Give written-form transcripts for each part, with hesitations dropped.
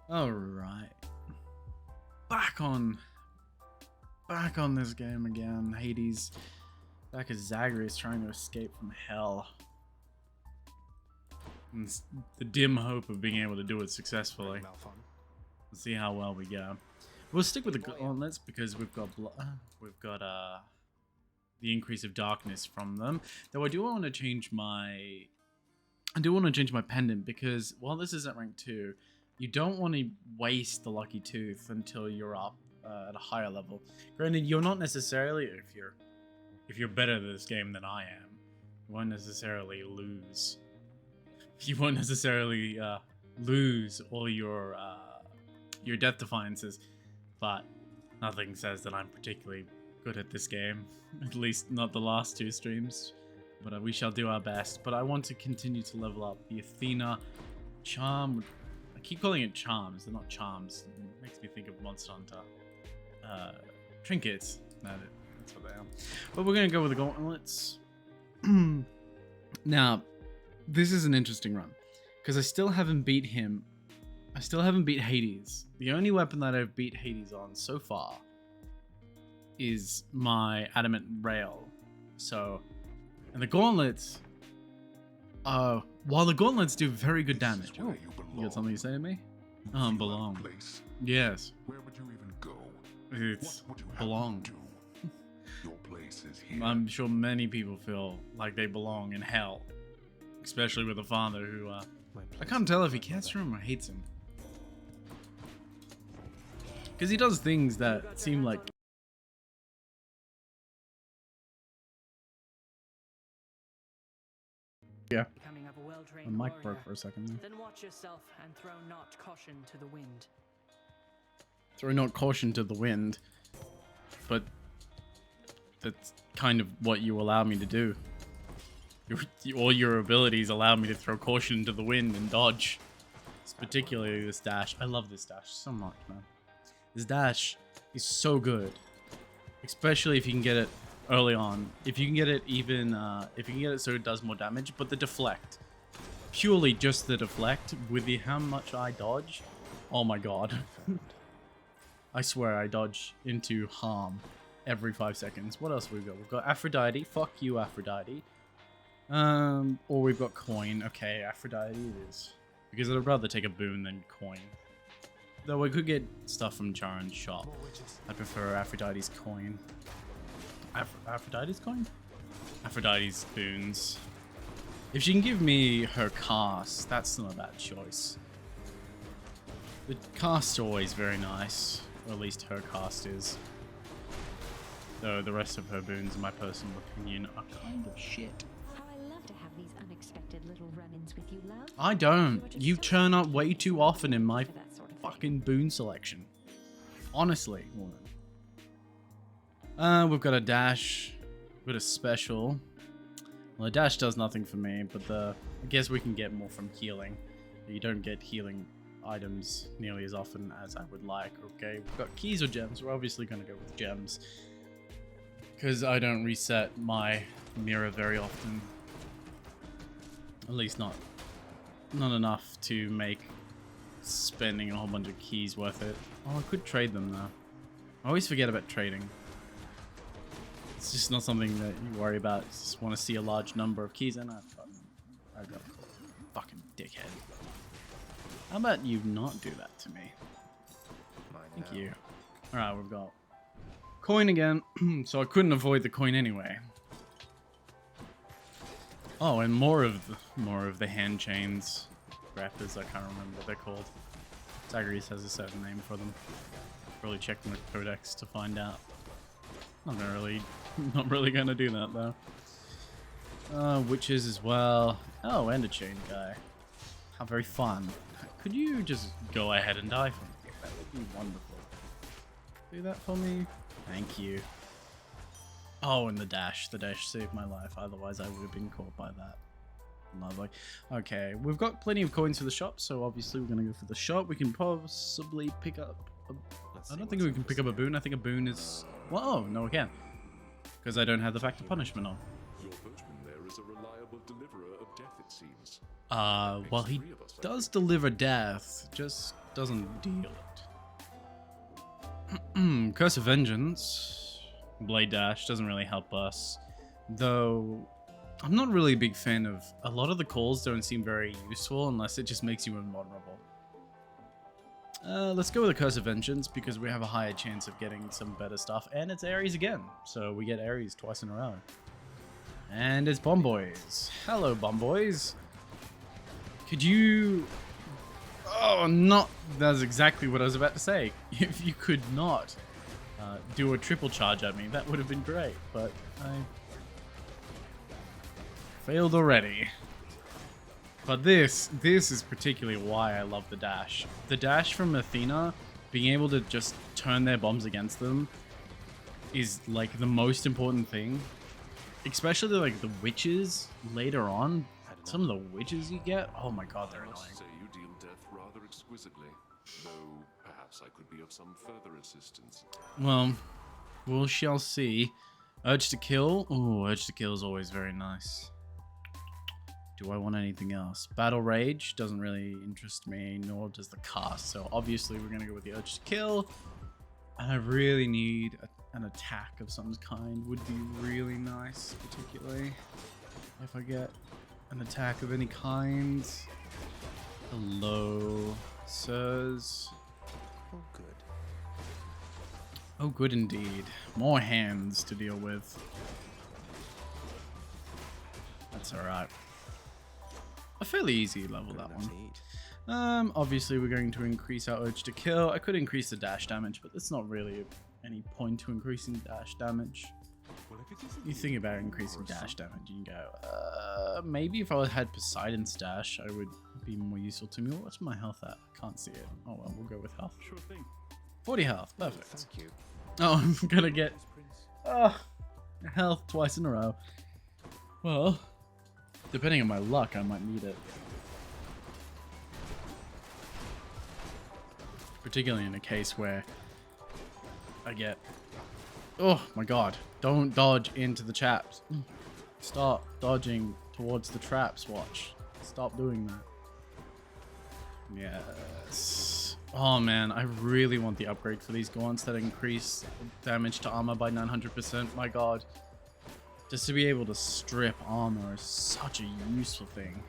Alright. Back on this game again. Hades. Back as Zagreous trying to escape from hell. And the dim hope of being able to do it successfully. Let's see how well we go. We'll stick with the gauntlets because we've got the increase of darkness from them. Though I do want to change my pendant because while this is at rank 2, you don't want to waste the lucky tooth until you're up at a higher level. Granted, you're not necessarily, if you're better at this game than I am, you won't necessarily lose. You won't necessarily lose all your death defiances, but nothing says that I'm particularly good at this game. At least not the last 2 streams. But we shall do our best. But I want to continue to level up the Athena charm. I keep calling it charms. They're not charms. It makes me think of Monster Hunter. Trinkets. No, that's what they are. But we're going to go with the gauntlets. Now, this is an interesting run. Because I still haven't beat him. I still haven't beat Hades. The only weapon that I've beat Hades on so far is my adamant rail. So, and the gauntlets, while the gauntlets do very good damage. Oh, you got something to say to me? Belong. Yes. Where would you even go? It's belong. Your place is here. I'm sure many people feel like they belong in hell. Especially with a father who, I can't tell if he cares for him or hates him. Because he does things that seem like... Yeah. My mic broke for a second there. Then watch yourself and throw not caution to the wind. Throw not caution to the wind. But that's kind of what you allow me to do. All your abilities allow me to throw caution to the wind and dodge. It's particularly this dash. I love this dash so much, man. This dash is so good. Especially if you can get it early on. If you can get it even, if you can get it so it does more damage. But the deflect. Purely just the deflect with how much I dodge. Oh my god. I swear I dodge into harm every 5 seconds. What else have we got? We've got Aphrodite. Fuck you, Aphrodite. Or we've got coin. Okay, Aphrodite it is. Because I'd rather take a boon than coin. Though I could get stuff from Charon's shop. I prefer Aphrodite's coin. Aphrodite's coin? Aphrodite's boons. If she can give me her cast, that's not a bad choice. The casts are always very nice. Or at least her cast is. Though the rest of her boons, in my personal opinion, are kind of shit. How I love to have these unexpected little run-ins with you, love. I don't. You turn up way too often in my fucking boon selection. Honestly, woman. We've got a dash. We've got a special. Well, a dash does nothing for me, but I guess we can get more from healing. You don't get healing items nearly as often as I would like. Okay, we've got keys or gems. We're obviously going to go with gems. Because I don't reset my mirror very often. At least not enough to make spending a whole bunch of keys worth it. Oh, I could trade them though. I always forget about trading. It's just not something that you worry about. You just want to see a large number of keys, and I've got fucking dickhead. How about you not do that to me? Thank you. Alright, we've got coin again, so I couldn't avoid the coin anyway. Oh, and more of the hand chains, wrappers. I can't remember what they're called. Zagreous has a certain name for them. Probably check the codex to find out. Not really gonna do that though. Witches as well. Oh, and a chain guy. How very fun. Could you just go ahead and die for me? That would be wonderful. Do that for me. Thank you. Oh, and the dash. The dash saved my life. Otherwise, I would have been caught by that. Lovely. Okay, we've got plenty of coins for the shop, so obviously we're going to go for the shop. We can possibly pick up... I don't think we can pick up a boon. I think a boon is... Whoa, no we can. Because I don't have the Factor Punishment on. Your boatman there is a reliable deliverer of death, it seems. Well, he does deliver death. Just doesn't deal it. Curse of Vengeance, Blade Dash doesn't really help us, though I'm not really a big fan of a lot of the calls. Don't seem very useful unless it just makes you invulnerable. Let's go with a Curse of Vengeance because we have a higher chance of getting some better stuff, and it's Ares again, so we get Ares twice in a row. And it's Bomb Boys. Hello, Bomb Boys. Could you... Oh, not... That's exactly what I was about to say. If you could not do a triple charge at me, that would have been great, but I failed already. But this is particularly why I love the dash. The dash from Athena, being able to just turn their bombs against them, is like the most important thing. Especially like the witches later on. Some of the witches you get, oh my god, they're annoying. Say you deal death rather exquisitely, though perhaps I could be of some further assistance. Well, we shall see. Urge to kill. Oh, urge to kill is always very nice. Do I want anything else? Battle Rage doesn't really interest me, nor does the cast. So obviously we're going to go with the Urge to Kill. And I really need an attack of some kind. Would be really nice, particularly if I get an attack of any kind. Hello, sirs. Oh, good. Oh, good indeed. More hands to deal with. That's alright. A fairly easy level, that one. Obviously we're going to increase our urge to kill. I could increase the dash damage, but there's not really any point to increasing dash damage. You think about increasing dash damage, you can go, maybe if I had Poseidon's dash, I would be more useful to me. What's my health at? I can't see it. Oh well, we'll go with health. Sure thing. 40 health, perfect. Thank you. Oh, I'm gonna get health twice in a row. Well, depending on my luck, I might need it. Particularly in a case where I get... Oh my god. Don't dodge into the traps. Stop dodging towards the traps, Watch. Stop doing that. Yes. Oh man, I really want the upgrade for these gaunts that increase damage to armor by 900%. My god. Just to be able to strip armor is such a useful thing.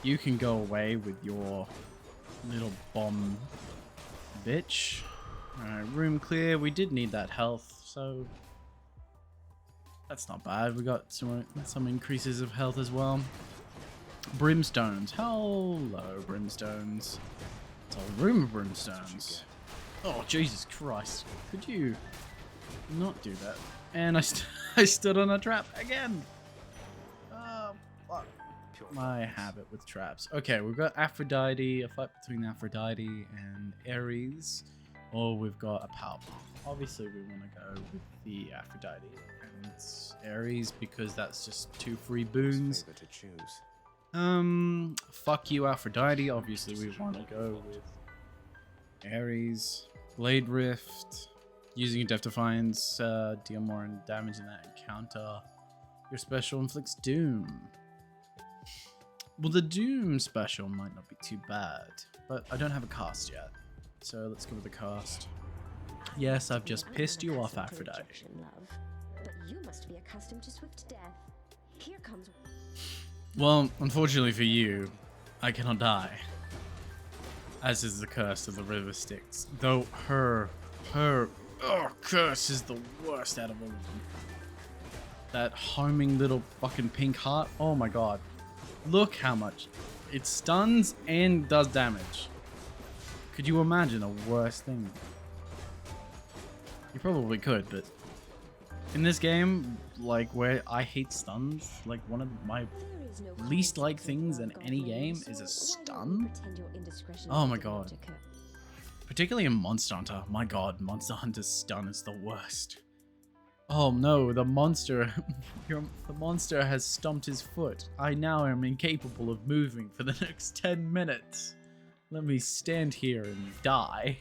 You can go away with your little bomb bitch. Alright, room clear. We did need that health, so that's not bad. We got some increases of health as well. Brimstones. Hello, brimstones. It's a room of brimstones. Oh, Jesus Christ. Could you not do that? And I stood on a trap again. Fuck. My habit with traps. Okay, we've got Aphrodite, a fight between Aphrodite and Ares. Or we've got a power bomb. Obviously, we want to go with the Aphrodite and Ares because that's just 2 free boons. To choose. Fuck you, Aphrodite. Obviously, we want to go with Ares. Blade Rift. Using a Death Defiance, deal more damage in that encounter. Your special inflicts Doom. Well, the Doom special might not be too bad, but I don't have a cast yet. So let's go with the cast. Yes, I've just pissed you off, Aphrodite. But you must be accustomed to swift death. Here comes... Well, unfortunately for you, I cannot die. As is the curse of the River Styx. Though her curse is the worst out of all of them. That homing little fucking pink heart. Oh my god. Look how much it stuns and does damage. Could you imagine a worse thing? You probably could, but in this game, like where I hate stuns, like one of my least liked things in any game is a stun. Oh my god. Particularly in Monster Hunter. My god, Monster Hunter's stun is the worst. Oh no, the monster the monster has stumped his foot. I now am incapable of moving for the next 10 minutes. Let me stand here and die.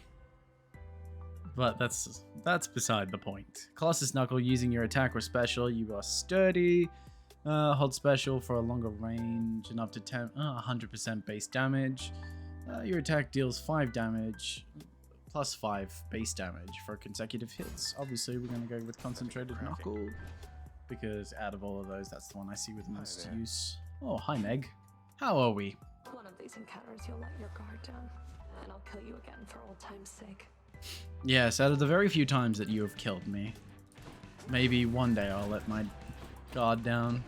But that's beside the point. Colossus Knuckle, using your attack or special, you are sturdy. Hold special for a longer range and up to 100% base damage. Your attack deals 5 damage, plus 5 base damage for consecutive hits. Obviously, we're going to go with Concentrated Knuckle, because out of all of those, that's the one I see with most use. Oh, hi Meg. How are we? One of these encounters, you'll let your guard down, and I'll kill you again for old time's sake. Yes, out of the very few times that you have killed me, maybe one day I'll let my guard down.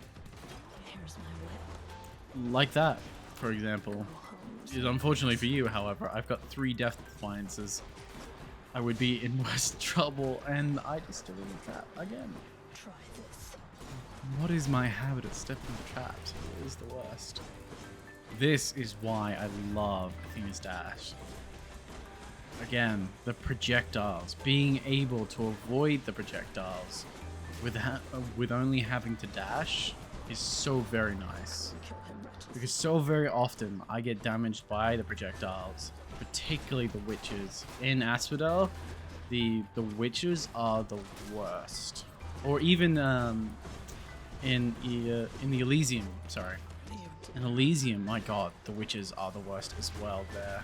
Here's my whip. Like that, for example. Unfortunately for you, however, I've got 3 Death Defiances. I would be in worse trouble, and I just stood in the trap again. Try this. What is my habit of stepping in traps? It is the worst. This is why I love Athena's Dash. Again, the projectiles. Being able to avoid the projectiles with only having to dash is so very nice. Because so very often I get damaged by the projectiles, particularly the witches. In Asphodel, the witches are the worst. Or even in the Elysium, sorry. In Elysium, my god, the witches are the worst as well there.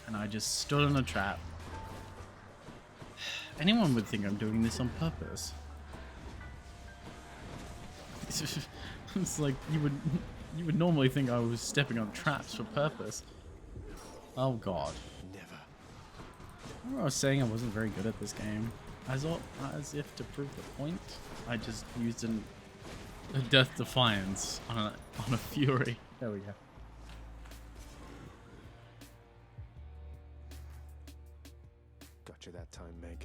And I just stood in a trap. Anyone would think I'm doing this on purpose. It's like you would normally think I was stepping on traps for purpose. Oh god. Never. Remember I was saying I wasn't very good at this game. As if to prove the point, I just used a Death Defiance on a Fury. There we go. Got you that time, Meg.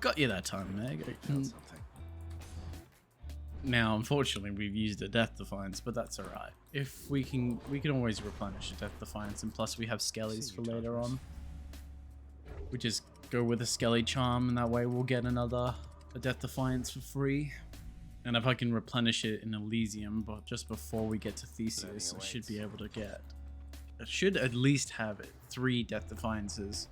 Got you that time, Meg. Found something. Now, unfortunately, we've used a Death Defiance, but that's alright. If we can always replenish a Death Defiance, and plus we have Skellies for later on. We just go with a Skelly Charm, and that way we'll get a Death Defiance for free. And if I can replenish it in Elysium, but just before we get to Theseus, I should be able to get... I should at least have 3 Death Defiances.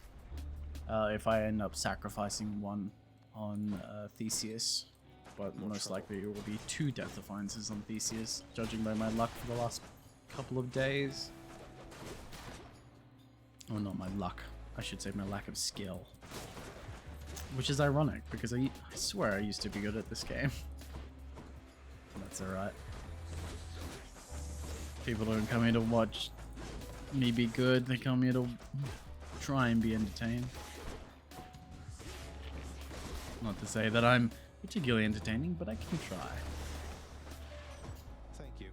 If I end up sacrificing one on Theseus. But most likely it will be 2 Death Defiances on Theseus, judging by my luck for the last couple of days. Oh, not my luck. I should say my lack of skill. Which is ironic, because I swear I used to be good at this game. That's alright. People don't come here to watch me be good, they come here to try and be entertained. Not to say that I'm particularly entertaining, but I can try. Thank you.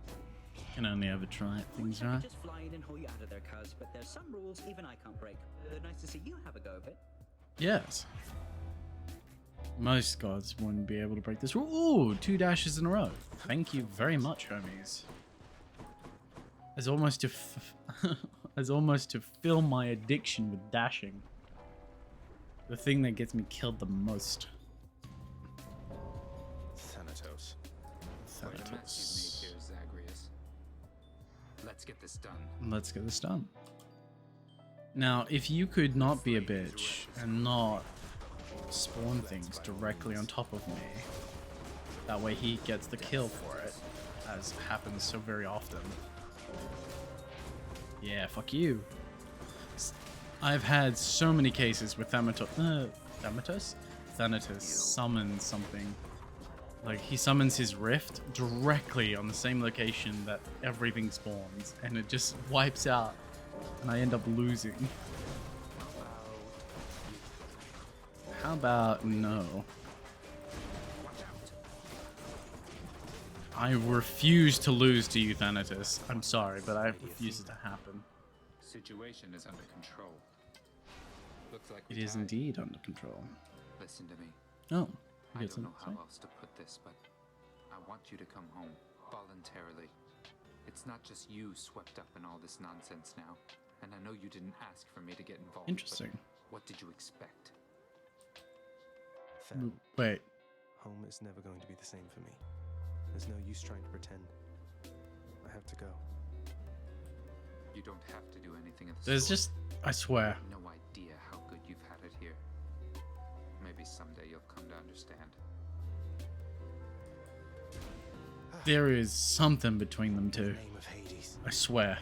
Can only ever try at things, right? Just fly in and haul you out of there, cuz, but there's some rules even I can't break. Nice to see you have a go of it. Yes. Most gods wouldn't be able to break this rule. Ooh, 2 dashes in a row. Thank you very much, homies. As almost to fill my addiction with dashing. The thing that gets me killed the most. Thanatos. Quite a mess you've made here, Zagreous. Let's get this done. Let's get this done. Now, if you could not be a bitch and not spawn things directly on top of me, that way he gets the kill for it, as happens so very often. Yeah, fuck you. I've had so many cases with Thanatos summons something. Like, he summons his rift directly on the same location that everything spawns, and it just wipes out, and I end up losing. How about no? I refuse to lose to you, Thanatos. I'm sorry, but I refuse it to happen. Situation is under control. Looks like It is indeed under control. Listen to me. Oh, I don't know how else to put this, but I want you to come home voluntarily. It's not just you swept up in all this nonsense now, and I know you didn't ask for me to get involved. Interesting. But what did you expect? Fan, Wait. home is never going to be the same for me. There's no use trying to pretend. I have to go. You don't have to do anything of the There's sort. just, I swear. You have no idea how good you've had it here. Maybe someday you'll come to understand. There is something between them In the two. name of Hades. I swear.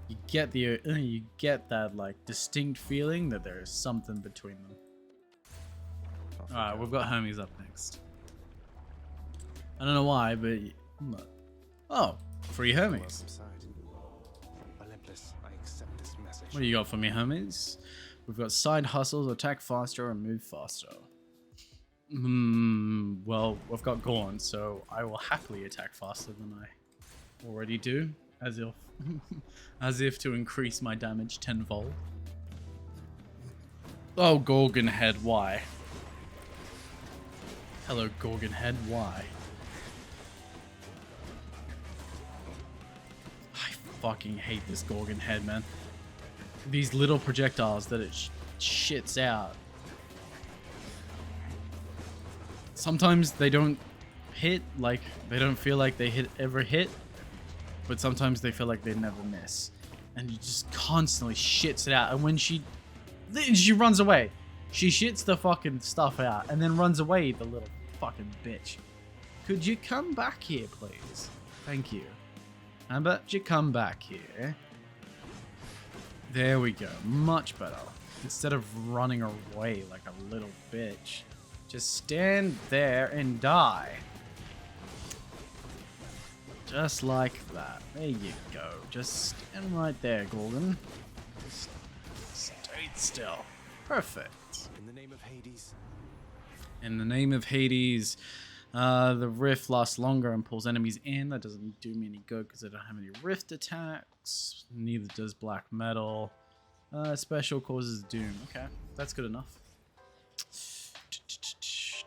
you get that like distinct feeling that there is something between them. All right, we've got Hermes up next. I don't know why, but oh, free Hermes. Welcome side. Olympus, I accept this message. What do you got for me, Hermes? We've got side hustles, attack faster, and move faster. Well, we've got Gorn, so I will happily attack faster than I already do, as if, as if to increase my damage tenfold. Oh, Gorgon Head, why? Hello, Gorgon Head, why? I fucking hate this Gorgon Head, man. These little projectiles that it shits out. Sometimes they don't hit, like, they don't feel like they ever hit, but sometimes they feel like they never miss. And you just constantly shits it out. And when she runs away, she shits the fucking stuff out and then runs away, the little fucking bitch. Could you come back here, please? Thank you. How about you come back here? There we go. Much better. Instead of running away like a little bitch. Just stand there and die. Just like that. There you go. Just stand right there, Gorgon. Just stay still. Perfect. In the name of Hades. In the name of Hades, the rift lasts longer and pulls enemies in. That doesn't do me any good because I don't have any rift attacks. Neither does black metal. Special causes doom. Okay, that's good enough.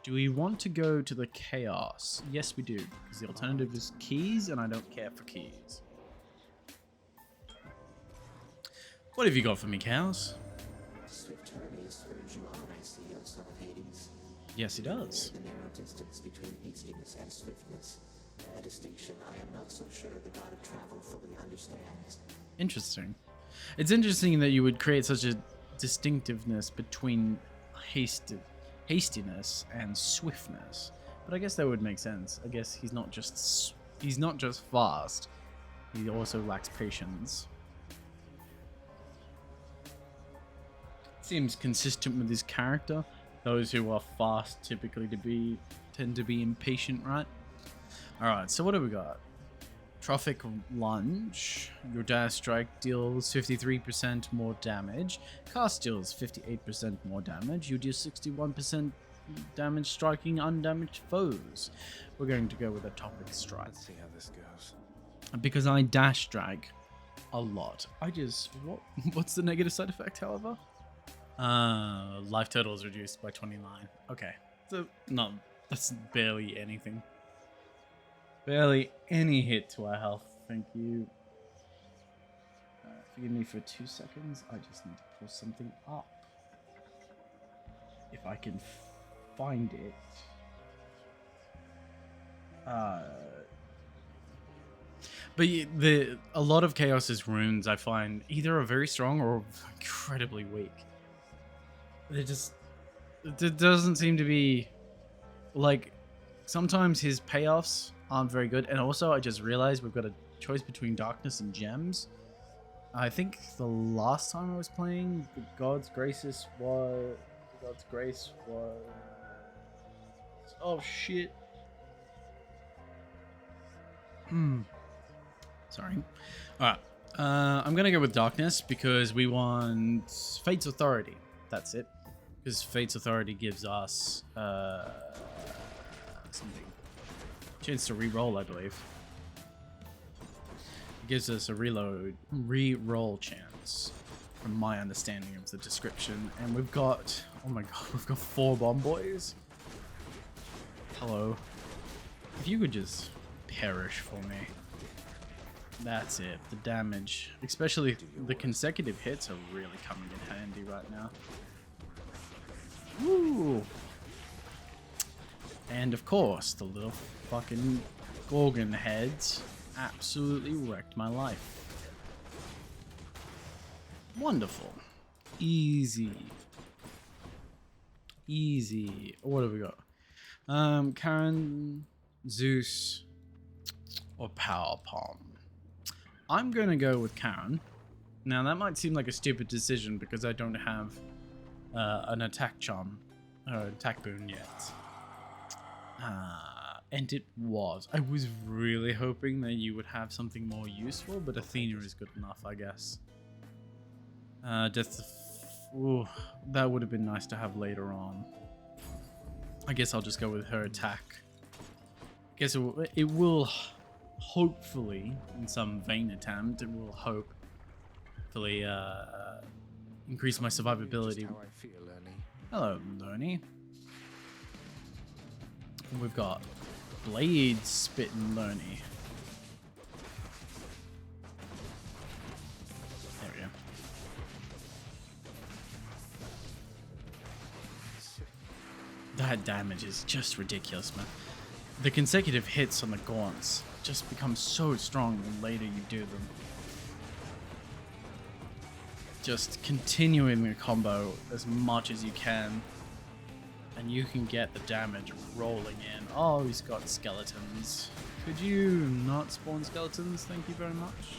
Do we want to go to the chaos? Yes, we do, because the alternative is keys, and I don't care for keys. What have you got for me, Chaos? Swift Hermes urge you on, I see, O son of Hades. Yes, he does. The narrow distance between hastiness and swiftness, a distinction I am not so sure the god of travel fully understands. Interesting. It's interesting that you would create such a distinctiveness between hastiness and swiftness, but I guess that would make sense. I guess he's not just fast. He also lacks patience. Seems consistent with his character. Those who are fast typically tend to be impatient, right? All right. So what do we got? Trophic Lunge. Your dash strike deals 53% more damage. Cast deals 58% more damage. You deal 61% damage striking undamaged foes. We're going to go with a Topic Strike. Let's see how this goes. Because I dash drag a lot. What's the negative side effect, however? Life total is reduced by 29. Okay. So, no, that's barely anything. Barely any hit to our health, thank you. Forgive me for 2 seconds, I just need to pull something up. If I can find it. But a lot of Chaos's runes I find either are very strong or incredibly weak. It doesn't seem to be, like, sometimes his payoffs aren't very good. And also, I just realized we've got a choice between darkness and gems. I think the last time I was playing, the God's Grace was... Oh, shit. Sorry. Alright. I'm going to go with darkness because we want Fate's Authority. That's it. Because Fate's Authority gives us something. Chance to re-roll, I believe. It gives us a re-roll chance, from my understanding of the description. And we've got, oh my god, we've got 4 bomb boys. Hello. If you could just perish for me. That's it. The damage, especially the consecutive hits, are really coming in handy right now. Woo! And of course, the little fucking Gorgon heads absolutely wrecked my life. Wonderful. Easy. Easy. What have we got? Karen, Zeus, or Power Palm. I'm gonna go with Karen Now that might seem like a stupid decision because I don't have an attack charm or attack boon yet. And it was. I was really hoping that you would have something more useful, but Athena is good enough, I guess. Ooh, that would have been nice to have later on. I guess I'll just go with her attack. I guess it will hopefully, in some vain attempt, it will hopefully increase my survivability. How I feel, Ernie. Hello, Lernie. We've got Blade Spittin' Lernie. There we go. That damage is just ridiculous, man. The consecutive hits on the gaunts just become so strong the later you do them. Just continuing the combo as much as you can, and you can get the damage rolling in. Oh, he's got skeletons. Could you not spawn skeletons? Thank you very much.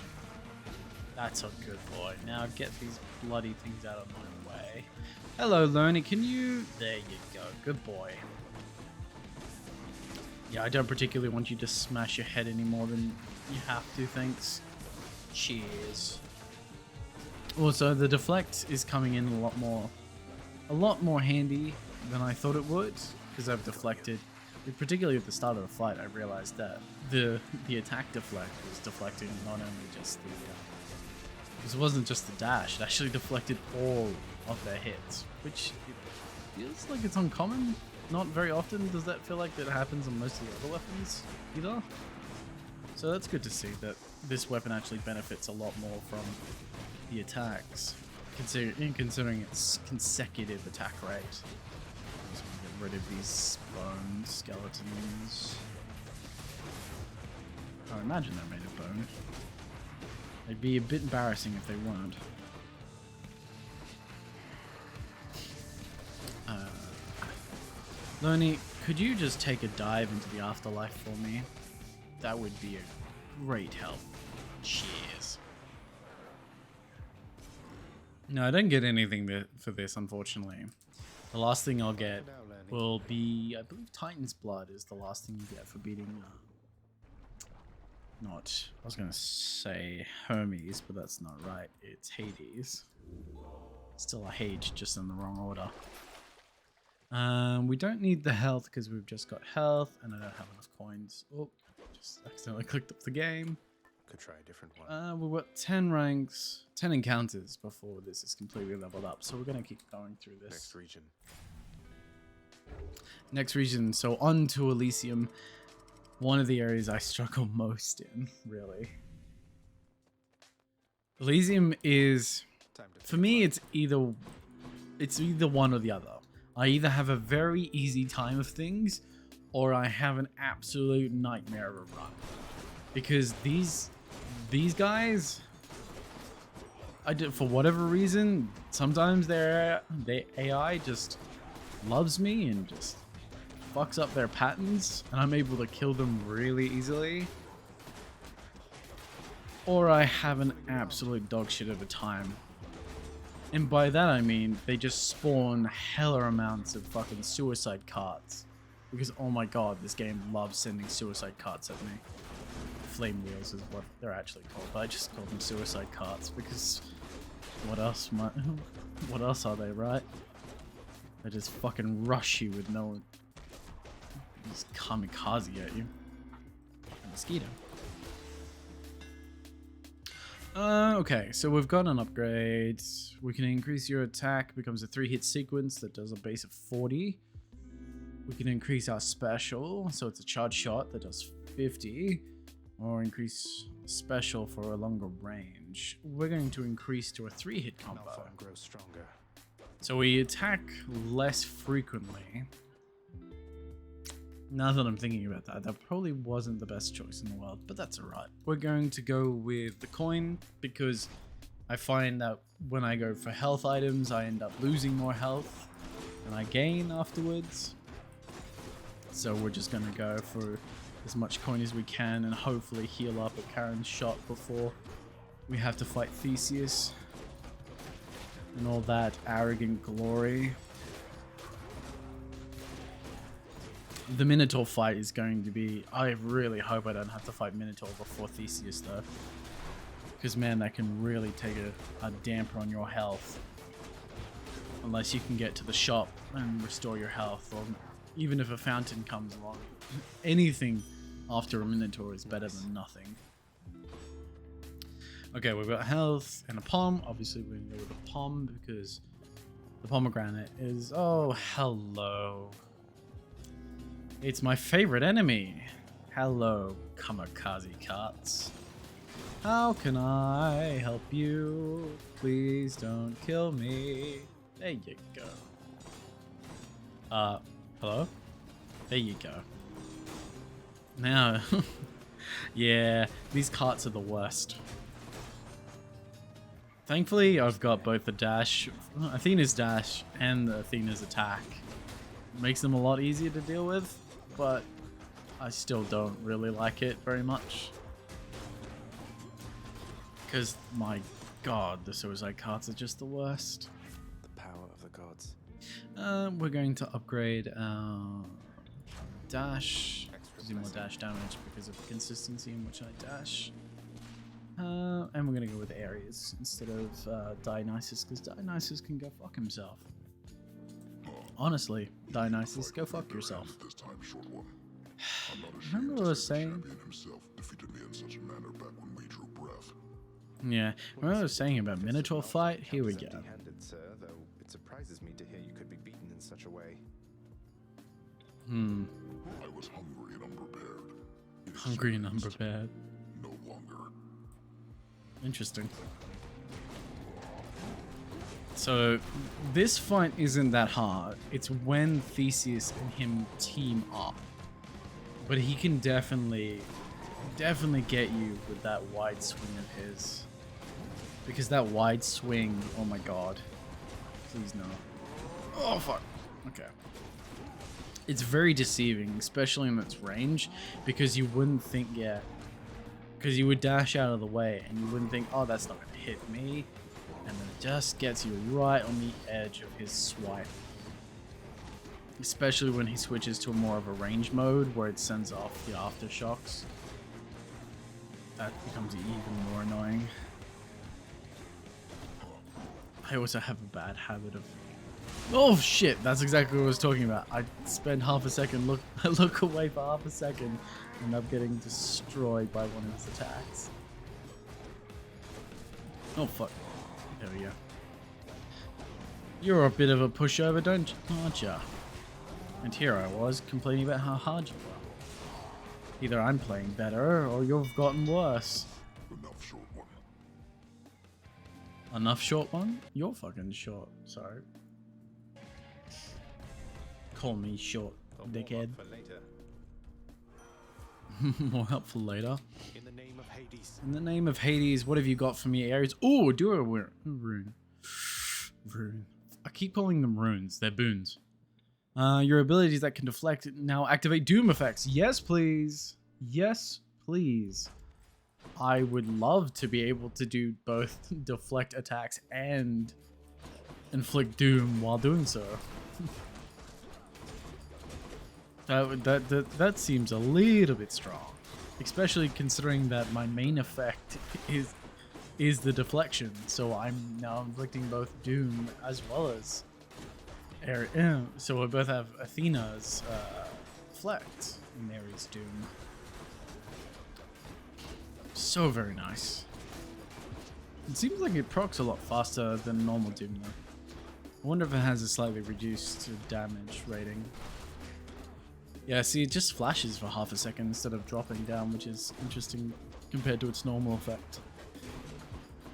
That's a good boy. Now get these bloody things out of my way. Hello, Lernie. Can you... There you go. Good boy. Yeah, I don't particularly want you to smash your head any more than you have to, thanks. Cheers. Also, the deflect is coming in a lot more handy than I thought it would, because I've deflected, particularly at the start of the fight. I realized that the attack deflect was deflecting not only just the it wasn't just the dash, it actually deflected all of their hits, which it feels like it's uncommon. Not very often does that feel like that happens on most of the other weapons either. So that's good to see that this weapon actually benefits a lot more from the attacks, considering its consecutive attack rate. Just gonna get rid of these bone skeletons. I imagine they're made of bone. They'd be a bit embarrassing if they weren't. Loni, could you just take a dive into the afterlife for me? That would be a great help. Cheers. No, I don't get anything for this, unfortunately. The last thing I'll get will be, I believe Titan's Blood is the last thing you get for beating, I was going to say Hermes, but that's not right. It's Hades. Still a Hades, just in the wrong order. We don't need the health because we've just got health, and I don't have enough coins. Oh, just accidentally clicked up the game. Could try a different one. We've got 10 ranks, 10 encounters before this is completely leveled up, so we're going to keep going through this. Next region. Next region, so on to Elysium. One of the areas I struggle most in, really. Elysium is, for me, it's either one or the other. I either have a very easy time of things, or I have an absolute nightmare of a run. Because these guys, for whatever reason, sometimes their AI just loves me and just fucks up their patterns, and I'm able to kill them really easily. Or I have an absolute dog shit of a time. And by that I mean, they just spawn hella amounts of fucking suicide carts. Because, oh my god, this game loves sending suicide carts at me. Flame wheels is what they're actually called, but I just call them suicide carts because what else are they, right? They just fucking rush you with no... just kamikaze at you. A mosquito. Okay, so we've got an upgrade. We can increase your attack, becomes a 3-hit sequence that does a base of 40. We can increase our special, so it's a charge shot that does 50. Or increase special for a longer range. We're going to increase to a 3-hit combo. Grows stronger. So we attack less frequently. Now that I'm thinking about that, that probably wasn't the best choice in the world, but that's alright. We're going to go with the coin because I find that when I go for health items, I end up losing more health than I gain afterwards. So we're just going to go for as much coin as we can and hopefully heal up at Karen's shot before we have to fight Theseus and all that arrogant glory. The Minotaur fight is going to be... I really hope I don't have to fight Minotaur before Theseus though. Because man, that can really take a damper on your health. Unless you can get to the shop and restore your health, or even if a fountain comes along. Anything after a Minotaur is better than nothing. Okay, we've got health and a pom. Obviously we're going to go with a pom because the pomegranate is... Oh, hello. It's my favorite enemy. Hello, kamikaze carts. How can I help you? Please don't kill me. There you go. Hello? There you go. Now, yeah, these carts are the worst. Thankfully, I've got both the dash, Athena's dash, and the Athena's attack. Makes them a lot easier to deal with, but I still don't really like it very much. Because, my god, the suicide carts are just the worst. The power of the gods. We're going to upgrade our dash. Do more dash damage because of consistency in which I dash. And we're going to go with Ares instead of Dionysus, because Dionysus can go fuck himself. Honestly, Dionysus, go fuck yourself. Remember what I was saying? Yeah, remember what I was saying about Minotaur Fight? Here we go. Sir, though it surprises me to hear you could be beaten in such a way. I was hungry and unprepared. Hungry and unprepared. No longer. Interesting. So, this fight isn't that hard. It's when Theseus and him team up. But he can definitely get you with that wide swing of his. Because that wide swing, oh my god. Please no. Oh fuck. Okay. It's very deceiving, especially in its range, because you wouldn't think, yeah. Because you would dash out of the way and you wouldn't think, oh, that's not going to hit me. And then it just gets you right on the edge of his swipe. Especially when he switches to a more of a range mode where it sends off the aftershocks. That becomes even more annoying. I also have a bad habit of... Oh shit, that's exactly what I was talking about. I spend half a second, I look away for half a second, and I'm getting destroyed by one of his attacks. Oh fuck. There we go. You're a bit of a pushover, aren't ya? And here I was, complaining about how hard you are. Either I'm playing better, or you've gotten worse. Enough short one. Enough short one? You're fucking short, sorry. Call me short, dickhead. More helpful later. In the name of Hades. In the name of Hades, what have you got for me, Ares? Oh, do a rune. Rune. I keep calling them runes. They're boons. Your abilities that can deflect now activate doom effects. Yes, please. Yes, please. I would love to be able to do both deflect attacks and inflict doom while doing so. That seems a little bit strong, especially considering that my main effect is the deflection. So I'm now inflicting both doom as well as air. So we both have Athena's deflect and Ares' doom. So very nice. It seems like it procs a lot faster than normal doom though. I wonder if it has a slightly reduced damage rating. Yeah, see, it just flashes for half a second instead of dropping down, which is interesting compared to its normal effect.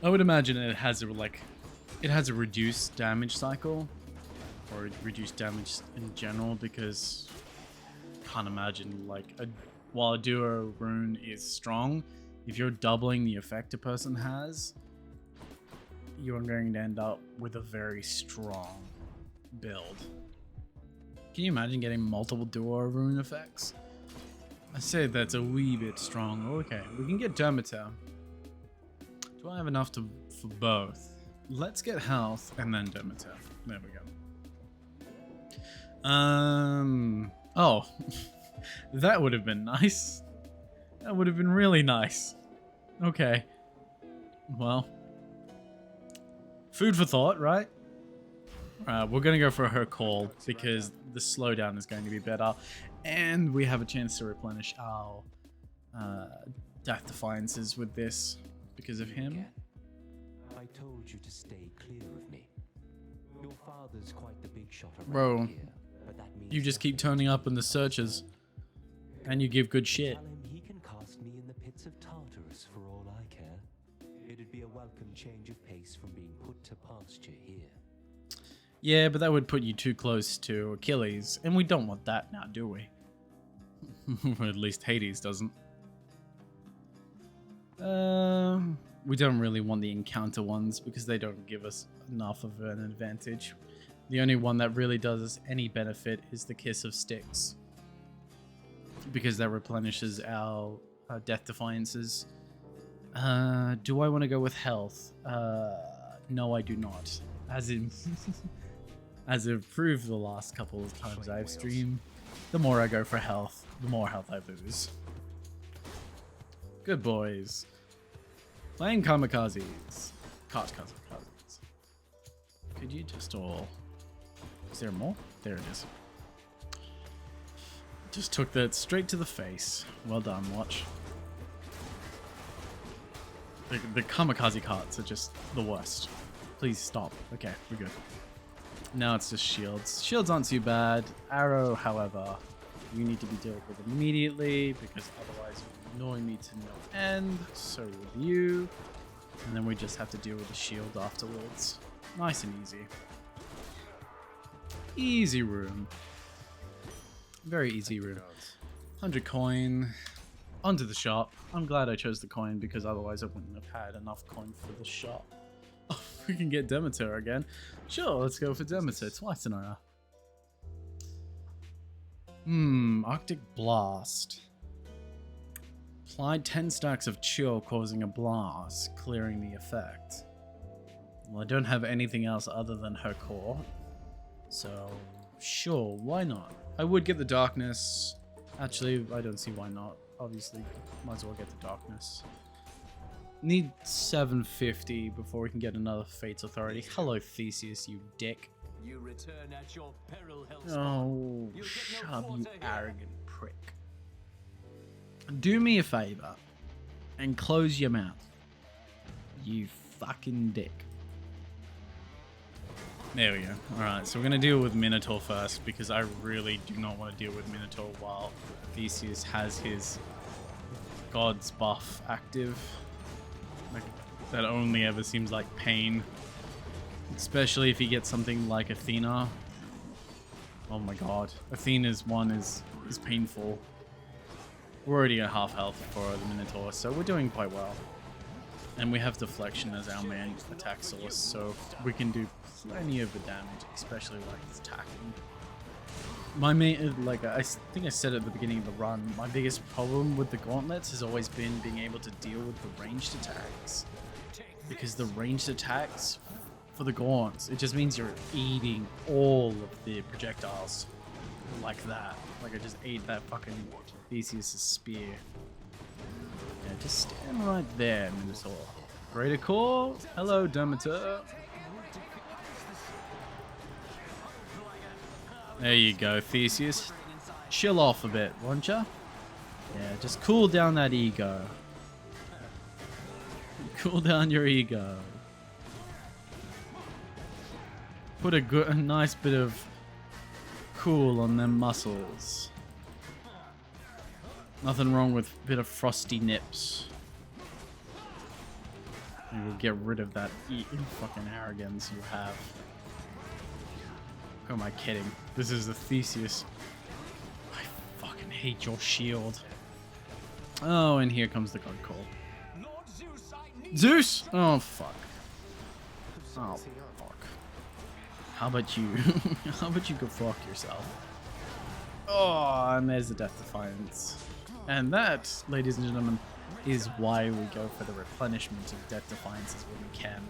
I would imagine it has a reduced damage cycle, or reduced damage in general, because I can't imagine while a duo rune is strong, if you're doubling the effect a person has, you're going to end up with a very strong build. Can you imagine getting multiple duo rune effects? I say that's a wee bit strong. Okay, we can get Demeter. Do I have enough for both? Let's get health and then Demeter. There we go. Oh, that would have been nice. That would have been really nice. Okay. Well, food for thought, right? We're gonna go for her call because the slowdown is going to be better, and we have a chance to replenish our death defiances with this because of him. I told you to stay clear of me. Your father's quite the big shot around Bro, here, but that means you just keep turning up in the searches, and you give good shit. tell him he can cast me in the pits of Tartarus for all I care. It'd be a welcome change of pace from being put to pasture here. Yeah, but that would put you too close to Achilles, and we don't want that now, do we? At least Hades doesn't. We don't really want the encounter ones because they don't give us enough of an advantage. The only one that really does us any benefit is the Kiss of Styx, because that replenishes our death defiances. Do I want to go with health? No, I do not. As in, as I've proved the last couple of times I've streamed, the more I go for health, the more health I lose. Good boys. Playing kamikazes. Kamikazes. Could you just all... Is there more? There it is. Just took that straight to the face. Well done, Watch. The kamikaze carts are just the worst. Please stop. Okay, we're good. Now it's just shields. Shields aren't too bad. Arrow, however, you need to be dealt with immediately because otherwise you're annoying me to no end. So will you. And then we just have to deal with the shield afterwards. Nice and easy. Easy room. Very easy room. 100 coin. Onto the shop. I'm glad I chose the coin because otherwise I wouldn't have had enough coin for the shop. Oh, we can get Demeter again. Sure, let's go for Demeter twice in a row. Arctic Blast. Applied 10 stacks of chill, causing a blast, clearing the effect. Well, I don't have anything else other than her core. So, sure, why not? I would get the darkness. Actually, I don't see why not. Obviously, might as well get the darkness. Need 750 before we can get another Fate's Authority. Hello, Theseus, you dick. You return at your peril, Oh, shut up, you arrogant prick. Do me a favor and close your mouth. You fucking dick. There we go. Alright, so we're going to deal with Minotaur first because I really do not want to deal with Minotaur while Theseus has his God's buff active. Like, that only ever seems like pain. Especially if he gets something like Athena. Oh my god. Athena's one is painful. We're already at half health for the Minotaur, so we're doing quite well. And we have Deflection as our main attack source, so we can do plenty of the damage, especially like attacking. My main, like I think I said at the beginning of the run, my biggest problem with the gauntlets has always been being able to deal with the ranged attacks. Because the ranged attacks for the gaunts, it just means you're eating all of the projectiles like that. Like I just ate that fucking Theseus' spear. Yeah, just stand right there, Minotaur. Greater Core. Hello, Demeter. There you go, Theseus. Chill off a bit, won't ya? Yeah, just cool down that ego. Cool down your ego. Put a nice bit of cool on them muscles. Nothing wrong with a bit of frosty nips. We will get rid of that fucking arrogance you have. Who am I kidding? This is the Theseus. I fucking hate your shield. Oh, and here comes the god call. Zeus! Oh, fuck. Oh, fuck. How about you? How about you go fuck yourself? Oh, and there's the Death Defiance. And that, ladies and gentlemen, is why we go for the replenishment of Death Defiances when we can.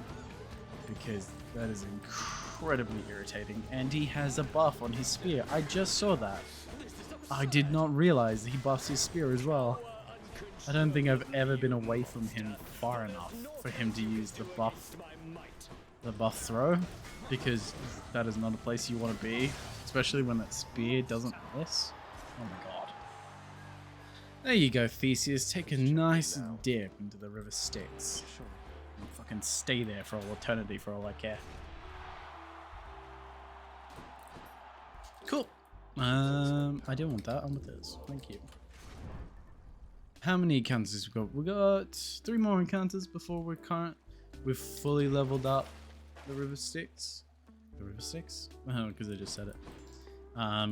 Because that is incredibly irritating. And he has a buff on his spear. I just saw that. I did not realize he buffs his spear as well. I don't think I've ever been away from him far enough for him to use the buff throw, because that is not a place you want to be, especially when that spear doesn't miss. Oh my god. There you go, Theseus. Take a nice dip into the river Styx. And fucking stay there for all eternity for all I care. Cool. I don't want that. I want this. Thank you. How many encounters we got? We got 3 more encounters before we've fully leveled up the river Styx. The river Styx? Oh, because I just said it.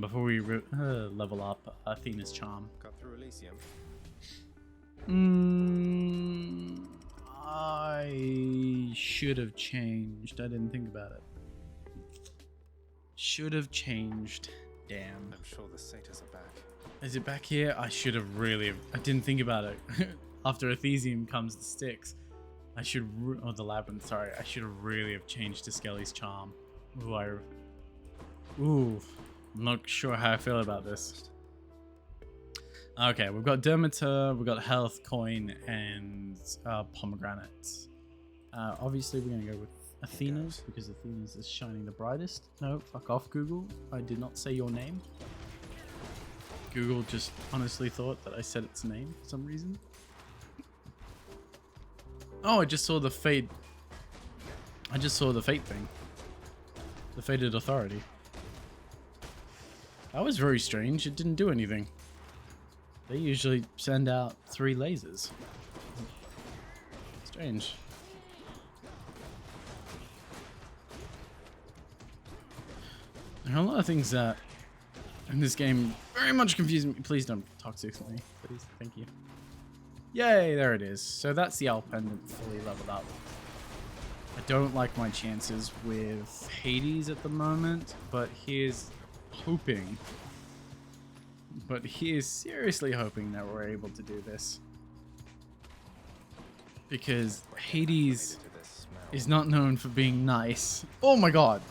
Before we level up Athena's charm. Got through Elysium. I should have changed. I didn't think about it. Should have changed. Damn. I'm sure the satyrs are back. Is it back here? I should have really... I didn't think about it. After Athesium comes the Styx. I should... Oh, the Labyrinth, sorry. I should have really have changed to Skelly's charm. Ooh. I'm not sure how I feel about this. Okay, we've got Demeter, we've got Health Coin, and Pomegranate. Obviously, we're going to go with Athena's, because Athena's is shining the brightest. No, fuck off, Google. I did not say your name. Google just honestly thought that I said its name for some reason. Oh, I just saw the fate. I just saw the fate thing. The fated authority. That was very strange. It didn't do anything. They usually send out 3 lasers. Strange. There are a lot of things that in this game very much confuse me. Please don't toxic me. Please. Thank you. Yay, there it is. So that's the Owl Pendant fully leveled up. I don't like my chances with Hades at the moment, but here's hoping. But he is seriously hoping that we're able to do this. Because Hades is not known for being nice. Oh my god.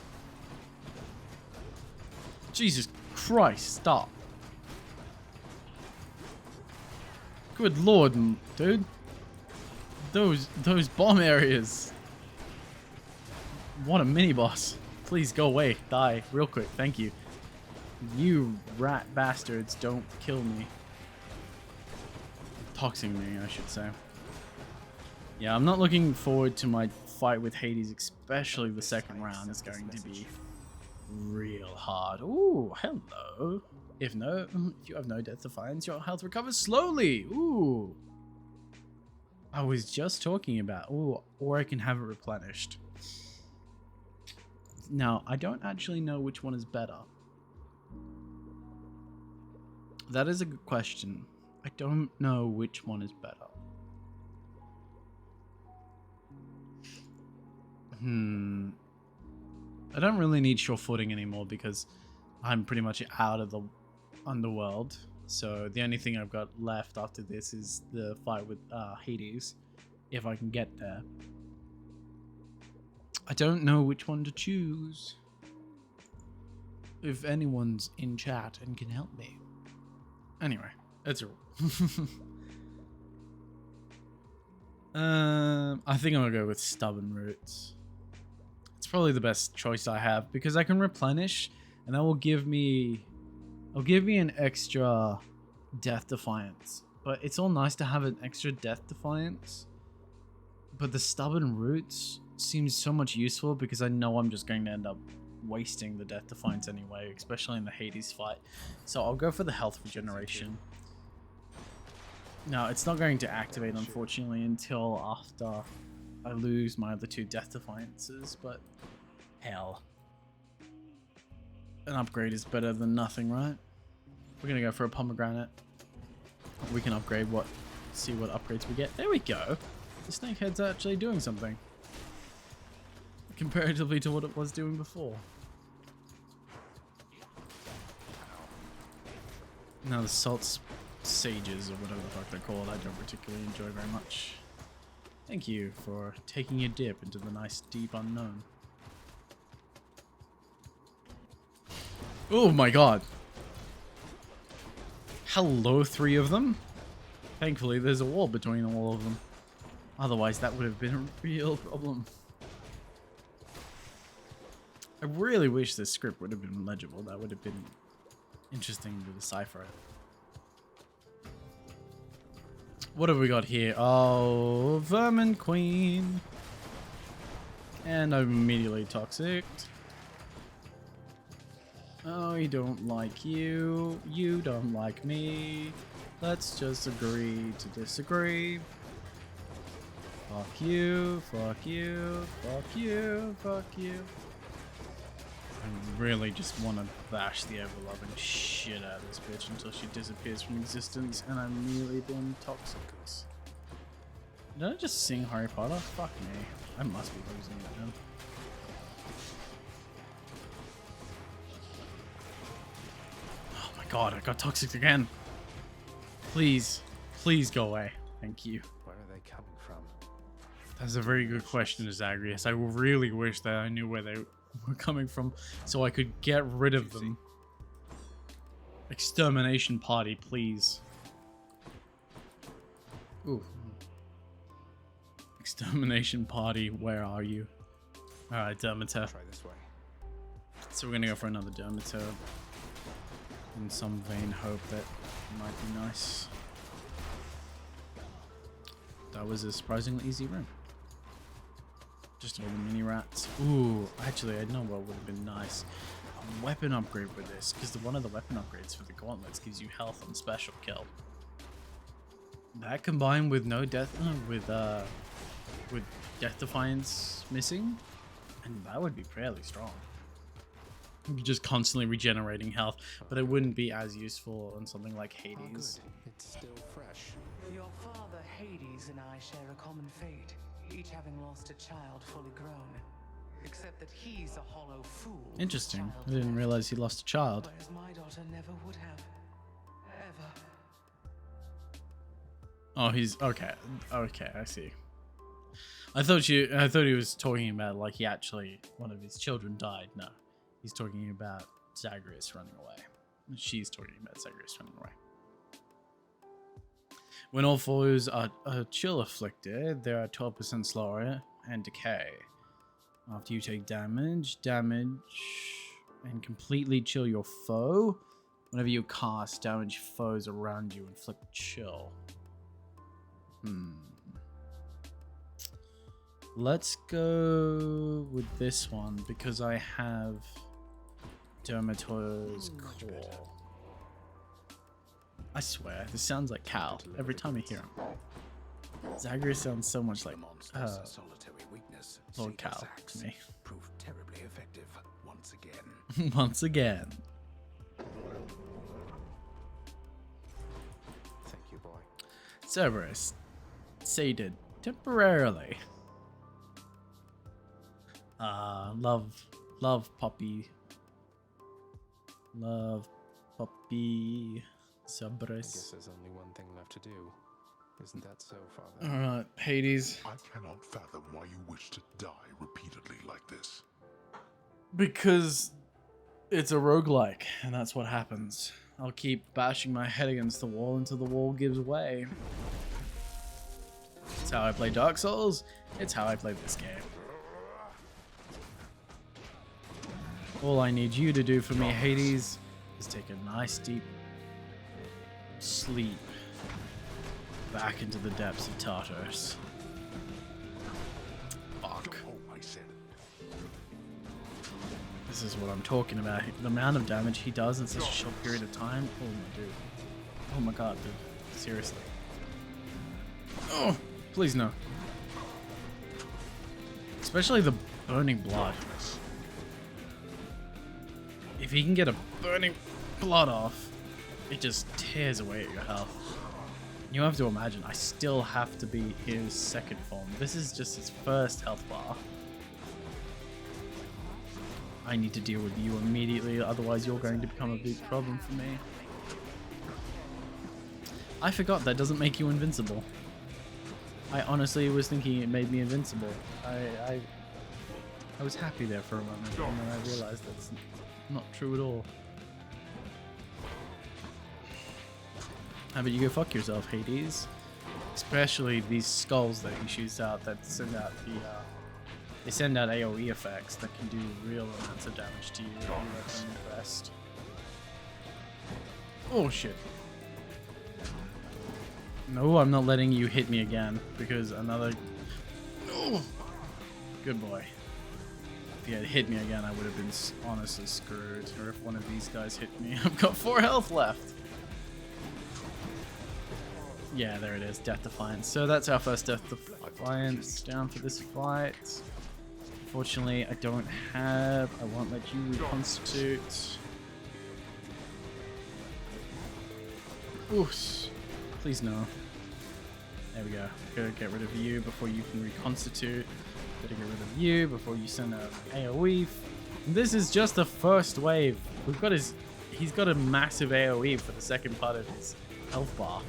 Jesus Christ, stop. Good lord, dude. Those bomb areas. What a mini boss. Please go away. Die real quick. Thank you. You rat bastards, don't kill me. Toxing me, I should say. Yeah, I'm not looking forward to my fight with Hades, especially the second round is going to be real hard. Ooh, hello. If you have no Death Defiance, your health recovers slowly. Ooh. I was just talking about, ooh, or I can have it replenished. Now, I don't actually know which one is better. That is a good question. I don't know which one is better. I don't really need Sure Footing anymore because I'm pretty much out of the underworld. So the only thing I've got left after this is the fight with Hades, if I can get there. I don't know which one to choose. If anyone's in chat and can help me. Anyway, that's a I think I'm gonna go with Stubborn Roots. It's probably the best choice I have because I can replenish, and that will give me, an extra Death Defiance. But it's all nice to have an extra Death Defiance. But the Stubborn Roots seems so much useful because I know I'm just going to end up wasting the Death Defiance anyway, especially in the Hades fight. So I'll go for the health regeneration. Now, it's not going to activate, unfortunately, until after I lose my other 2 Death Defiances, but hell. An upgrade is better than nothing, right? We're going to go for a pomegranate. We can upgrade see what upgrades we get. There we go. The Snakehead's actually doing something. Comparatively to what it was doing before. Now the Salt sages or whatever the fuck they're called, I don't particularly enjoy very much. Thank you for taking a dip into the nice deep unknown. Oh my god. Hello, 3 of them? Thankfully, there's a wall between all of them. Otherwise, that would have been a real problem. I really wish this script would have been legible. That would have been interesting to decipher it. What have we got here? Oh, Vermin Queen. And I'm immediately toxic. Oh, you don't like you. You don't like me. Let's just agree to disagree. Fuck you, fuck you, fuck you, fuck you. I really just want to bash the ever-loving shit out of this bitch until she disappears from existence and I'm immediately being toxic. Did I just sing Harry Potter? Fuck me. I must be losing it, man. Oh my god, I got toxic again. Please, please go away. Thank you. Where are they coming from? That's a very good question, Zagreous. I really wish that I knew where they were coming from so I could get rid of them. Extermination party, please. Ooh. Extermination party, where are you? Alright, Dermator. Try this way. So we're gonna go for another Dermator. In some vain hope that it might be nice. That was a surprisingly easy room. Just all the mini rats. Ooh, actually, I know what would have been nice. A weapon upgrade with this, because one of the weapon upgrades for the gauntlets gives you health on special kill. That combined with no death, with death defiance missing, and that would be fairly strong. You'd be just constantly regenerating health, but it wouldn't be as useful on something like Hades. Oh, good. It's still fresh. Your father Hades and I share a common fate, each having lost a child fully grown. Except that he's a hollow fool. Interesting. I didn't realize he lost a child. Whereas my daughter never would have. Ever. Oh, he's okay. Okay, I see. I thought he was talking about like he actually one of his children died. No, he's talking about Zagreous running away. She's talking about Zagreous running away. When all foes are chill afflicted, they are 12% slower and decay. After you take damage, and completely chill your foe. Whenever you cast, damage foes around you, inflict chill. Let's go with this one because I have Dermator's Claw. I swear, this sounds like Cal every time I hear him. Zagreus sounds so much like Lord Cal to me. Proved terribly effective once again. Once again. Thank you, boy. Cerberus, sated temporarily. Love puppy. Love puppy. Cerberus. I guess there's only one thing left to do. Isn't that so, Father? Alright, Hades. I cannot fathom why you wish to die repeatedly like this. Because it's a roguelike, and that's what happens. I'll keep bashing my head against the wall until the wall gives way. It's how I play Dark Souls. It's how I play this game. All I need you to do for me, Hades, is take a nice deep sleep back into the depths of Tartarus. Fuck. This is what I'm talking about. The amount of damage he does in such a short period of time. Oh my dude. Oh my god, dude. Seriously. Oh, please no. Especially the burning blood. If he can get a burning blood off, it just tears away at your health. You have to imagine, I still have to be his second form. This is just his first health bar. I need to deal with you immediately, otherwise you're going to become a big problem for me. I forgot that doesn't make you invincible. I honestly was thinking it made me invincible. I was happy there for a moment, and then I realized that's not true at all. How about you go fuck yourself, Hades? Especially these skulls that he shoots out that send out the they send out AoE effects that can do real amounts of damage to you if you let them rest. Oh shit. No, I'm not letting you hit me again because another. Oh, good boy. If you had hit me again, I would have been honestly screwed. Or if one of these guys hit me, I've got 4 health left. Yeah, there it is, Death Defiance. So that's our first Death Defiance down for this fight. Unfortunately, I don't have. I won't let you reconstitute. Oof. Please no. There we go. Gotta get rid of you before you can reconstitute. Gotta get rid of you before you send out AoE. This is just the first wave. We've got his. He's got a massive AoE for the second part of his health bar.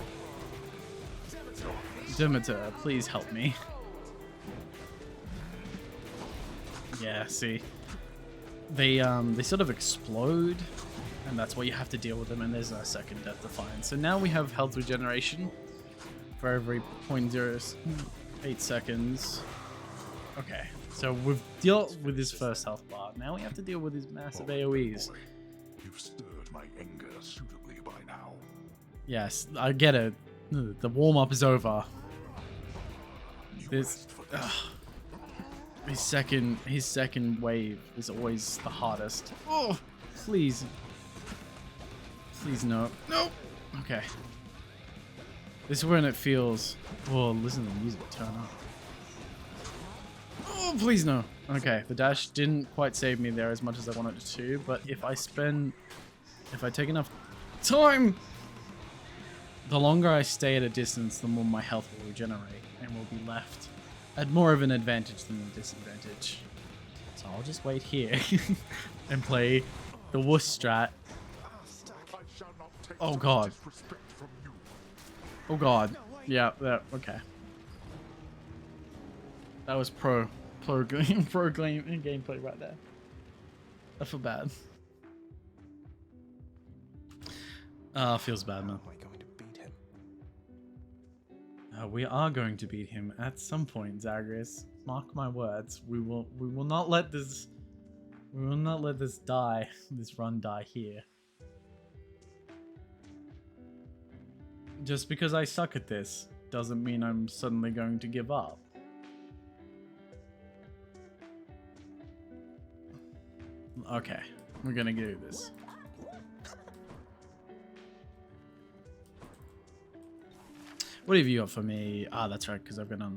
Demeter, please help me. Yeah, see. They sort of explode. And that's why you have to deal with them, and there's our second Death Defiance. So now we have health regeneration for every 0.08 seconds. Okay, so we've dealt with his first health bar. Now we have to deal with his massive AoEs. You've stirred my anger suitably by now. Yes, I get it. The warm-up is over. This his second wave is always the hardest. Oh, please. Please no. No! Okay. This is when it feels... Oh, listen to the music turn up. Oh, please no. Okay, the dash didn't quite save me there as much as I wanted it to, but if I take enough time, the longer I stay at a distance, the more my health will regenerate and will be left at more of an advantage than a disadvantage. So I'll just wait here and play the wuss strat. Oh god. Oh god. Yeah, okay. That was pro gameplay right there. I feel bad. Feels bad, man. We are going to beat him at some point, Zagreous. Mark my words. We will not let this die. This run die here. Just because I suck at this doesn't mean I'm suddenly going to give up. Okay, we're gonna do this. What have you got for me? Ah, that's right, because I've got on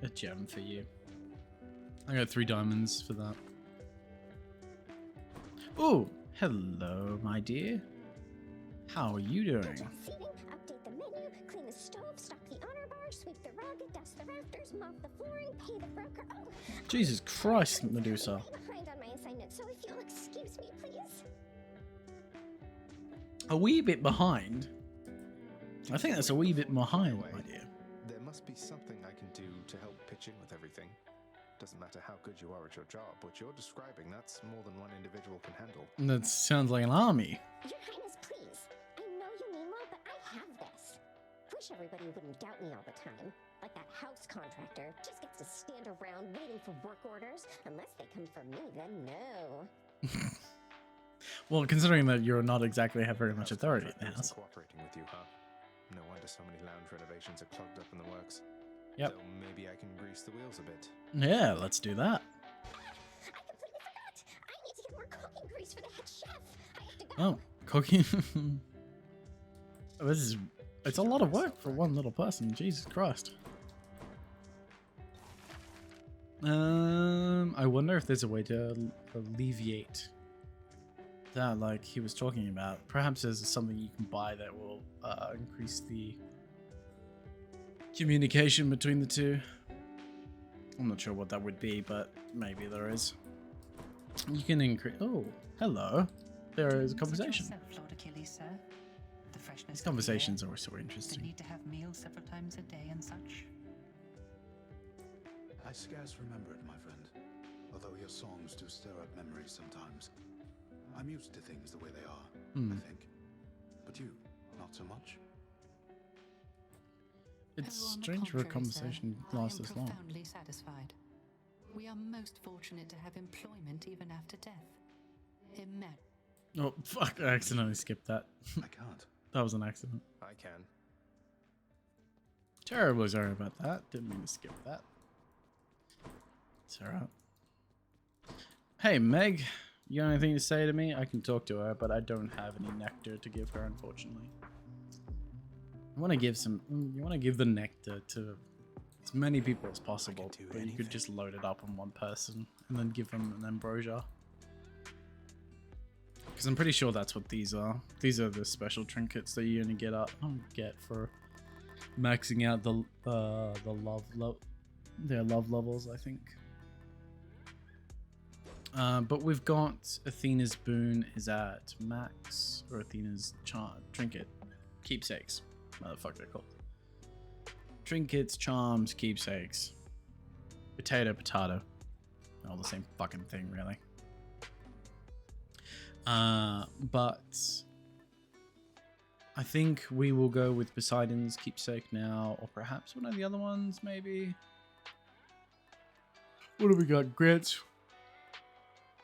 a gem for you. I got 3 diamonds for that. Oh, hello, my dear. How are you doing? Update the menu, clean the stove, stock the honor bar, sweep the rug, dust the rafters, mop the flooring, pay the broker. Oh, Jesus Christ, Medusa. I'm behind on my assignment, so if you'll excuse me, please. A wee bit behind. I think that's a wee bit behind, my dear. There must be something I can do to help pitch in with everything. Doesn't matter how good you are at your job, what you're describing, that's more than one individual can handle. That sounds like an army. Your Highness, please. I know you mean well, but I have this. Wish everybody wouldn't doubt me all the time. Like that house contractor just gets to stand around waiting for work orders. Unless they come from me, then no. Well, considering that you're not exactly have very much authority in the house. Cooperating with you, huh? No wonder so many lounge renovations are clogged up in the works. Yep. So maybe I can grease the wheels a bit. Yeah, let's do that. I completely forgot. I need to get more cooking grease for the head chef. I have to go. Oh, cooking. It's a lot of work for one little person. Jesus Christ. I wonder if there's a way to alleviate that, like he was talking about. Perhaps there's something you can buy that will increase the communication between the two. I'm not sure what that would be, but maybe there is. You can increase. Oh, hello. There is a conversation. Lord Achilles, sir. The freshness These of the conversations air, are so the interesting. need to have meals several times a day and such. I scarce remember it, my friend. Although your songs do stir up memories sometimes. I'm used to things the way they are, I think. But you, not so much? It's Oh, on the strange for a contrary, sir, conversation I lasts am this long. profoundly satisfied. We are most fortunate to have employment even after death. Oh, fuck, I accidentally skipped that. I can't. That was an accident. I can. Terribly sorry about that. Didn't mean to skip that. It's alright. Hey, Meg. You got anything to say to me? I can talk to her, but I don't have any nectar to give her, unfortunately. I want to give some... You want to give the nectar to as many people as possible, but you could just load it up on one person and then give them an ambrosia. Because I'm pretty sure that's what these are. These are the special trinkets that you only get for maxing out their love levels, I think. But we've got Athena's boon is at max, or Athena's trinket, keepsakes. Motherfucker, they're called. Trinkets, charms, keepsakes. Potato. All the same fucking thing, really. But I think we will go with Poseidon's keepsake now, or perhaps one of the other ones, maybe. What do we got? Grants.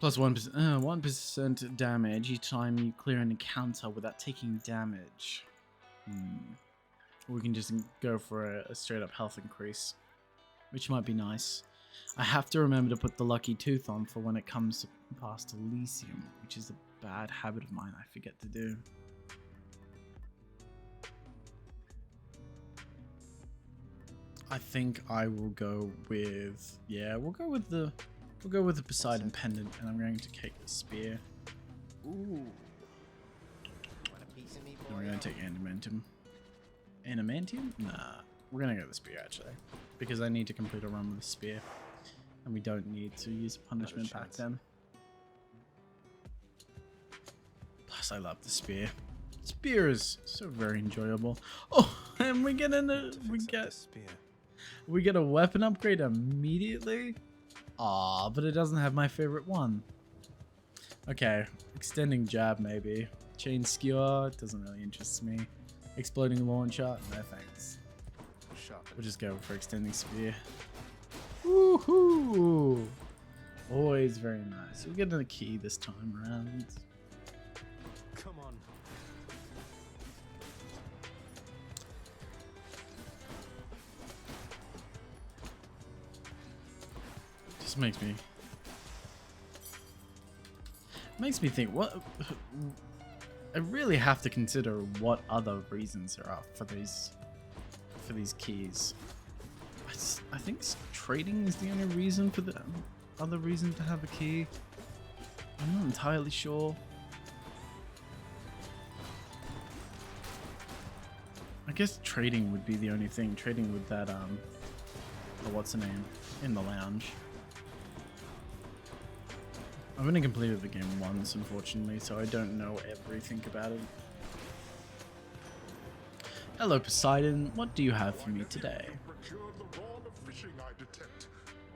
Plus 1% damage each time you clear an encounter without taking damage. We can just go for a straight up health increase, which might be nice. I have to remember to put the lucky tooth on for when it comes to past Elysium, which is a bad habit of mine I forget to do. I think I will go with we'll go with the Poseidon pendant, and I'm going to take the spear. Ooh. And we're gonna take Animantium. Animantium? Nah. We're gonna go with the spear actually. Because I need to complete a run with the spear. And we don't need to use punishment back then. Plus I love the spear. Spear is so very enjoyable. Oh, and we get a weapon upgrade immediately? Aw, but it doesn't have my favorite one. Okay, extending jab maybe. Chain skewer doesn't really interest me. Exploding launcher, no thanks. We'll just go for extending spear. Woohoo! Always very nice. We'll get a key this time around. Come on. Just makes me think, what I really have to consider what other reasons there are for these keys. I think trading is the only reason for the other reason to have a key. I'm not entirely sure. I guess trading would be the only thing. Trading with that what's the name in the lounge. I've only completed the game once, unfortunately, so I don't know everything about it. Hello, Poseidon. What do you have for me today? Procured the rod of fishing I detect.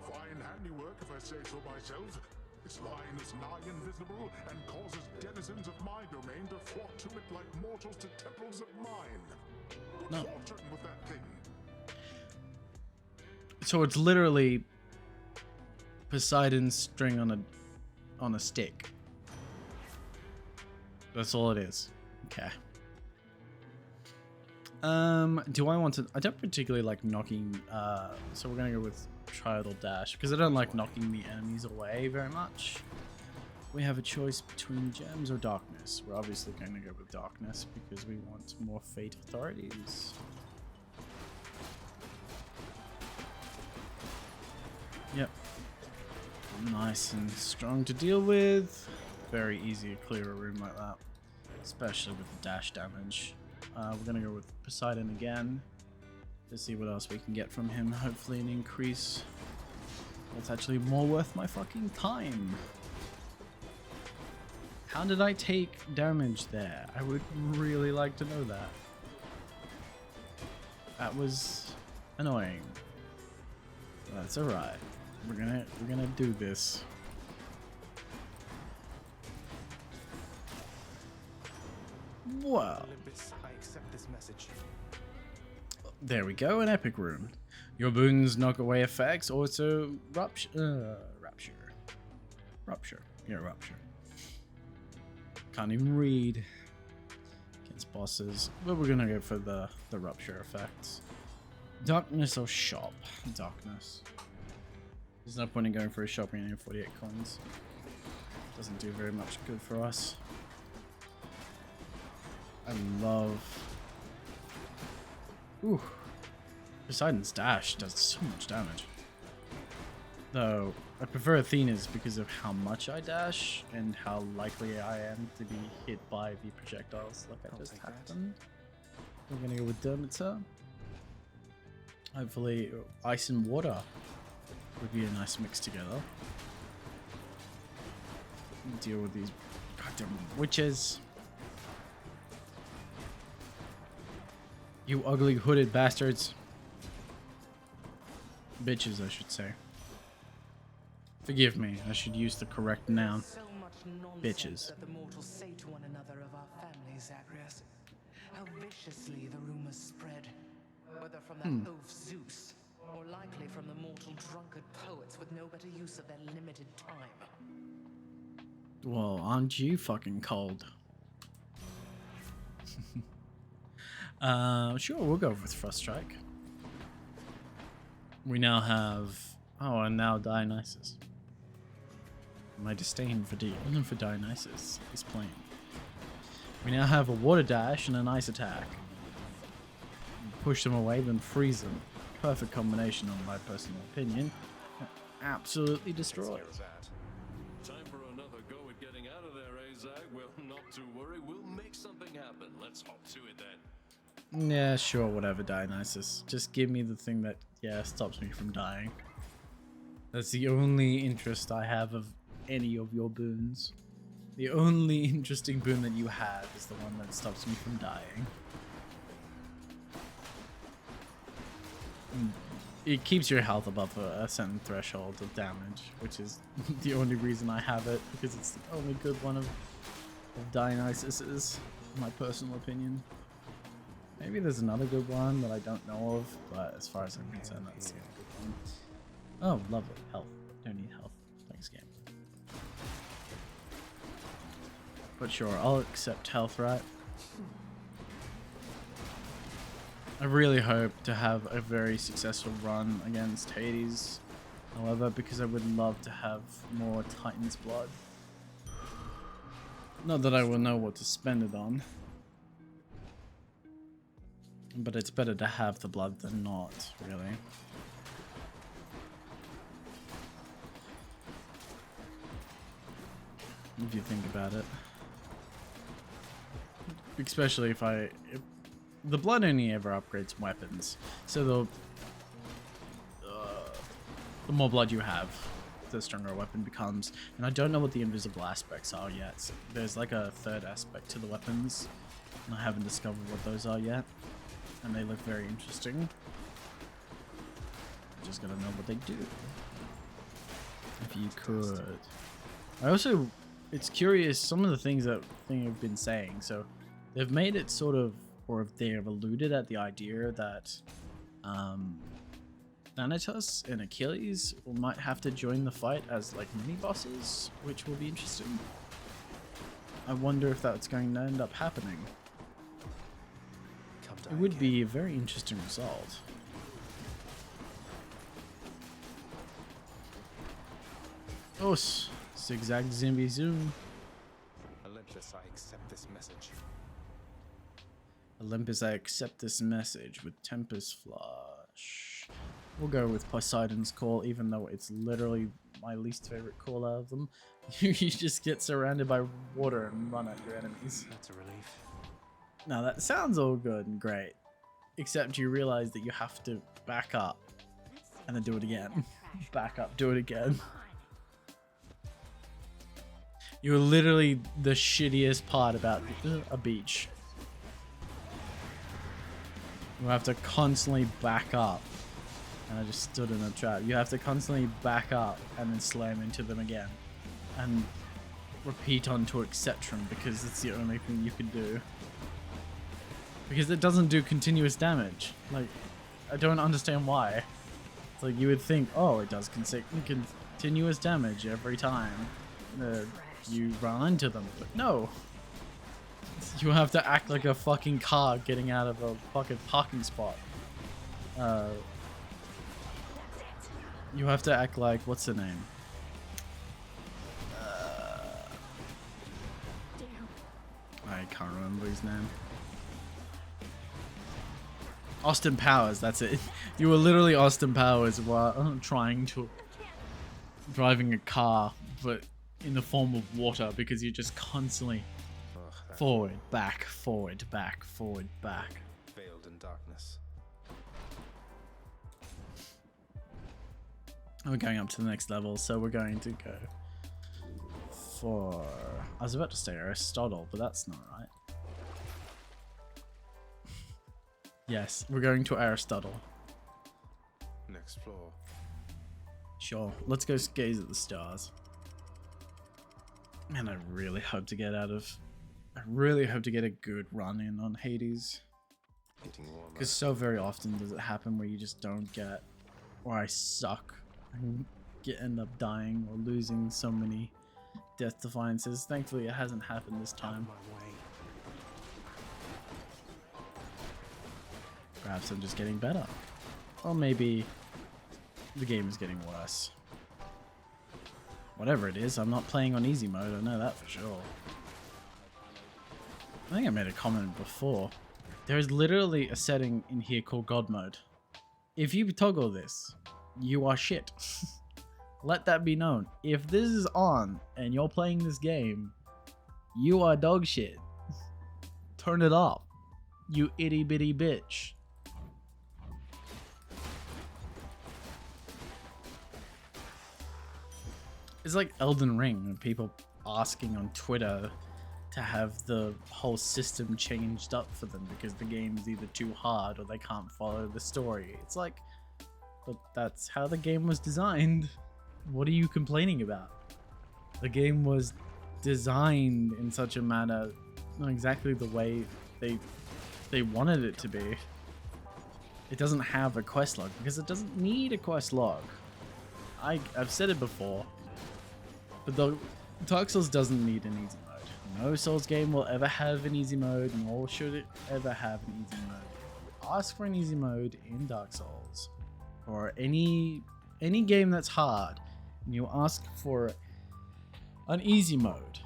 Fine handiwork, if I say so myself. Its line is nigh invisible and causes denizens of my domain to flock to it like mortals to temples of mine. What's fortune with that thing? So it's literally Poseidon's string on a stick. That's all it is. Okay. Do I want to... I don't particularly like knocking... so we're going to go with Trial Dash, because I don't like knocking the enemies away very much. We have a choice between gems or darkness. We're obviously going to go with darkness, because we want more fate authorities. Yep. Nice and strong to deal with. Very easy to clear a room like that, especially with the dash damage. We're gonna go with Poseidon again to see what else we can get from him. Hopefully an increase that's actually more worth my fucking time. How did I take damage there? I would really like to know that. That was annoying. That's alright. We're gonna do this. Wow. Olympus, I accept this message. There we go, an epic rune. Your boons knock away effects, also rupture. Yeah, rupture. Can't even read against bosses, but we're gonna go for the rupture effects. Darkness or shop? Darkness. There's no point in going for a shop when you have 48 coins. Doesn't do very much good for us. I love... Ooh. Poseidon's dash does so much damage. Though, I prefer Athena's because of how much I dash and how likely I am to be hit by the projectiles like I just happened. We're gonna go with Demeter. Hopefully, ice and water would be a nice mix together. Deal with these goddamn witches. You ugly hooded bastards. Bitches, I should say. Forgive me, I should use the correct noun. So much Bitches. that the mortals say to one another of our family, Zagreous. How viciously the rumors spread, whether from that oaf Zeus, or likely from the mortal drunkard poets with no better use of their limited time. Well, aren't you fucking cold? Sure, we'll go with Frost Strike. We now have... Oh, and now Dionysus. My disdain for Dionysus is plain. We now have a water dash and an ice attack. Push them away, then freeze them. Perfect combination, in my personal opinion. Absolutely destroy. Time for another go at getting out of there, eh, Zag? Well, not to worry, we'll make something happen. Let's hop to it then. Yeah, sure, whatever, Dionysus. Just give me the thing that, yeah, stops me from dying. That's the only interest I have of any of your boons. The only interesting boon that you have is the one that stops me from dying. It keeps your health above a certain threshold of damage, which is the only reason I have it, because it's the only good one of Dionysus's, in my personal opinion. Maybe there's another good one that I don't know of, but as far as I'm concerned, that's the only good one. Oh, lovely. Health. Don't need health. Thanks, game. But sure, I'll accept health, right? I really hope to have a very successful run against Hades, however, because I would love to have more Titan's blood. Not that I will know what to spend it on, but it's better to have the blood than not, really. If you think about it. Especially if the blood only ever upgrades weapons, so the more blood you have, the stronger a weapon becomes. And I don't know what the invisible aspects are yet. So there's like a third aspect to the weapons, and I haven't discovered what those are yet. And they look very interesting. Just gotta know what they do. If you could. I also, it's curious, some of the things that I've been saying. So they've made it sort of, or they have alluded at the idea that Thanatos and Achilles might have to join the fight as like mini bosses, which will be interesting. I wonder if that's going to end up happening. It would be a very interesting result. Oh, zigzag zimby zoom. Olympus, I accept this message. Olympus, I accept this message with Tempest Flush. We'll go with Poseidon's Call, even though it's literally my least favorite call out of them. You just get surrounded by water and run at your enemies. That's a relief. Now that sounds all good and great, except you realize that you have to back up and then do it again. Back up, do it again. You're literally the shittiest part about a beach. You have to constantly back up. And I just stood in a trap. You have to constantly back up and then slam into them again. And repeat onto Etc. because it's the only thing you can do. Because it doesn't do continuous damage. Like, I don't understand why. It's like you would think, oh, it does continuous damage every time you run into them. But no. You have to act like a fucking car getting out of a fucking parking spot. You have to act like, what's the name? I can't remember his name. Austin Powers, that's it. You were literally Austin Powers while driving a car, but in the form of water, because you're just constantly forward, back, forward, back, forward, back. Veiled in darkness. We're going up to the next level, so we're going to go for... I was about to say Aristotle, but that's not right. Yes, we're going to Aristotle. Next floor. Sure, let's go gaze at the stars. Man, I really hope to get a good run in on Hades. Because so very often does it happen where you just don't get, or I suck and end up dying or losing so many death defiances. Thankfully it hasn't happened this time. Perhaps I'm just getting better. Or maybe the game is getting worse. Whatever it is, I'm not playing on easy mode, I know that for sure. I think I made a comment before. There is literally a setting in here called God mode. If you toggle this, you are shit. Let that be known. If this is on and you're playing this game, you are dog shit. Turn it off, you itty bitty bitch. It's like Elden Ring, and people asking on Twitter to have the whole system changed up for them because the game is either too hard or they can't follow the story. It's like, but that's how the game was designed. What are you complaining about? The game was designed in such a manner, not exactly the way they wanted it to be. It doesn't have a quest log because it doesn't need a quest log. I've said it before. But the Dark Souls doesn't need an easy mode. No Souls game will ever have an easy mode, nor should it ever have an easy mode. If you ask for an easy mode in Dark Souls, or any game that's hard, and you ask for an easy mode,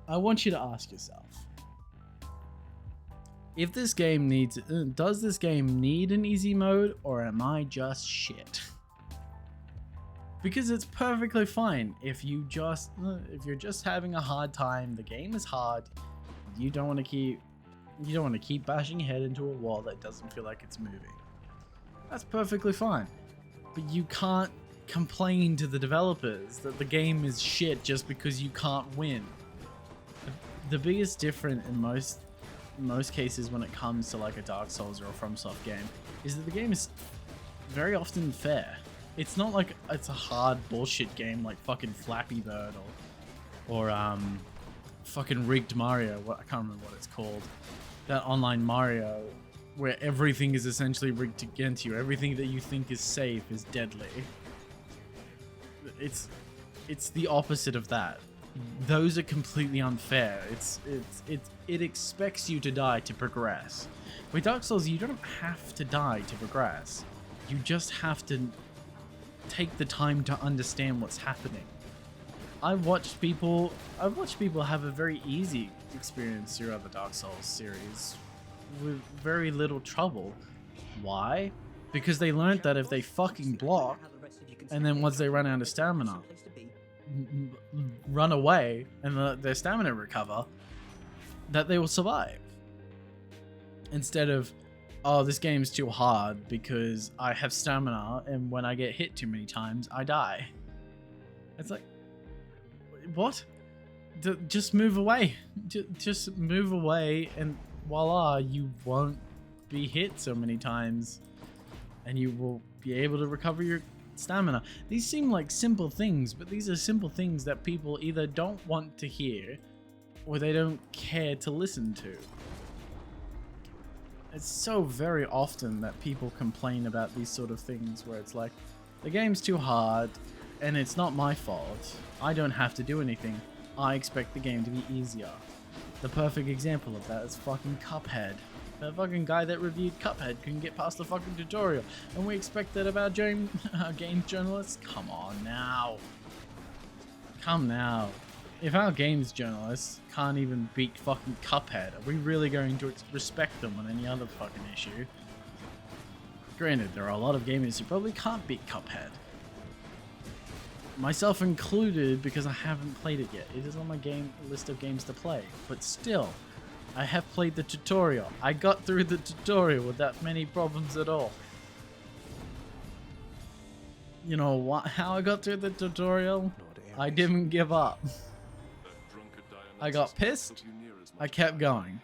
I want you to ask yourself, if this game does this game need an easy mode, or am I just shit? Because it's perfectly fine if you're just having a hard time, the game is hard, you don't want to keep bashing your head into a wall that doesn't feel like it's moving. That's perfectly fine. But you can't complain to the developers that the game is shit just because you can't win. The biggest difference in most cases when it comes to like a Dark Souls or a FromSoft game is that the game is very often fair. It's not like it's a hard bullshit game like fucking Flappy Bird or fucking Rigged Mario. I can't remember what it's called. That online Mario where everything is essentially rigged against you. Everything that you think is safe is deadly. It's the opposite of that. Those are completely unfair. It expects you to die to progress. With Dark Souls, you don't have to die to progress. You just have to take the time to understand what's happening. I've watched people have a very easy experience throughout the Dark Souls series with very little trouble. Why? Because they learned that if they fucking block and then once they run out of stamina, run away and their stamina recover, that they will survive. Instead of, oh, this game's too hard because I have stamina and when I get hit too many times, I die. It's like, what? just move away. Just move away, and voila, you won't be hit so many times, and you will be able to recover your stamina. These seem like simple things, but these are simple things that people either don't want to hear or they don't care to listen to. It's so very often that people complain about these sort of things where it's like, the game's too hard and it's not my fault. I don't have to do anything. I expect the game to be easier. The perfect example of that is fucking Cuphead. That fucking guy that reviewed Cuphead couldn't get past the fucking tutorial, and we expect that of our game journalists? Come on now. Come now. If our games journalists can't even beat fucking Cuphead, are we really going to respect them on any other fucking issue? Granted, there are a lot of gamers who probably can't beat Cuphead. Myself included, because I haven't played it yet. It is on my list of games to play, but still, I have played the tutorial. I got through the tutorial without many problems at all. You know what? How I got through the tutorial? I didn't give up. I got pissed. I kept going.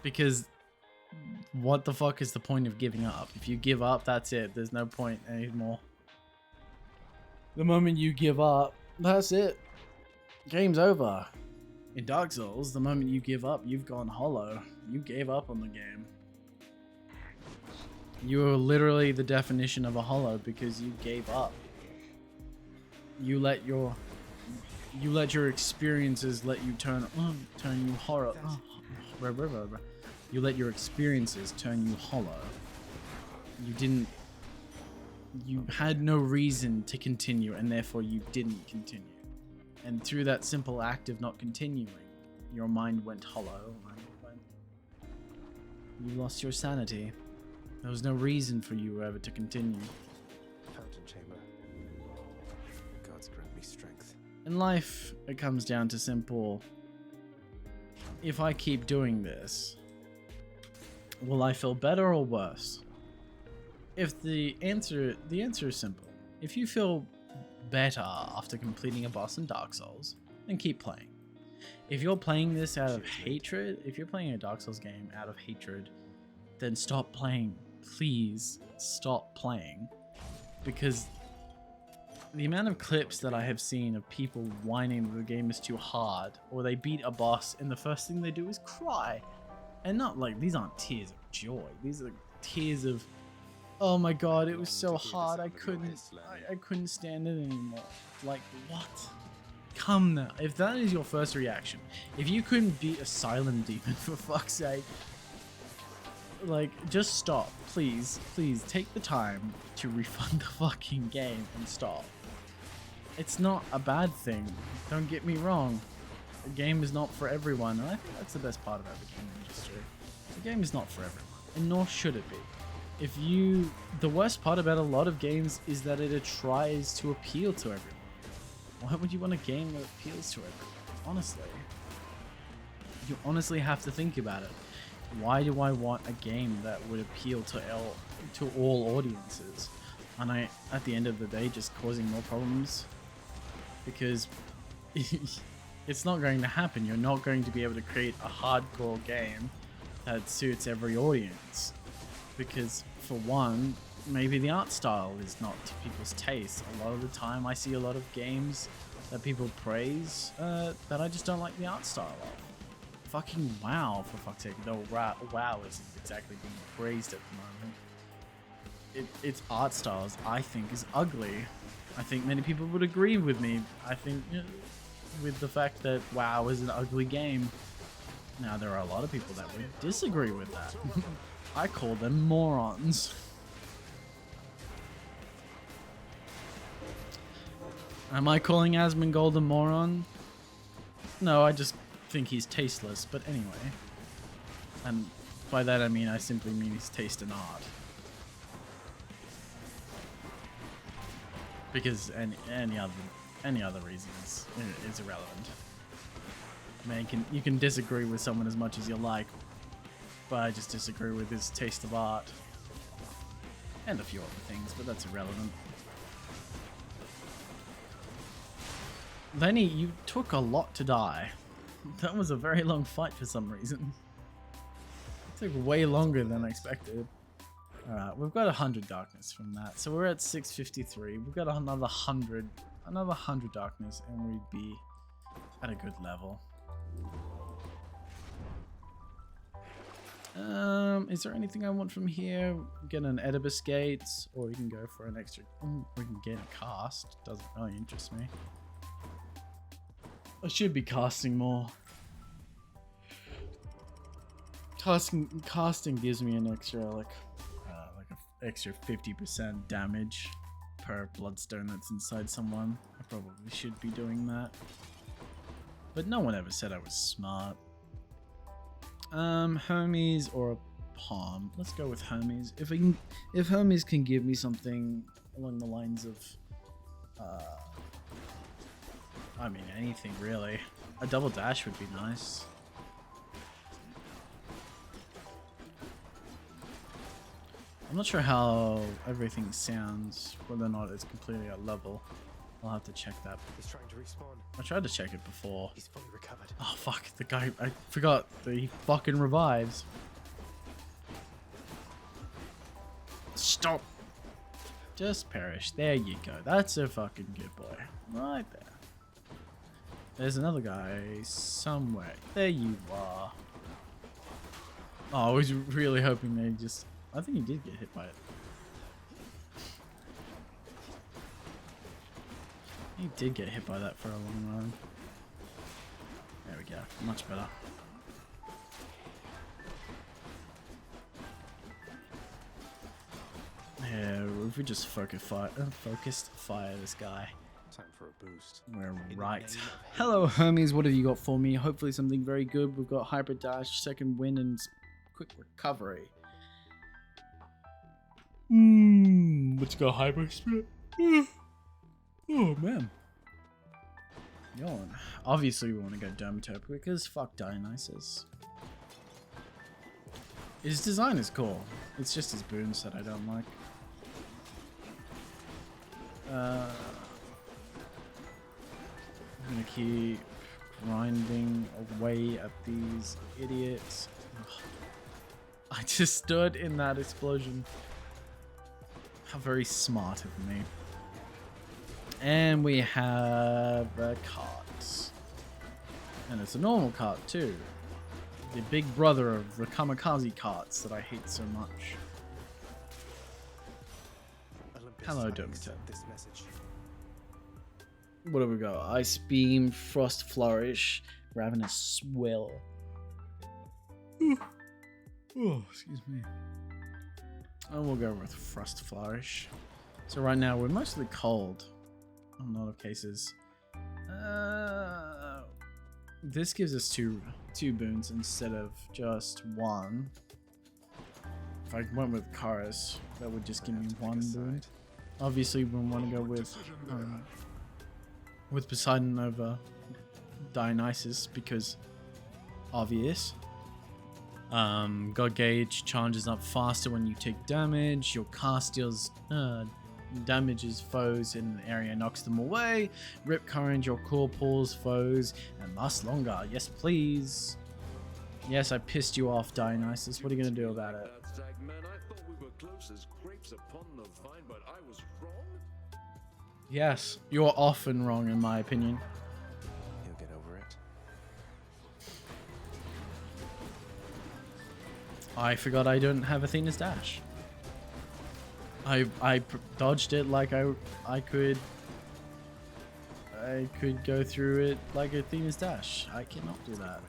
Because what the fuck is the point of giving up? If you give up, that's it. There's no point anymore. The moment you give up, that's it. Game's over. In Dark Souls, the moment you give up, you've gone hollow. You gave up on the game. You are literally the definition of a hollow because you gave up. You let your experiences let you turn you horror. You let your experiences turn you hollow. You had no reason to continue, and therefore you didn't continue. And through that simple act of not continuing, your mind went hollow. You lost your sanity. There was no reason for you ever to continue. Fountain chamber. Gods grant me strength. In life, it comes down to simple. If I keep doing this, will I feel better or worse? If the answer is simple. If you feel better after completing a boss in Dark Souls, then keep playing. If you're playing this out of hatred, if you're playing a Dark Souls game out of hatred, then stop playing. Please stop playing. Because the amount of clips that I have seen of people whining that the game is too hard, or they beat a boss and the first thing they do is cry. And not like, these aren't tears of joy. These are tears of, oh my god, it was so hard, I couldn't stand it anymore. Like, what? Come now. If that is your first reaction, if you couldn't beat a silent demon for fuck's sake, like, just stop. Please take the time to refund the fucking game and stop. It's not a bad thing. Don't get me wrong. The game is not for everyone, and I think that's the best part about the game industry. The game is not for everyone, and nor should it be. The worst part about a lot of games is that it tries to appeal to everyone. Why would you want a game that appeals to everyone? Honestly. You honestly have to think about it. Why do I want a game that would appeal to all audiences? And at the end of the day, just causing more problems? Because it's not going to happen. You're not going to be able to create a hardcore game that suits every audience. Because, for one, maybe the art style is not to people's taste. A lot of the time I see a lot of games that people praise that I just don't like the art style of. Fucking WoW, for fuck's sake. Though WoW isn't exactly being praised at the moment. Its art styles, I think, is ugly. I think many people would agree with me. I think, with the fact that WoW is an ugly game. Now, there are a lot of people that would disagree with that. I call them morons. Am I calling Asmongold a moron? No, I just think he's tasteless, but anyway. And by that I mean, I simply mean his taste in art. Because any other reason is irrelevant. I mean, you can disagree with someone as much as you like, but I just disagree with his taste of art. And a few other things, but that's irrelevant. Lenny, you took a lot to die. That was a very long fight for some reason. It took way longer than I expected. Alright, we've got 100 darkness from that. So we're at 653. We've got another 100 darkness and we'd be at a good level. Is there anything I want from here? Get an Oedipus Gate, or we can go for an extra. We can get a cast. Doesn't really interest me. I should be casting more. Casting gives me an extra like an extra 50% damage per bloodstone that's inside someone. I probably should be doing that, but no one ever said I was smart. Hermes or a palm. Let's go with Hermes. If Hermes can give me something along the lines of, I mean anything really. A double dash would be nice. I'm not sure how everything sounds, whether or not it's completely at level. I'll have to check that. He's trying to respawn. I tried to check it before. He's fully recovered. Oh fuck, the guy, I forgot that he fucking revives. Stop. Just perish. There you go. That's a fucking good boy. Right there. There's another guy somewhere. There you are. Oh, I was really hoping they just... I think he did get hit by it. He did get hit by that for a long run. There we go. Much better. Yeah, if we just focused fire this guy. Time for a boost. We're right. Hello, Hermes. What have you got for me? Hopefully something very good. We've got Hyper Dash, Second Wind, and Quick Recovery. Let's go Hyper Spit. Oh man. Yawn. Obviously we want to go Dermatop because fuck Dionysus. His design is cool. It's just his boons that I don't like. I'm gonna keep grinding away at these idiots. Ugh. I just stood in that explosion. How very smart of me. And we have a cart. And it's a normal cart too. The big brother of the kamikaze carts that I hate so much. Olympus, Hello, Domita. this message. What do we got? Ice Beam, Frost Flourish, Ravenous Swell. Oh, excuse me. And we'll go with Frost Flourish. So right now we're mostly cold. In a lot of cases. This gives us two boons instead of just one. If I went with Karis, that would just give me one boon. Obviously we want to go with Poseidon over Dionysus because obvious. God Gauge charges up faster when you take damage. Your cast deals damages foes in an area, knocks them away. Rip Current, your core pulls foes and lasts longer. Yes, please. Yes, I pissed you off, Dionysus. What are you gonna do about it? Man, I thought we were close as grapes upon the vine, but I was wrong. Yes, you're often wrong in my opinion. He'll get over it. I forgot I don't have Athena's dash. I dodged it like I could go through it like Athena's dash. I cannot do that.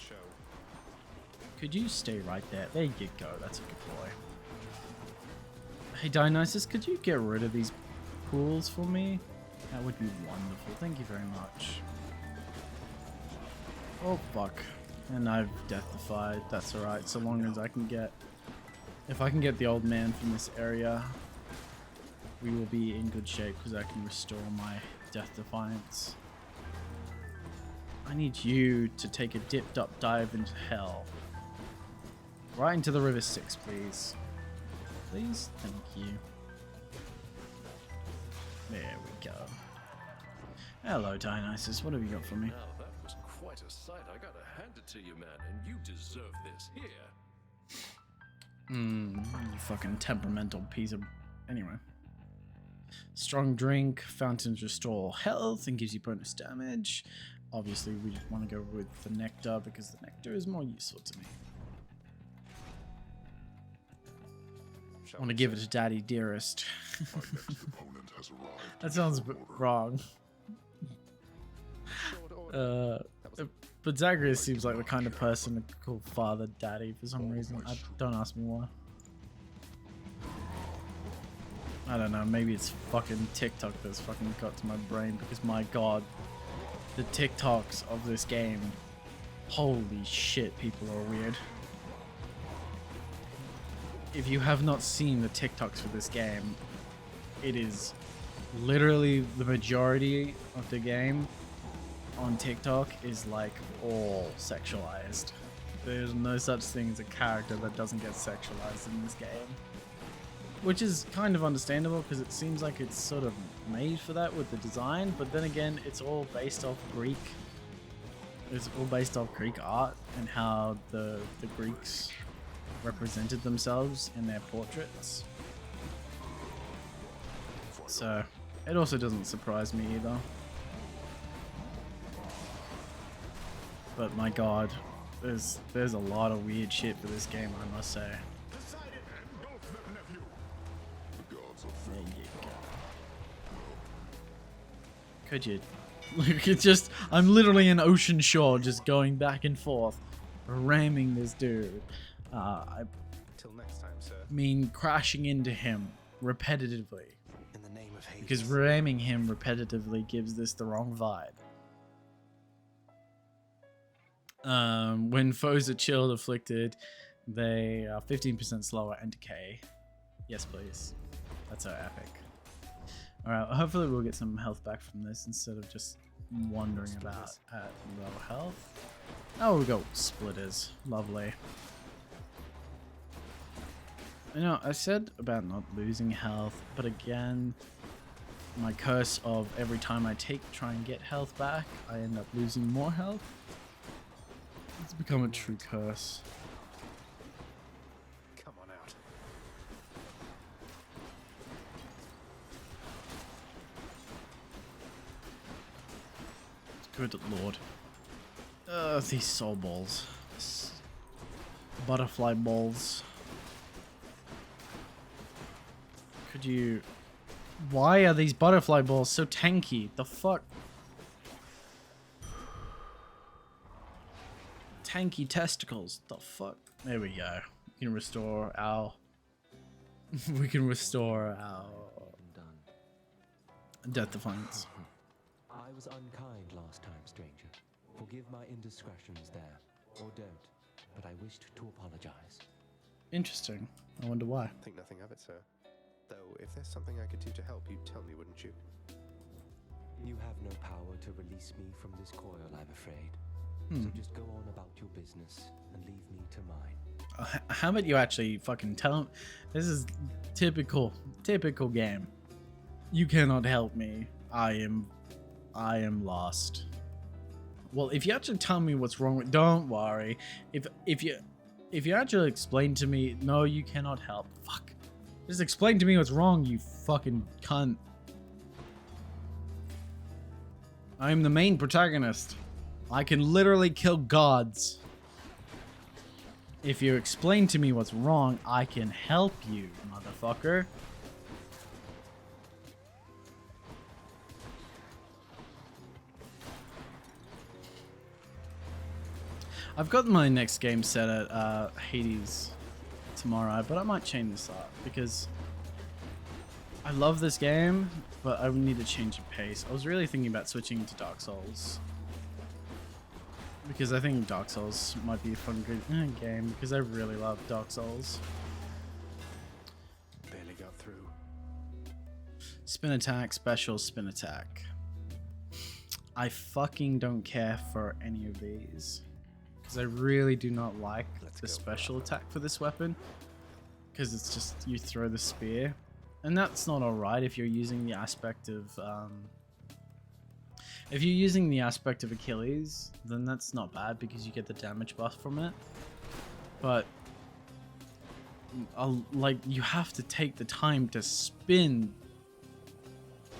Could you stay right there? There you go. That's a good boy. Hey Dionysus, could you get rid of these pools for me? That would be wonderful. Thank you very much. Oh fuck. And I've deathified. That's alright, so long as I can get... If I can get the old man from this area, we will be in good shape because I can restore my Death Defiance. I need you to take a dipped up dive into hell. Right into the River Styx, please. Please? Thank you. There we go. Hello, Dionysus. What have you got for me? Now that was quite a sight. I gotta hand it to you, man, and you deserve this. Here. You fucking temperamental piece of... Anyway. Strong drink. Fountains restore health and gives you bonus damage. Obviously, we want to go with the nectar because the nectar is more useful to me. I want to give it to Daddy Dearest. That sounds a bit wrong. But Zagreous seems like the kind of person to call father daddy for some reason. Don't ask me why. I don't know, maybe it's fucking TikTok that's fucking got to my brain because my god, the TikToks of this game, holy shit, people are weird. If you have not seen the TikToks for this game, it is literally the majority of the game on TikTok is like all sexualized. There's no such thing as a character that doesn't get sexualized in this game. Which is kind of understandable because it seems like it's sort of made for that with the design, but then again, it's all based off Greek. It's all based off Greek art and how the Greeks represented themselves in their portraits. So, it also doesn't surprise me either. But my god, there's a lot of weird shit for this game, I must say. There you go. Could you look at just I'm literally an ocean shore just going back and forth, ramming this dude. Till next time, sir. Mean crashing into him repetitively. In the name of Hades. Because ramming him repetitively gives this the wrong vibe. When foes are chilled, afflicted, they are 15% slower and decay. Yes, please. That's so epic. Alright, hopefully we'll get some health back from this instead of just wandering about at low health. Oh, we go splitters. Lovely. You know, I said about not losing health, but again, my curse of every time I try and get health back, I end up losing more health. It's become a true curse. Come on out. Good lord. These soul balls. Butterfly balls. Could you... Why are these butterfly balls so tanky? The fuck? Tanky testicles. The fuck? There we go. We can restore our... we can restore our... Death Defiance. I was unkind last time, stranger. Forgive my indiscretions there. Or don't. But I wished to apologize. Interesting. I wonder why. Think nothing of it, sir. Though, if there's something I could do to help, you'd tell me, wouldn't you? You have no power to release me from this coil, I'm afraid. So just go on about your business and leave me to mine. How about you actually fucking tell him? This is typical game. You cannot help me. I am lost. Well, if you actually tell me what's wrong with, don't worry. If you actually explain to me, no, you cannot help. Fuck. Just explain to me what's wrong, you fucking cunt. I am the main protagonist. I can literally kill gods. If you explain to me what's wrong, I can help you, motherfucker. I've got my next game set at Hades tomorrow, but I might change this up because I love this game, but I need to change the pace. I was really thinking about switching to Dark Souls because I think Dark Souls might be a fun good game because I really love Dark Souls. Barely got through. Spin attack, special spin attack. I fucking don't care for any of these. Because I really do not like the special attack for this weapon. Because it's just, you throw the spear. And that's not alright if you're using the aspect of... If you're using the aspect of Achilles, then that's not bad because you get the damage buff from it. But like, you have to take the time to spin.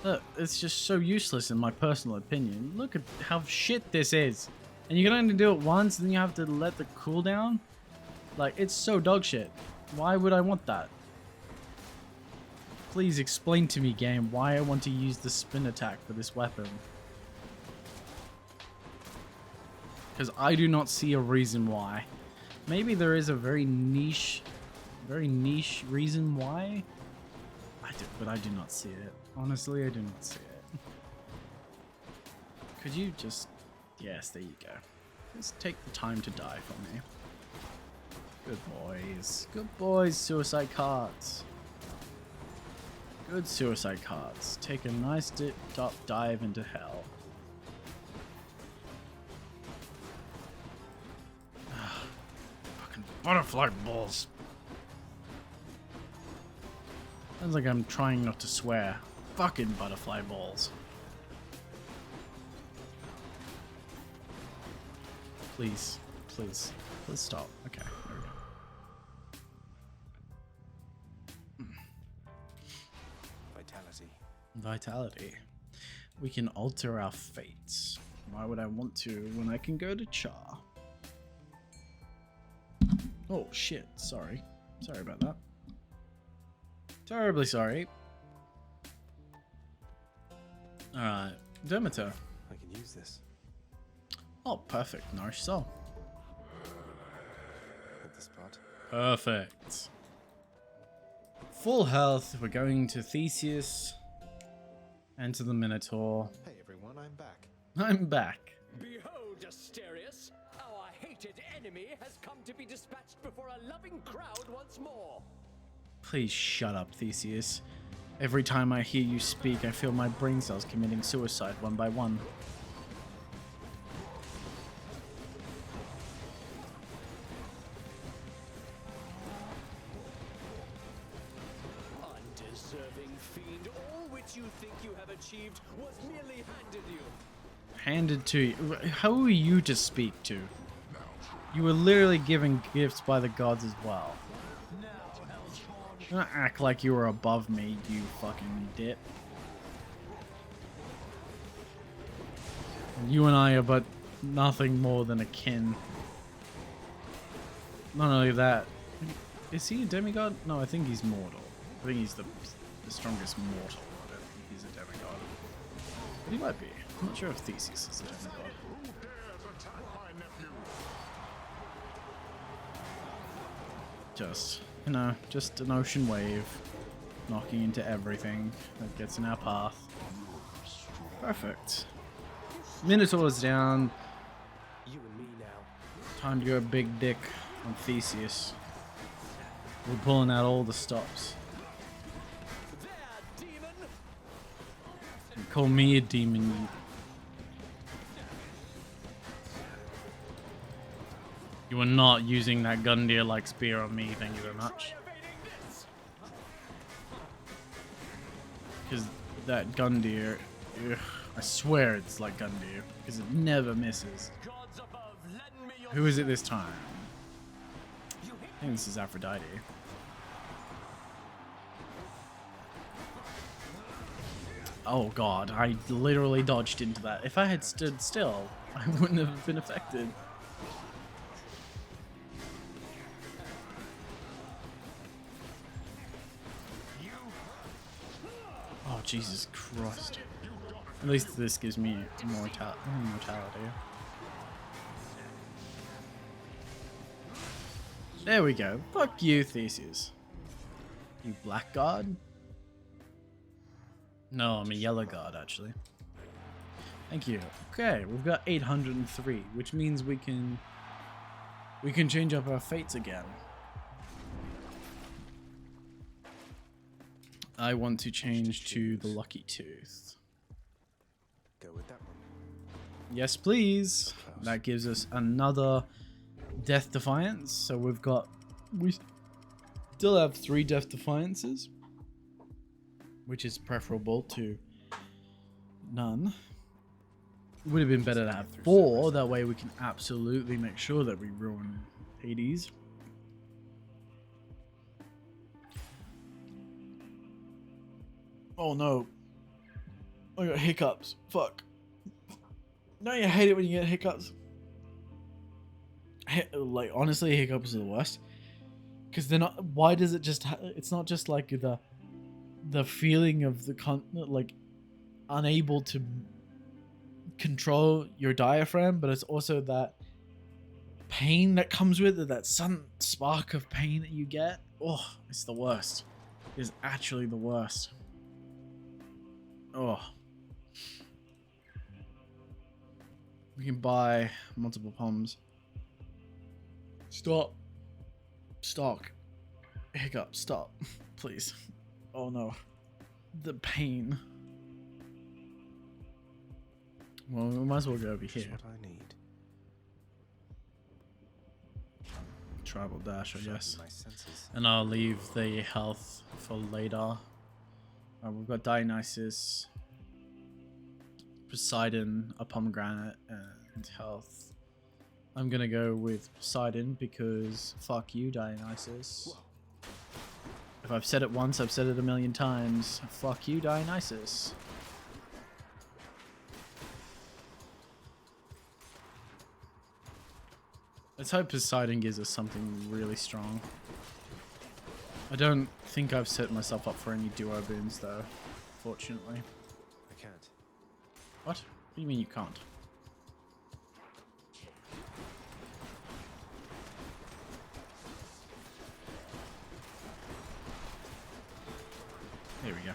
Look, it's just so useless in my personal opinion. Look at how shit this is. And you can only do it once, and then you have to let the cooldown. Like, it's so dog shit. Why would I want that? Please explain to me, game, why I want to use the spin attack for this weapon. Because I do not see a reason why. Maybe there is a very niche reason why. But I do not see it. Honestly, I do not see it. Could you just... Yes, there you go. Just take the time to die for me. Good boys. Good boys, suicide cards. Good suicide cards. Take a nice dive into hell. Fucking butterfly balls. Sounds like I'm trying not to swear. Fucking butterfly balls. Please, please, please stop. Okay, there we go. Vitality. Vitality. We can alter our fates. Why would I want to when I can go to Char? Oh shit, sorry. Sorry about that. Terribly sorry. Alright, Demeter. I can use this. Oh, perfect. Nourish soul. Hit the spot. Perfect. Full health. We're going to Theseus. And to the Minotaur. Hey everyone, I'm back. I'm back. Behold, Asterius! Our hated enemy has come to be dispatched before a loving crowd once more. Please shut up, Theseus. Every time I hear you speak, I feel my brain cells committing suicide one by one. Undeserving fiend, all which you think you have achieved was merely handed you. Handed to you? How are you to speak to? You were literally given gifts by the gods as well. Don't act like you were above me, you fucking dip. You and I are but nothing more than akin. Not only that, is he a demigod? No, I think he's mortal. I think he's the strongest mortal. I don't think he's a demigod. But he might be. I'm not sure if Theseus is a demigod. Just, you know, just an ocean wave knocking into everything that gets in our path. Perfect. Minotaur's down. You and me now. Time to go big dick on Theseus. We're pulling out all the stops. You call me a demon, you. You are not using that Gundyr-like spear on me, thank you very much. Because that Gundyr, ugh, I swear it's like Gundyr, because it never misses. Who is it this time? I think this is Aphrodite. Oh god, I literally dodged into that. If I had stood still, I wouldn't have been affected. Oh, Jesus Christ. At least this gives me immortality. There we go. Fuck you, Theseus. You black god? No, I'm a yellow god, actually. Thank you. Okay, we've got 803, which means we can change up our fates again. I want to change to the Lucky Tooth. Go with that one. Yes, please. That gives us another Death Defiance. So we still have 3 Death Defiances, which is preferable to none. Would have been better to have 4. That way we can absolutely make sure that we ruin Hades. Oh no. I got hiccups. Fuck. Don't you hate it when you get hiccups? Like, honestly, hiccups are the worst. Because they're not... Why does it just... It's not just like the feeling of the... like, unable to control your diaphragm, but it's also that pain that comes with it, that sudden spark of pain that you get. Oh, it's the worst. It's actually the worst. Oh. We can buy multiple palms. Stop. Stock. Hiccup. Stop. Please. Oh no. The pain. Well, we might as well go over here. What I need. Tribal dash, I guess. And I'll leave the health for later. We've got Dionysus, Poseidon, a pomegranate, and health. I'm gonna go with Poseidon because fuck you, Dionysus. If I've said it once, I've said it a million times. Fuck you, Dionysus. Let's hope Poseidon gives us something really strong. I don't think I've set myself up for any duo boons though, fortunately. I can't. What? What do you mean you can't? There we go.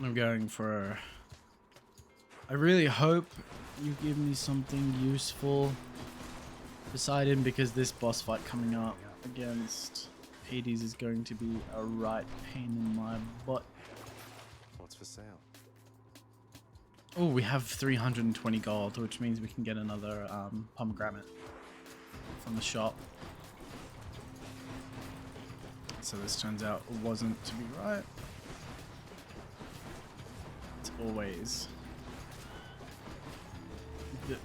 I'm going for... I really hope you give me something useful, Poseidon, because this boss fight coming up against Hades is going to be a right pain in my butt. What's for sale? Oh, we have 320 gold, which means we can get another pomegranate from the shop. So this turns out wasn't to be right. It's always...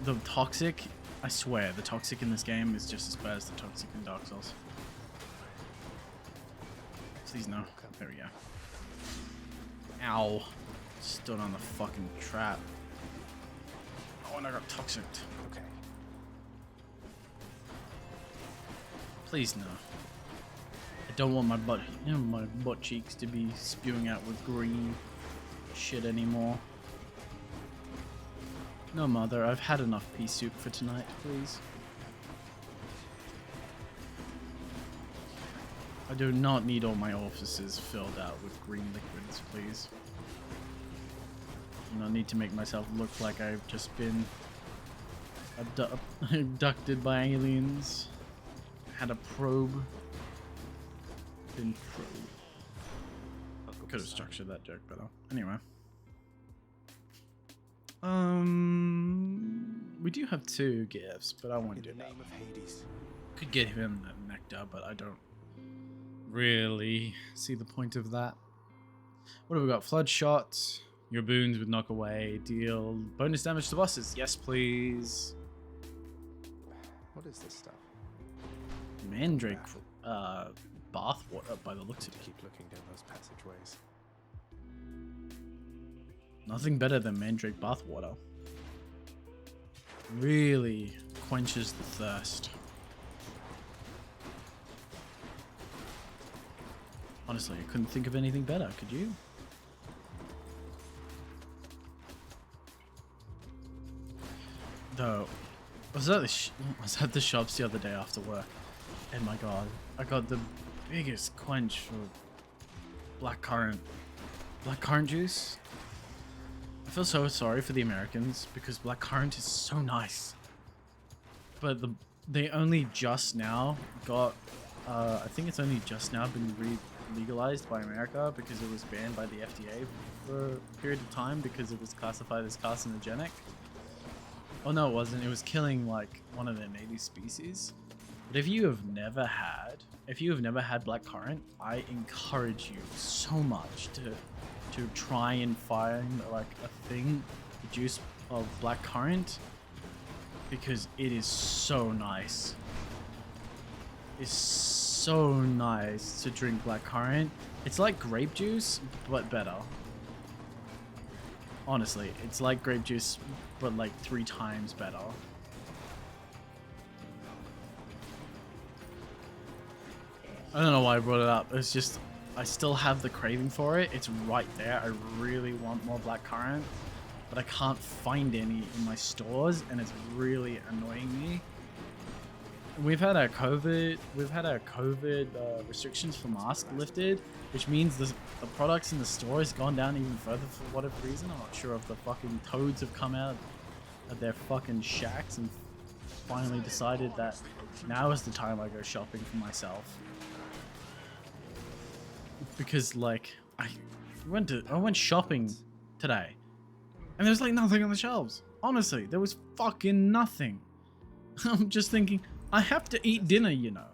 The toxic, I swear, the toxic in this game is just as bad as the toxic in Dark Souls. Please no. There we go. Ow. Stood on the fucking trap. Oh, and I got toxic. Okay. Please no. I don't want my butt cheeks to be spewing out with green shit anymore. No, mother, I've had enough pea soup for tonight, please. I do not need all my orifices filled out with green liquids, please. I do not need to make myself look like I've just been abducted by aliens. Had a probe. Been probed. Could have structured that joke better. Anyway. We do have 2 gifts, but I won't do that. In the name of Hades. Could get him a nectar, but I don't really see the point of that. What have we got? Flood shot. Your boons would knock away. Deal bonus damage to bosses. Yes, please. What is this stuff? Mandrake bath water by the looks of it. Keep looking down those passageways. Nothing better than Mandrake bath water. Really quenches the thirst. Honestly, I couldn't think of anything better, could you? Though, I was at the shops the other day after work, and my god, I got the biggest quench for blackcurrant juice. I feel so sorry for the Americans because blackcurrant is so nice, but they only just now got. I think it's only just now been legalized by America because it was banned by the FDA for a period of time because it was classified as carcinogenic. Oh no, it wasn't. It was killing like one of their native species. But if you have never had blackcurrant, I encourage you so much to to try and find like a thing, the juice of blackcurrant, because it is so nice. It's so nice to drink blackcurrant. It's like grape juice, but better. Honestly, it's like grape juice, but like 3 times better. I don't know why I brought it up. It's just, I still have the craving for it. It's right there. I really want more blackcurrant, but I can't find any in my stores, and it's really annoying me. We've had our COVID restrictions for masks lifted, which means the products in the store has gone down even further for whatever reason. I'm not sure if the fucking toads have come out of their fucking shacks and finally decided that now is the time I go shopping for myself. Because like I went shopping today, and there was like nothing on the shelves. Honestly, there was fucking nothing. I'm just thinking, I have to eat dinner, you know.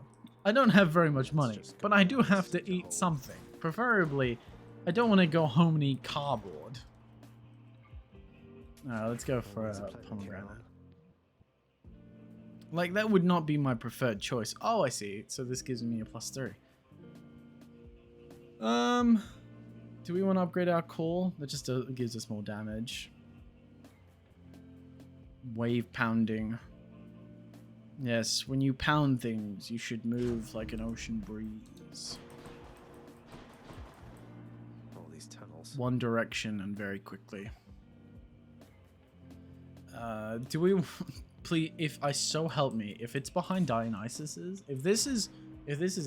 I don't have very much money, but I do have to eat something. Preferably, I don't want to go home and eat cardboard. Alright, let's go for a pomegranate. Like, that would not be my preferred choice. Oh, I see. So this gives me a +3. Do we want to upgrade our core? That just gives us more damage. Wave pounding. Yes, when you pound things, you should move like an ocean breeze. All these tunnels. One direction and very quickly. Do we please, if I so help me, if it's behind Dionysus's, if this is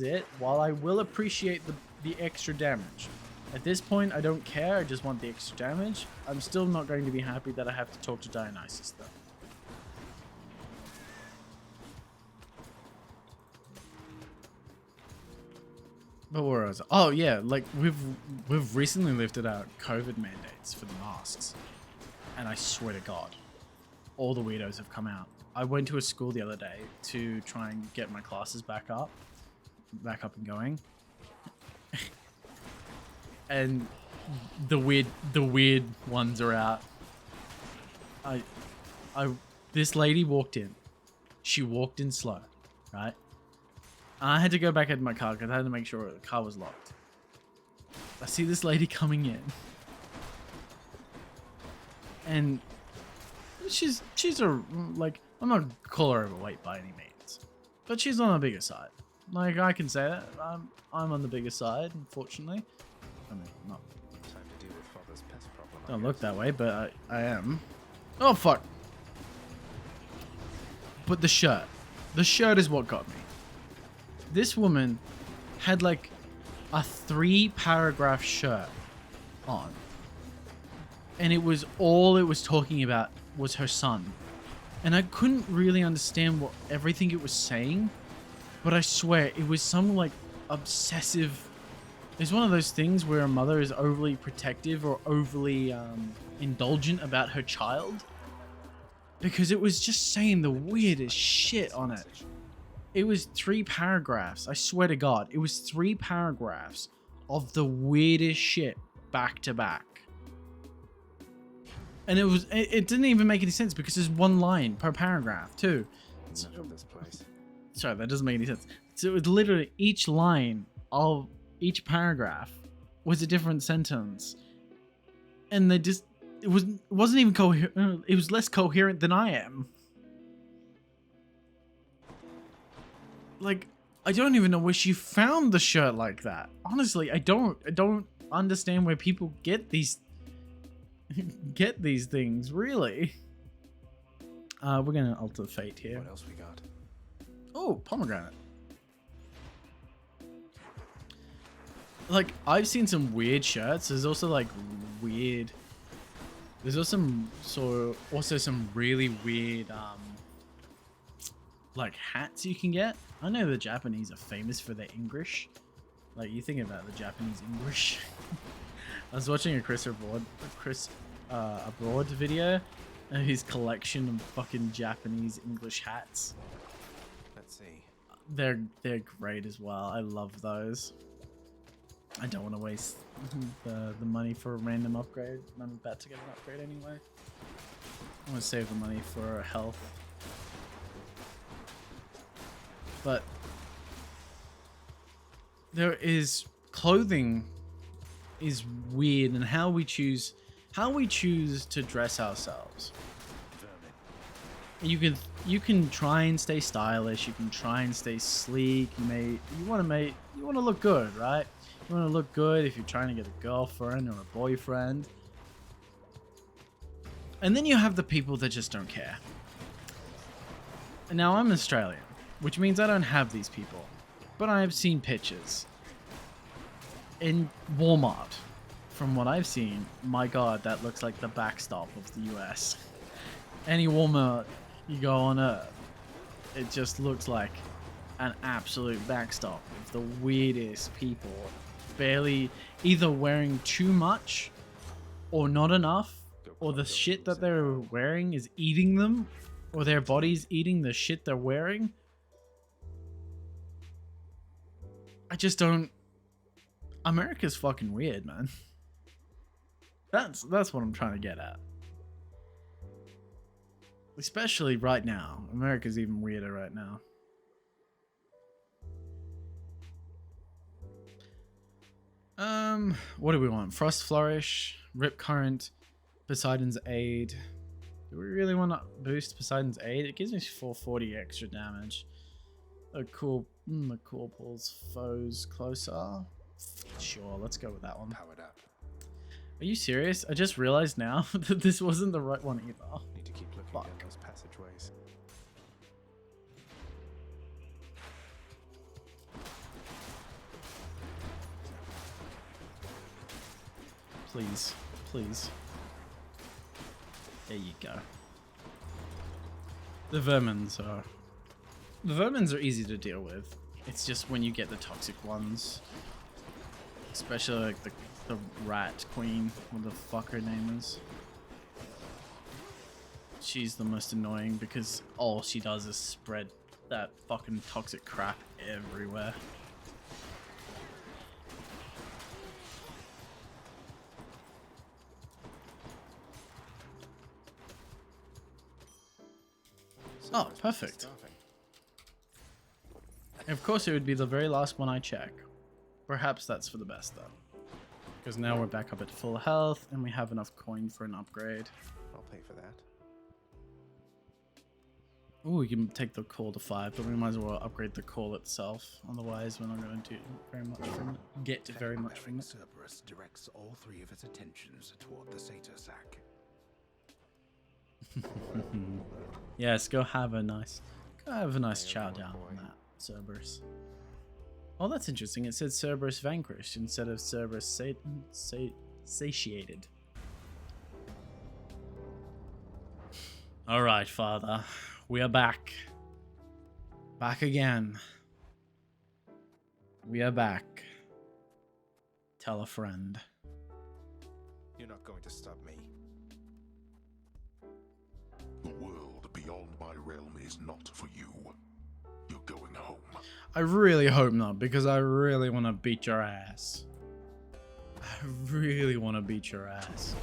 it, while I will appreciate the extra damage. At this point, I don't care, I just want the extra damage. I'm still not going to be happy that I have to talk to Dionysus though. But where was it? Oh yeah, like we've recently lifted out COVID mandates for the masks, and I swear to God, all the weirdos have come out. I went to a school the other day to try and get my classes back up and going, and the weird ones are out. This lady walked in. She walked in slow, right? I had to go back into my car because I had to make sure the car was locked. I see this lady coming in, and she's like, I'm not gonna call her overweight by any means, but she's on the bigger side. Like, I can say that I'm on the bigger side, unfortunately. I mean, not. Time to deal with father's pest problem. Don't look that way, but I am. Oh fuck! But the shirt is what got me. This woman had like a 3-paragraph shirt on, and it was all it was talking about was her son, and I couldn't really understand what everything it was saying, but I swear it was some like obsessive. It's one of those things where a mother is overly protective or overly indulgent about her child, because it was just saying the weirdest shit on it. It was 3 paragraphs. I swear to God, it was 3 paragraphs of the weirdest shit back to back. And it didn't even make any sense because there's 1 line per paragraph too. This place. Sorry, that doesn't make any sense. So it was literally each line of each paragraph was a different sentence. And it wasn't even coherent. It was less coherent than I am. Like, I don't even know where she found the shirt like that. Honestly, I don't understand where people get these things, really. We're gonna alter fate here. What else we got? Oh, pomegranate. Like, I've seen some weird shirts. There's also like weird. There's also some really weird like hats you can get. I know the Japanese are famous for their English. Like, you think about the Japanese English. I was watching a Chris Abroad video, and his collection of fucking Japanese English hats. Let's see. They're great as well. I love those. I don't want to waste the money for a random upgrade. I'm about to get an upgrade anyway. I want to save the money for health. But there is clothing is weird, and how we choose to dress ourselves. You can try and stay stylish. You can try and stay sleek. You want to look good, right? You want to look good if you're trying to get a girlfriend or a boyfriend. And then you have the people that just don't care. And now I'm Australian, which means I don't have these people, but I have seen pictures in Walmart. From what I've seen, my God, that looks like the backstop of the US. Any Walmart you go on Earth, it just looks like an absolute backstop of the weirdest people, barely either wearing too much or not enough, or the shit that they're wearing is eating them, or their body's eating the shit they're wearing. I just don't. America's fucking weird, man. That's what I'm trying to get at. Especially right now. America's even weirder right now. What do we want? Frost Flourish, Rip Current, Poseidon's Aid. Do we really want to boost Poseidon's Aid? It gives me 440 extra damage. The cool pulls foes closer. Sure, let's go with that one. Powered up. Are you serious? I just realized now that this wasn't the right one either. Need to keep looking down those passageways. Please, please. There you go. The vermins are easy to deal with. It's just when you get the toxic ones, especially like the rat queen, what the fuck her name is. She's the most annoying because all she does is spread that fucking toxic crap everywhere. Oh, perfect. And of course it would be the very last one I check. Perhaps that's for the best though. Because now we're back up at full health and we have enough coin for an upgrade. I'll pay for that. Oh, we can take the call to 5, but we might as well upgrade the call itself. Otherwise, we're not going to do very much from it. Get very much from it. Cerberus directs all three of its attentions toward the satyr sack. Yes, go have a nice chow down on that, Cerberus. Oh, that's interesting. It said Cerberus vanquished instead of Cerberus satiated. All right, Father. We are back. Back again. We are back. Tell a friend. You're not going to stop me. The world beyond my realm is not for you. You're going home. I really hope not, because I really want to beat your ass. I really want to beat your ass.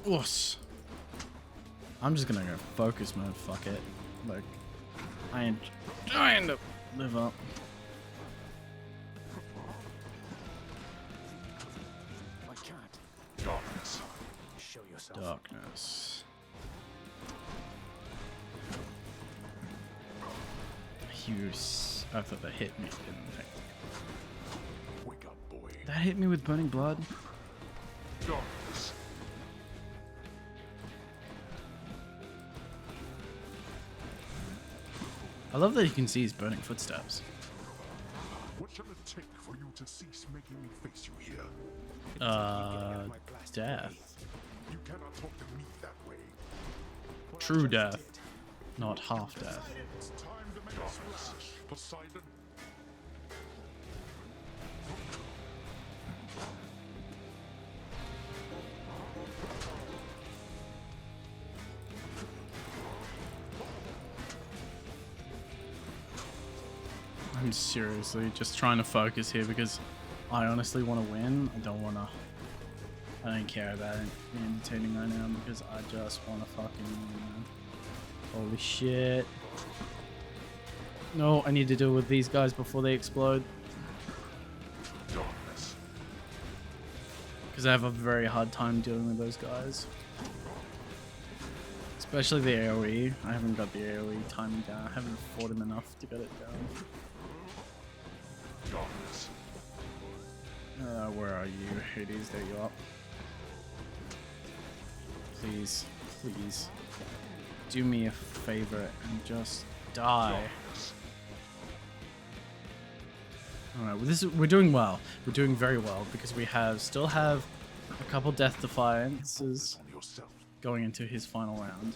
Oops. I'm just gonna go focus mode, fuck it. Like, I am trying to live up. I can't. Darkness. Show yourself. Darkness. Hughes. I thought that hit me, didn't it? Wake up, boy. That hit me with burning blood. Darkness. I love that you can see his burning footsteps. What shall it take for you to cease making me face you here? Death. You cannot talk to me that way. True death, not half death. It's time to make a splash, Poseidon. I'm seriously just trying to focus here because I honestly want to win. I don't care about it being entertaining right now because I just want to fucking win, man. Holy shit. No, I need to deal with these guys before they explode. Because I have a very hard time dealing with those guys. Especially the AoE. I haven't got the AoE timing down. I haven't fought him enough to get it down. Where are you, Hades? There you are. Please, please, do me a favor and just die. Alright, well, we're doing well. We're doing very well because we still have a couple Death Defiances going into his final round.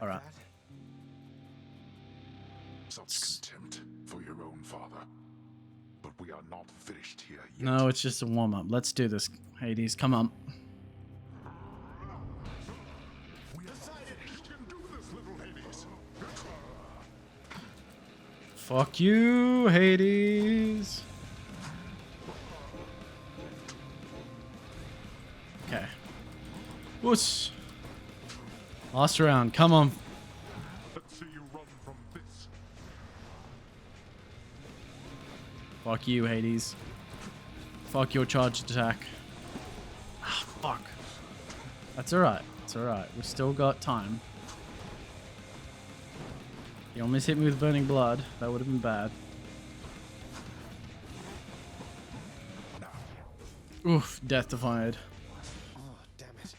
Alright. Such contempt for your own father. But we are not finished here yet. No, it's just a warm-up. Let's do this, Hades. Come on. We decided you can do this, little Hades. Fuck you, Hades. Okay. Whoosh. Last round. Come on. Let's see you run from this. Fuck you, Hades. Fuck your charged attack. Ah, fuck. That's alright. It's alright. We've still got time. You almost hit me with burning blood. That would have been bad. Oof, death defied. Oh, damn it.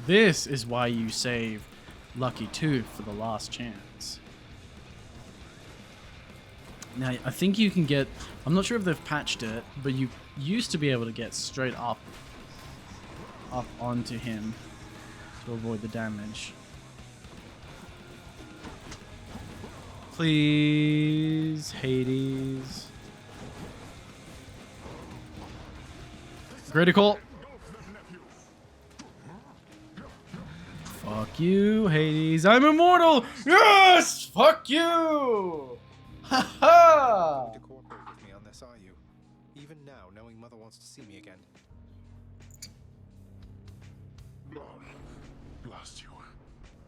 This is why you save Lucky Tooth for the last chance. Now, I think you can get... I'm not sure if they've patched it, but you used to be able to get straight up onto him to avoid the damage. Please, Hades. Critical. Fuck you, Hades. I'm immortal. Yes! Fuck you! Ha ha! To cooperate with me on this, are you? Even now, knowing Mother wants to see me again. Lord, blast you.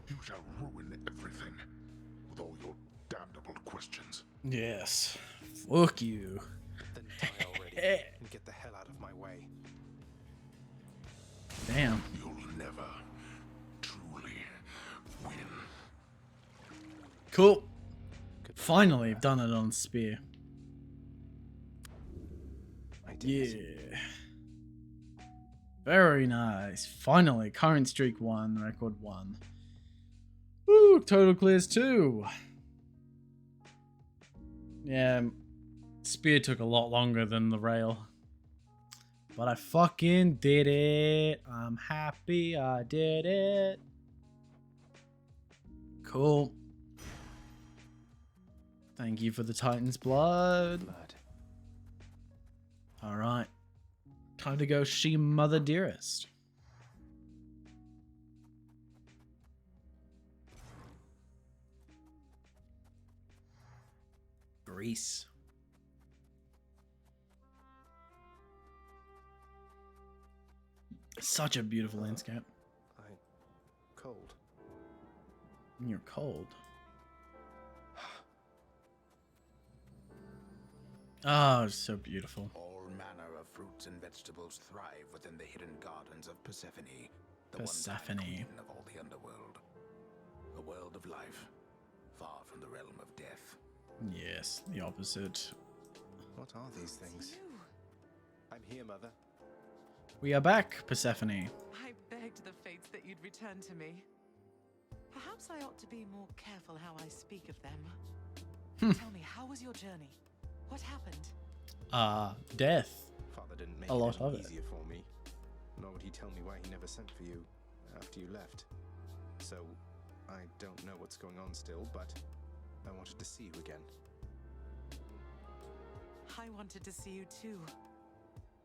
You shall ruin everything with all your damnable questions. Yes. Fuck you. Then die already and get the hell out of my way. Damn. You'll never truly win. Cool. Finally, I've done it on Spear. Yeah. Very nice. Finally, current streak 1, record 1. Woo, total clears 2. Yeah, Spear took a lot longer than the rail. But I fucking did it. I'm happy I did it. Cool. Thank you for the Titan's blood. Alright. Time to go see Mother Dearest. Greece. Such a beautiful landscape. I'm cold. You're cold. Oh, it's so beautiful. All manner of fruits and vegetables thrive within the hidden gardens of Persephone, the one-time queen of all the underworld. A world of life, far from the realm of death. Yes, the opposite. What are these things? I'm here, Mother. We are back, Persephone. I begged the fates that you'd return to me. Perhaps I ought to be more careful how I speak of them. Tell me, how was your journey? What happened? Death. Father didn't make a lot it of any it. easier for me. Nor would he tell me why he never sent for you after you left. So, I don't know what's going on still, but I wanted to see you again. I wanted to see you too.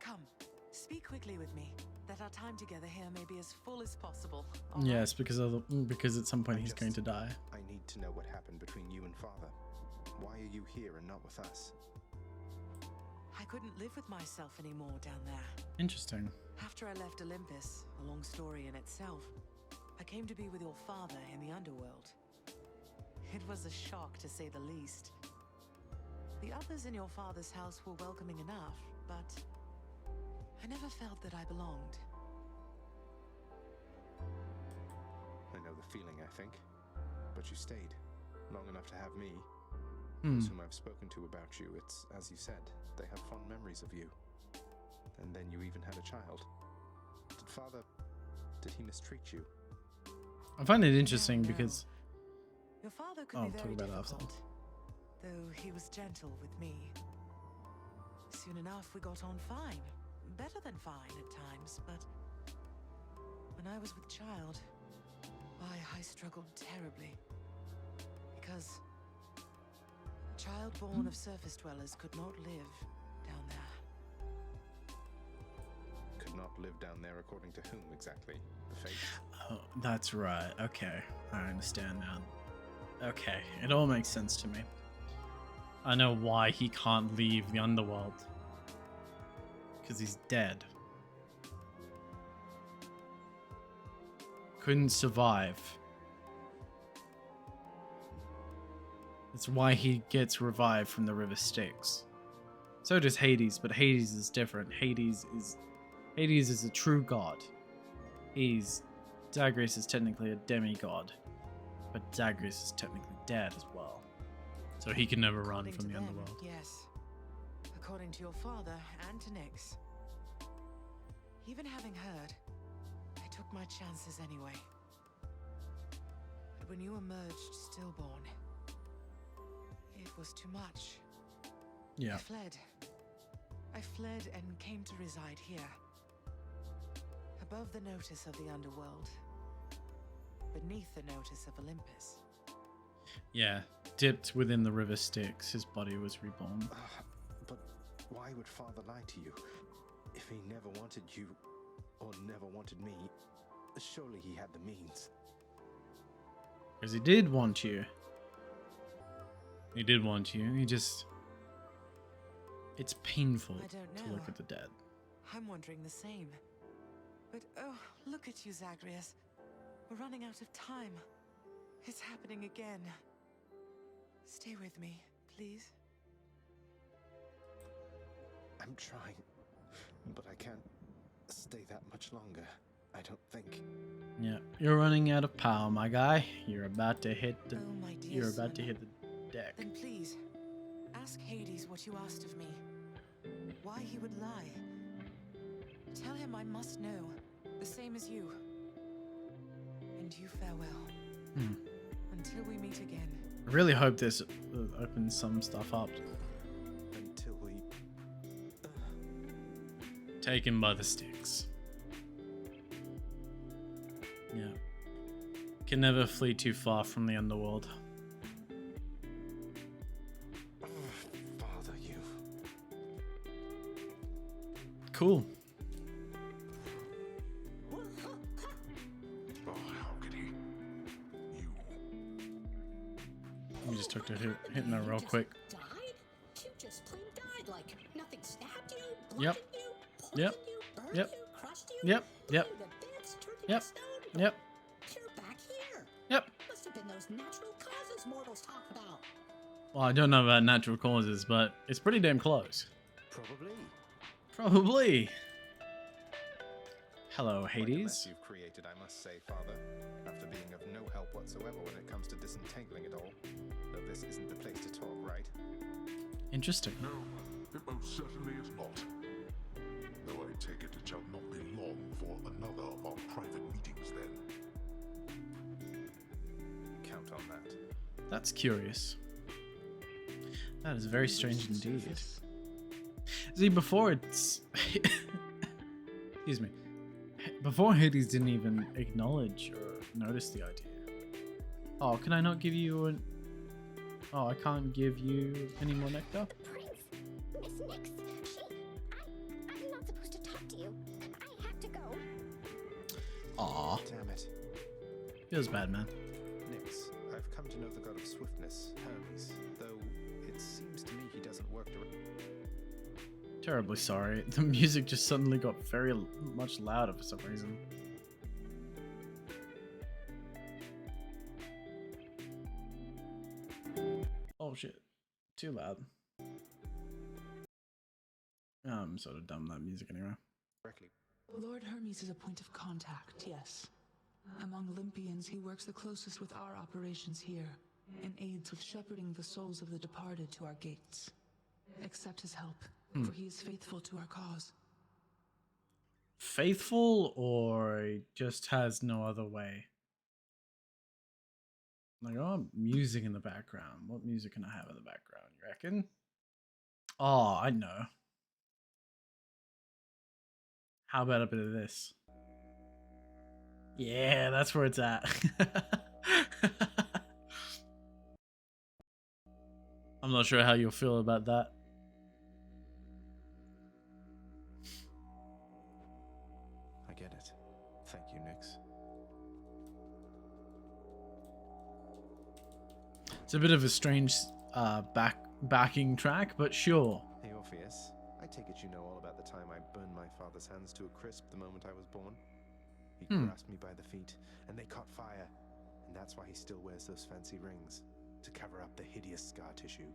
Come, speak quickly with me, that our time together here may be as full as possible. Yes, because at some point he's going to die. I need to know what happened between you and Father. Why are you here and not with us? I couldn't live with myself anymore down there. Interesting. After I left Olympus, a long story in itself, I came to be with your father in the underworld. It was a shock, to say the least. The others in your father's house were welcoming enough, but I never felt that I belonged. I know the feeling, I think. But you stayed long enough to have me. Those whom I've spoken to about you, it's as you said, they have fond memories of you. And then you even had a child. Did he mistreat you? I find it interesting because... Your father could be very talk about difficult, though he was gentle with me. Soon enough, we got on fine. Better than fine at times, but when I was with child, why, I struggled terribly. Because a child born of surface dwellers could not live down there. Could not live down there according to whom exactly? The Fates? Oh, that's right. Okay, I understand now. Okay, it all makes sense to me. I know why he can't leave the underworld. Because he's dead. Couldn't survive. That's why he gets revived from the river Styx. So does Hades, but Hades is different. Hades is a true god. Zagreous is technically a demigod, but Zagreous is technically dead as well. So he can never run from the underworld. Yes. According to your father and to Nyx. Even having heard, I took my chances anyway. But when you emerged stillborn, it was too much. Yeah. I fled and came to reside here. Above the notice of the underworld. Beneath the notice of Olympus. Yeah, dipped within the river Styx, his body was reborn. But why would Father lie to you? If he never wanted you, or never wanted me, surely he had the means. Because he did want you. He did want you. He just... It's painful to look at the dead. I'm wondering the same. But oh, look at you, Zagreous. We're running out of time. It's happening again. Stay with me, please. I'm trying, but I can't stay that much longer. I don't think. Yeah, you're running out of power, my guy. You're about to hit the. Oh, my dear you're about to son. hit the deck. Then please, ask Hades what you asked of me. Why he would lie. Tell him I must know, the same as you. And you farewell. Until we meet again. I really hope this opens some stuff up. Until we... Taken by the Styx. Yeah. Can never flee too far from the underworld. Father, you... Cool. Oh, how could he? You. We just took to hitting that real quick. Died? You just plain died, like nothing stabbed you, Yep. blinded you, Yep. poisoned you, burned Yep. you, crushed you, Yep. Yep. burned you to bits, turned you Yep. to stone. Yep. You're back here. Yep. Must have been those natural causes mortals talk about. Well, I don't know about natural causes, but it's pretty damn close. Probably. Probably. Hello, Quite a mess Hades. you've created, I must say, Father. After being of no help whatsoever when it comes to disentangling it all. Though this isn't the place to talk, right? Interesting. No, it most certainly is not. Though I take it shall not be long for another of our private meetings then. Count on that. That's curious. That is very strange indeed. See, before it's... Excuse me. Before Hades didn't even acknowledge or notice the idea. Oh, can I not give you an... Oh, I can't give you any more nectar? Prince, Miss Nyx, I'm not supposed to talk to you. I have to go. Aw. Damn it. Feels bad, man. Nyx, I've come to know the god of swiftness, Hermes, though it seems to me he doesn't work directly. Terribly sorry. The music just suddenly got very much louder for some reason. Oh shit. Too loud. I'm sort of dumb, that music anyway. Lord Hermes is a point of contact, yes. Among Olympians, he works the closest with our operations here, and aids with shepherding the souls of the departed to our gates. Accept his help, for he is faithful to our cause. Faithful, or just has no other way? Like, I want music in the background. What music can I have in the background, you reckon? Oh, I know. How about a bit of this? Yeah, that's where it's at. I'm not sure how you'll feel about that. I get it. Thank you, Nyx. It's a bit of a strange backing track, but sure. Hey, Orpheus. I take it you know all about the time I burned my father's hands to a crisp the moment I was born. He grasped me by the feet, and they caught fire. And that's why he still wears those fancy rings, to cover up the hideous scar tissue.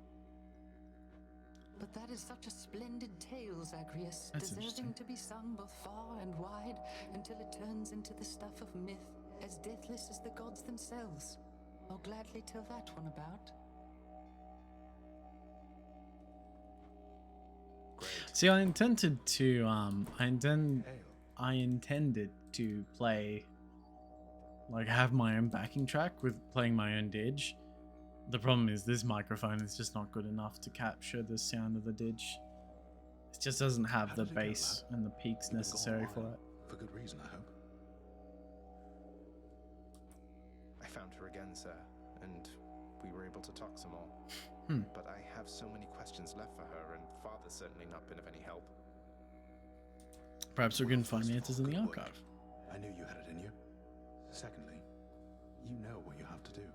But that is such a splendid tale, Zagreous, That's deserving to be sung both far and wide until it turns into the stuff of myth, as deathless as the gods themselves. I'll gladly tell that one about. See, I intended to I intended to play, like, have my own backing track with playing my own didge. The problem is this microphone is just not good enough to capture the sound of the didge. It just doesn't have the bass and the peaks necessary for it. For good reason, I hope. I found her again, sir, and we were able to talk some more. But I have so many questions left for her, and Father's certainly not been of any help. Perhaps we can find answers in the archive. I knew you had it in you. Secondly, you know what you have to do.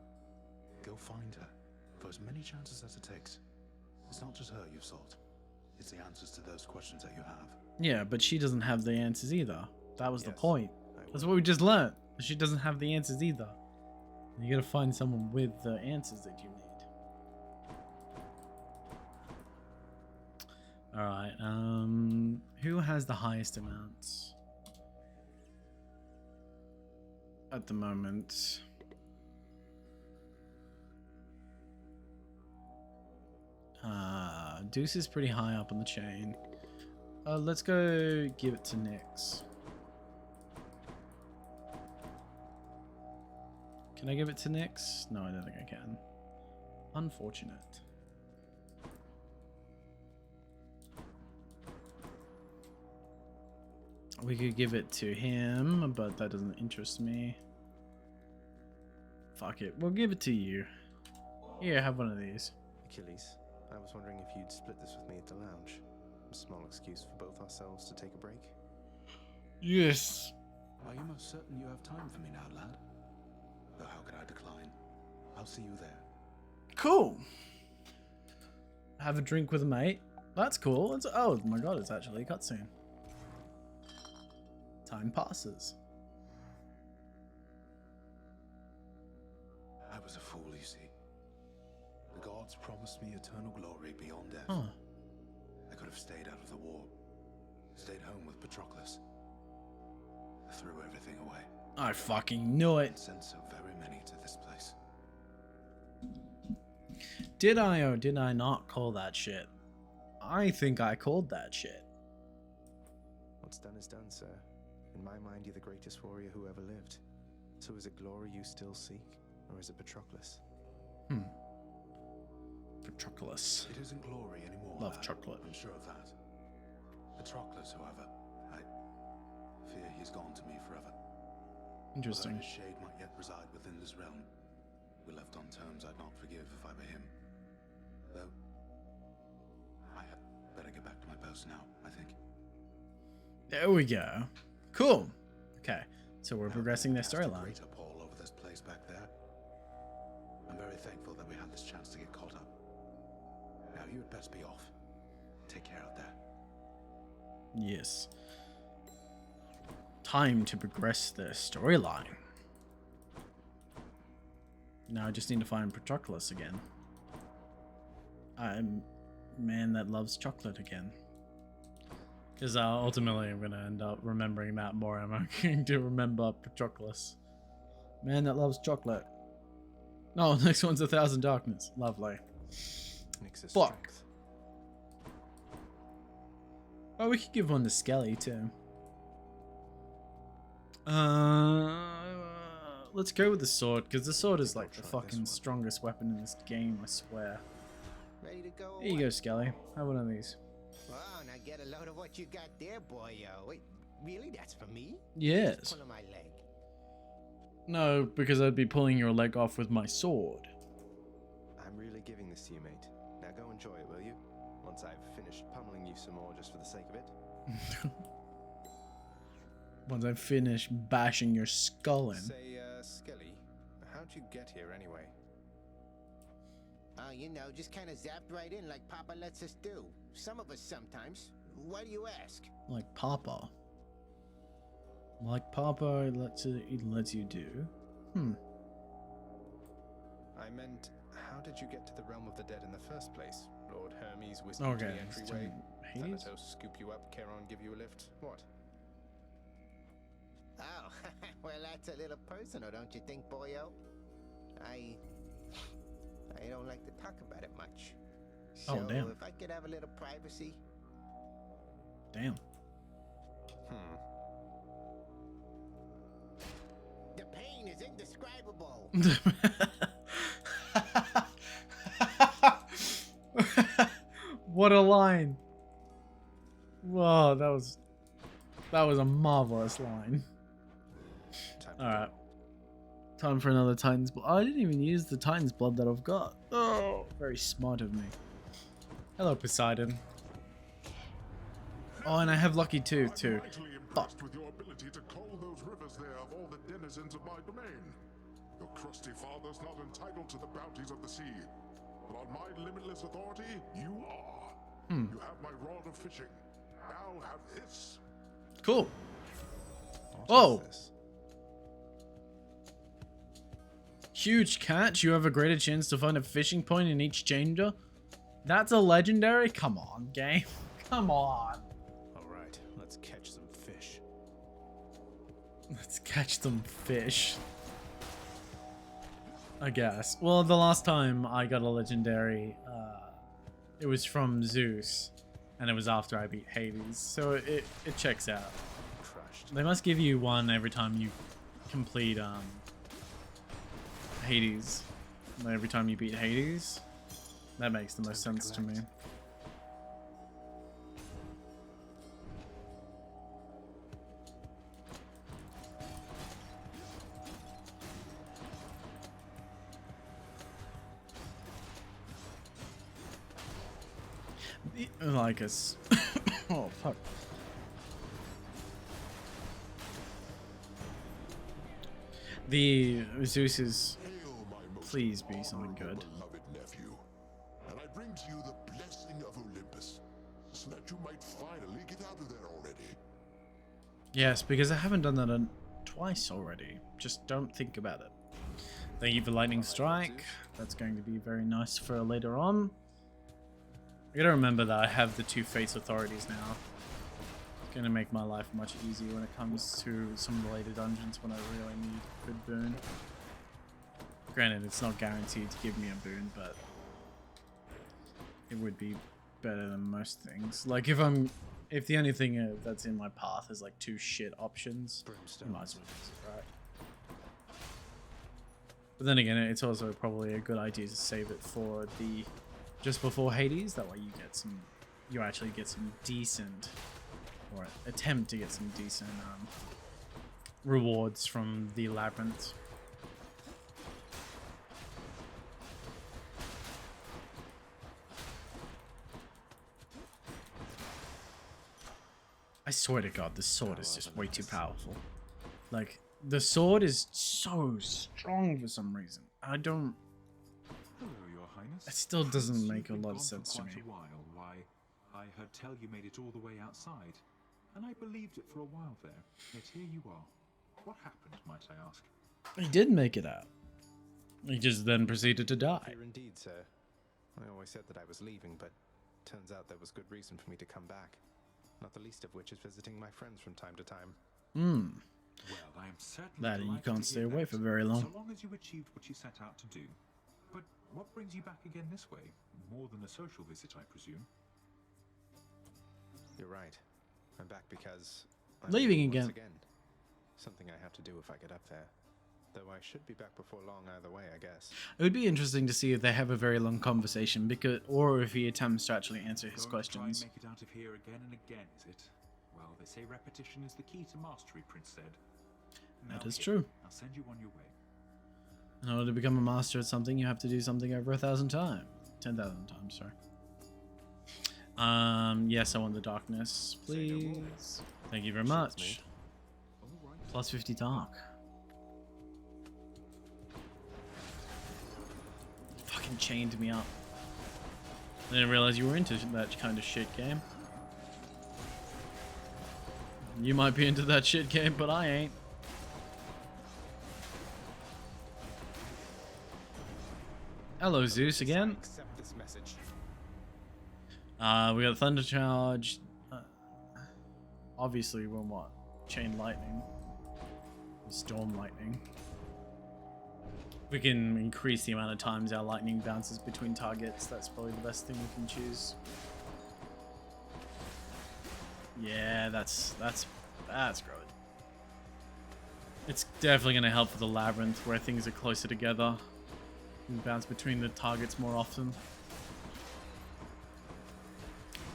Go find her, for as many chances as it takes. It's not just her you've sought. It's the answers to those questions that you have. Yeah, but she doesn't have the answers either. That was the point. That's what we just learned. She doesn't have the answers either. You gotta find someone with the answers that you need. Alright, who has the highest amounts at the moment? Deuce is pretty high up on the chain. Let's go give it to Nyx. Can I give it to Nyx? No, I don't think I can. Unfortunate. We could give it to him, but that doesn't interest me. Fuck it, we'll give it to you. Here, have one of these. Achilles, I was wondering if you'd split this with me at the lounge. A small excuse for both ourselves to take a break. Yes. Are you most certain you have time for me now, lad? Though how could I decline? I'll see you there. Cool. Have a drink with a mate. That's cool. It's, oh my god, it's actually a cutscene. Time passes. I was a fool, you see. The gods promised me eternal glory beyond death. Huh. I could have stayed out of the war. Stayed home with Patroclus. I threw everything away. I fucking knew it. And sent so very many to this place. Did I or did I not call that shit? I think I called that shit. What's done is done, sir. In my mind, you're the greatest warrior who ever lived. So is it glory you still seek, or is it Patroclus? Patroclus. It isn't glory anymore. Love chocolate. I'm sure of that. Patroclus, however, I fear he's gone to me forever. Interesting. Although his shade might yet reside within this realm. We left on terms I'd not forgive if I were him. Though, I had better get back to my post now, I think. There we go. Cool. Okay, so we're progressing their storyline. Greater pall over this place back there. I'm very best be off. Take care out there. Yes. Time to progress the storyline. Now I just need to find Patroclus again. I'm man that loves chocolate again. Because ultimately I'm going to end up remembering that more. I'm going to remember Patroclus. Man that loves chocolate. No, next one's 1,000 Darkness. Lovely. Fuck. Oh, we could give one to Skelly too. Let's go with the sword, because the sword is like the fucking strongest weapon in this game, I swear. Ready to go? Here you go, Skelly. Have one of these. Wow, now get a load of what you got there, boyo. Wait, really? That's for me? Yes. Just pulling my leg. No, because I'd be pulling your leg off with my sword. I'm really giving this to you, mate. Now go enjoy it, will you? Once I've finished pummeling you some more just for the sake of it. Once I finish bashing your skull in. Say, Skelly, how'd you get here anyway? You know, just kind of zapped right in like Papa lets us do. Some of us sometimes. Why do you ask? Like Papa. Like Papa lets you do. I meant, how did you get to the realm of the dead in the first place? Lord Hermes whisked you to the entryway. Thanatos scoop you up, Charon give you a lift. What? Oh, well, that's a little personal, don't you think, boyo? I don't like to talk about it much. So oh, damn. If I could have a little privacy. Damn. The pain is indescribable. What a line. Whoa, that was a marvelous line. Alright. Time for another Titan's Blood. I didn't even use the Titan's Blood that I've got. Oh, very smart of me. Hello, Poseidon. Oh, and I have Lucky Tooth too. Fuck. With your ability to call those rivers there of all the denizens of my domain. Your crusty father's not entitled to the bounties of the sea. But on my limitless authority, you are. You have my rod of fishing. Now have this. Cool. Oh. Huge catch. You have a greater chance to find a fishing point in each chamber. That's a legendary? Come on, game. Come on. Alright, let's catch some fish. Let's catch some fish. I guess. Well, the last time I got a legendary, it was from Zeus. And it was after I beat Hades. So it checks out. Crushed. They must give you one every time you complete Hades. Every time you beat Hades. That makes the most sense to me. Like us. Oh fuck. The Zeus is. Please be something good. Beloved nephew, and I bring to you the blessing of Olympus, so that you might finally get out of there already. Yes, because I haven't done that twice already. Just don't think about it. Thank you for Lightning Strike. That's going to be very nice for later on. I gotta remember that I have the 2 Fates authorities now. It's gonna make my life much easier when it comes to some of the later dungeons when I really need a good boon. Granted, it's not guaranteed to give me a boon, but it would be better than most things. Like if the only thing that's in my path is like 2 shit options, I might as well use it, right? But then again, it's also probably a good idea to save it for the just before Hades. That way you actually get some decent, or attempt to get some decent rewards from the labyrinth. I swear to God, the sword is just way too powerful. Like, the sword is so strong for some reason. I don't... Hello, Your Highness. It still doesn't Since make a you've been lot of gone sense for to quite me. a while, why, I heard tell you made it all the way outside, and I believed it for a while there. Yet here you are. What happened, might I ask? He did make it out. He just then proceeded to die. Here indeed, sir. I always said that I was leaving, but turns out there was good reason for me to come back. Not the least of which is visiting my friends from time to time. Well, I am certainly That you delighted can't to stay hear away that, for very long. So long as you achieved what you set out to do. But what brings you back again this way? More than a social visit, I presume. You're right. I'm back because Leaving once again. Something I have to do if I get up there. Though I should be back before long either way, I guess. It would be interesting to see if they have a very long conversation, because, or if he attempts to actually answer his questions. Try and make it out of here again and again, is it? Well, they say repetition is the key to mastery, Prince said. That is true. I'll send you on your way. In order to become a master at something, you have to do something over 1,000 times. 10,000 times, sorry. Yes, I want the darkness, please. Thank you very much. Plus 50 dark. Fucking chained me up. I didn't realize you were into that kind of shit game. You might be into that shit game, but I ain't. Hello, Zeus again. Accept this message. We got Thunder Charge. Obviously, we'll what? Chain Lightning. Storm Lightning. We can increase the amount of times our lightning bounces between targets. That's probably the best thing we can choose. Yeah, that's good. It's definitely going to help for the labyrinth where things are closer together. You can bounce between the targets more often.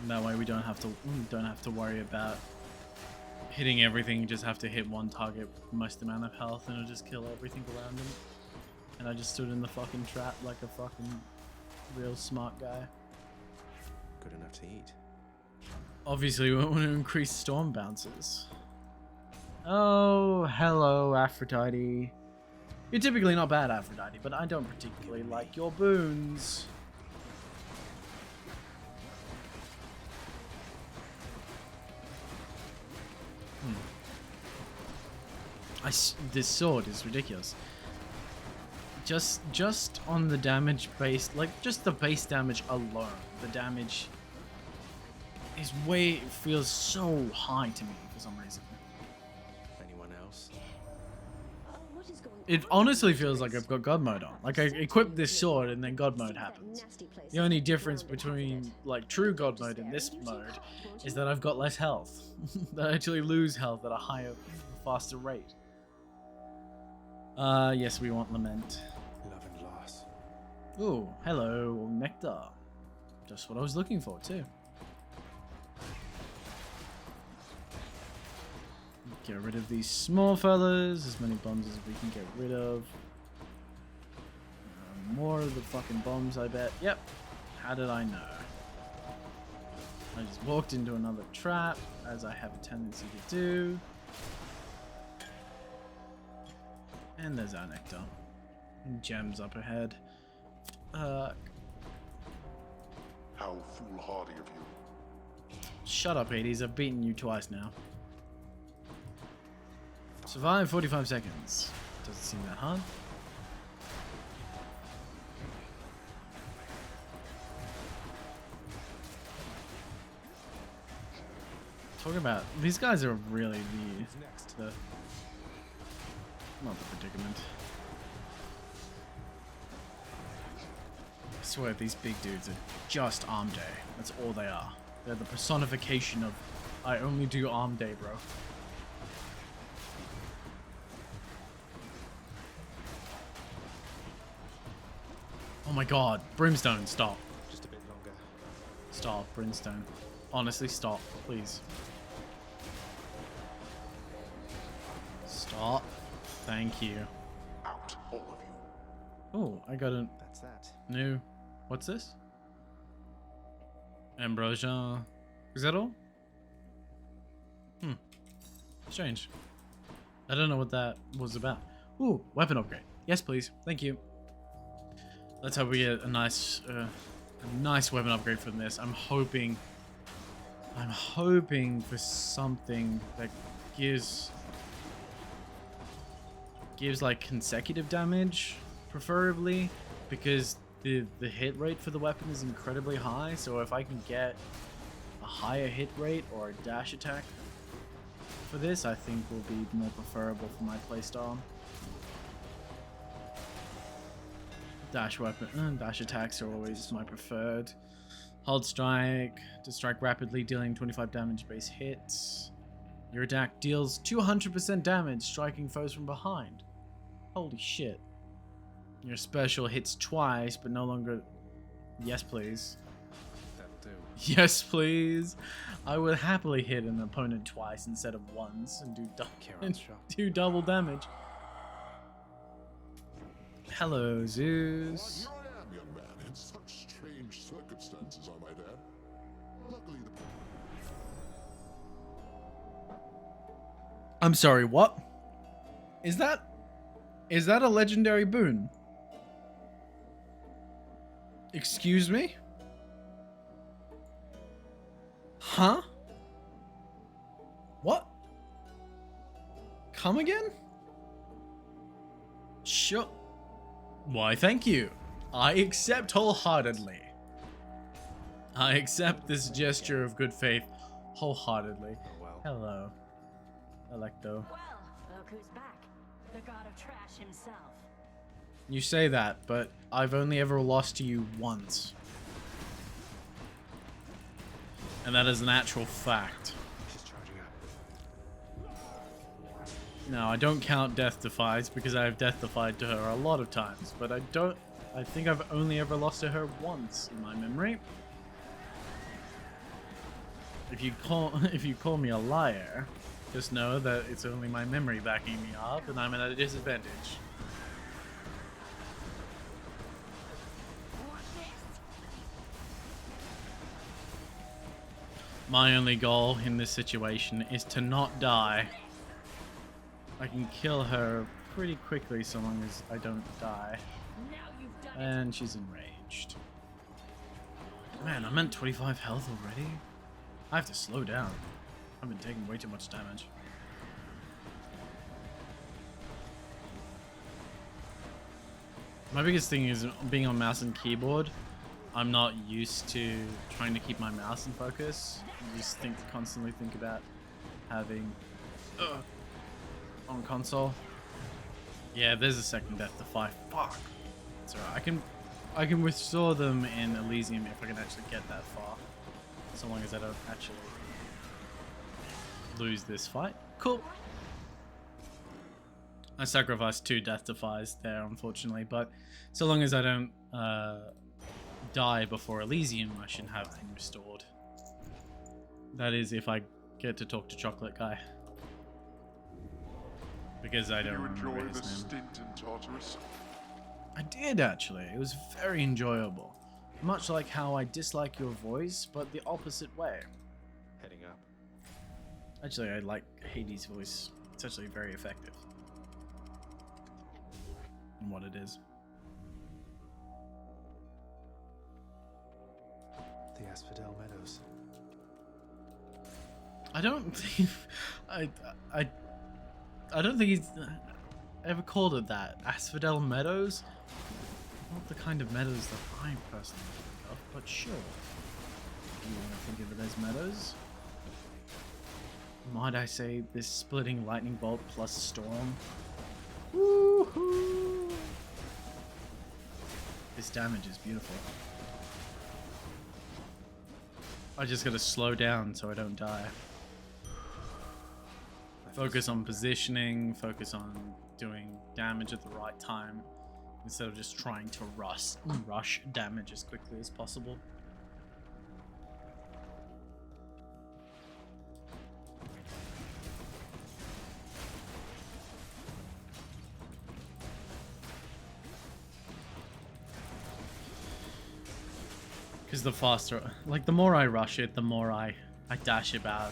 And that way we don't have to worry about hitting everything. You just have to hit one target with the most amount of health and it'll just kill everything around them. And I just stood in the fucking trap like a fucking real smart guy. Good enough to eat. Obviously, we want to increase storm bounces. Oh, hello, Aphrodite. You're typically not bad, Aphrodite, but I don't particularly like your boons. This sword is ridiculous. Just on the damage base, like just the base damage alone, the damage is feels so high to me for some reason. Anyone else? It honestly feels like I've got God mode on. Like I equip this sword and then God mode happens. The only difference between like true God mode and this mode is that I've got less health. That I actually lose health at a higher, faster rate. Yes, we want Lament. Love and loss. Ooh, hello, Nectar. Just what I was looking for, too. Get rid of these small fellas, as many bombs as we can get rid of. More of the fucking bombs, I bet. Yep. How did I know? I just walked into another trap, as I have a tendency to do. And there's our Nectar. And gems up ahead. How foolhardy of you. Shut up, Hades. I've beaten you twice now. Survive 45 seconds. Doesn't seem that hard. Talking about these guys are really the not the predicament. I swear these big dudes are just arm day. That's all they are. They're the personification of I only do arm day, bro. Oh my god, Brimstone, stop. Just a bit longer. Stop, Brimstone. Honestly, stop, please. Stop. Thank you. Out, all of you. Oh, I got a That's that. new... What's this? Ambrosia. Is that all? Strange. I don't know what that was about. Ooh, weapon upgrade. Yes, please. Thank you. Let's hope we get a nice weapon upgrade from this. I'm hoping for something that gives like consecutive damage, preferably, because the hit rate for the weapon is incredibly high. So if I can get a higher hit rate or a dash attack for this, I think will be more preferable for my playstyle. Dash weapon, dash attacks are always my preferred. Hold strike to strike rapidly, dealing 25 damage base hits. Your attack deals 200% damage, striking foes from behind. Holy shit. Your special hits twice, but no longer... Yes, please. That'll do. Yes, please. I would happily hit an opponent twice instead of once and do double damage. Hello, Zeus. Here I am, young man, in such strange circumstances, I might add. Luckily, I'm sorry, what? Is that a legendary boon? Excuse me? Huh? What? Come again? Sure. Why, thank you. I accept wholeheartedly. I accept this gesture of good faith wholeheartedly. Hello, Electo. Well, look who's back. The god of trash himself. You say that, but I've only ever lost to you once. And that is an actual fact. No, I don't count Death Defies because I have Death Defied to her a lot of times, but I think I've only ever lost to her once in my memory. If you call me a liar, just know that it's only my memory backing me up and I'm at a disadvantage. My only goal in this situation is to not die. I can kill her pretty quickly so long as I don't die. And she's enraged. Man, I'm at 25 health already. I have to slow down. I've been taking way too much damage. My biggest thing is being on mouse and keyboard. I'm not used to trying to keep my mouse in focus. I just constantly think about having on console. Yeah, there's a second Death Defy. Fuck. It's alright. I can restore them in Elysium if I can actually get that far. So long as I don't actually lose this fight. Cool. I sacrificed 2 Death Defies there, unfortunately, but so long as I don't die before Elysium, I should have them restored. That is if I get to talk to Chocolate Guy. Because I don't remember his name. stint in Tartarus? I did, actually. It was very enjoyable. Much like how I dislike your voice, but the opposite way. Heading up. Actually, I like Hades' voice. It's actually very effective. In what it is. The Asphodel Meadows. I don't think... I don't think he's ever called it that. Asphodel Meadows? Not the kind of meadows that I personally think of, but sure. Do you want to think of it as meadows? Might I say this splitting lightning bolt plus storm? Woohoo! This damage is beautiful. I just gotta slow down so I don't die. Focus on positioning, focus on doing damage at the right time, instead of just trying to rush damage as quickly as possible. Because the faster, like the more I rush it, the more I dash about,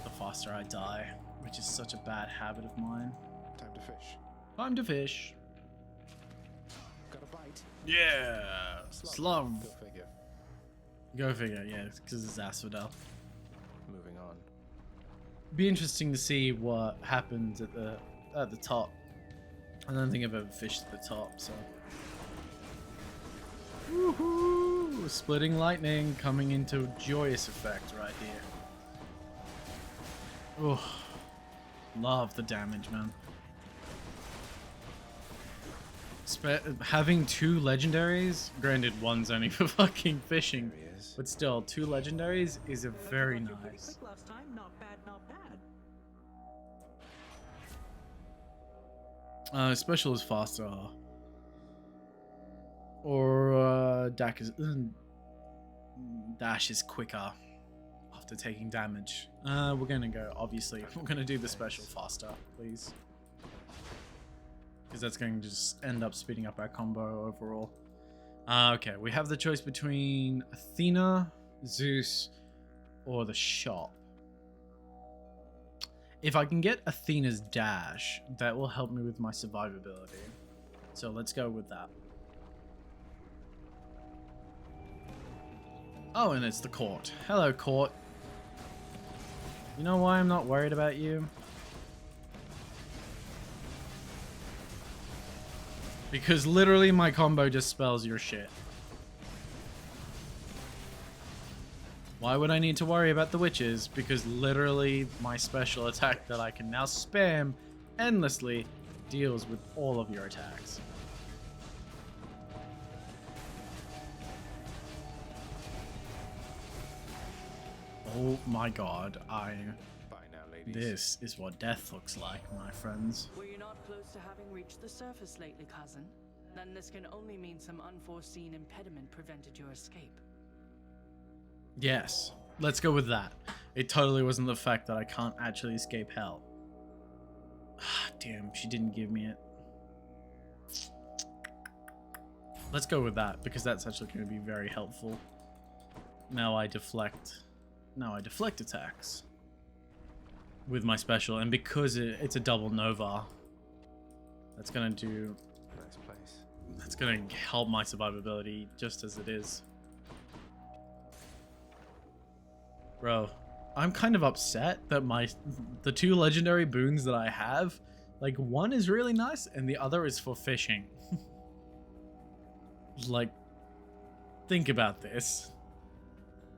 the faster I die, which is such a bad habit of mine. Time to fish. Time to fish. Got a bite. Yeah, Slav. Go figure. Go figure, yeah, because it's Asphodel. Moving on. Be interesting to see what happens at the top. I don't think I've ever fished at the top, so. Woohoo! Splitting lightning coming into joyous effect right here. Oh, love the damage, man. Having 2 legendaries, granted one's only for fucking fishing, but still 2 legendaries is a very nice. Last time, not bad, not bad. Special is faster, or dash is quicker after taking damage. We're gonna go. Obviously, we're gonna do the special faster, please. Because that's going to just end up speeding up our combo overall. Okay, we have the choice between Athena, Zeus, or the shop. If I can get Athena's dash, that will help me with my survivability. So let's go with that. Oh, and it's the court. Hello, court. You know why I'm not worried about you? Because literally my combo just spells your shit. Why would I need to worry about the witches? Because literally my special attack that I can now spam endlessly deals with all of your attacks. Oh my god, Bye now, ladies. This is what death looks like, my friends. Were you not close to having reached the surface lately, cousin? Then this can only mean some unforeseen impediment prevented your escape. Yes, let's go with that. It totally wasn't the fact that I can't actually escape hell. Damn, she didn't give me it. Let's go with that, because that's actually going to be very helpful. Now I deflect attacks with my special, and because it's a double Nova, that's going to do... Nice place. That's going to help my survivability just as it is. Bro, I'm kind of upset that the 2 legendary boons that I have, like, one is really nice and the other is for fishing. Like, think about this.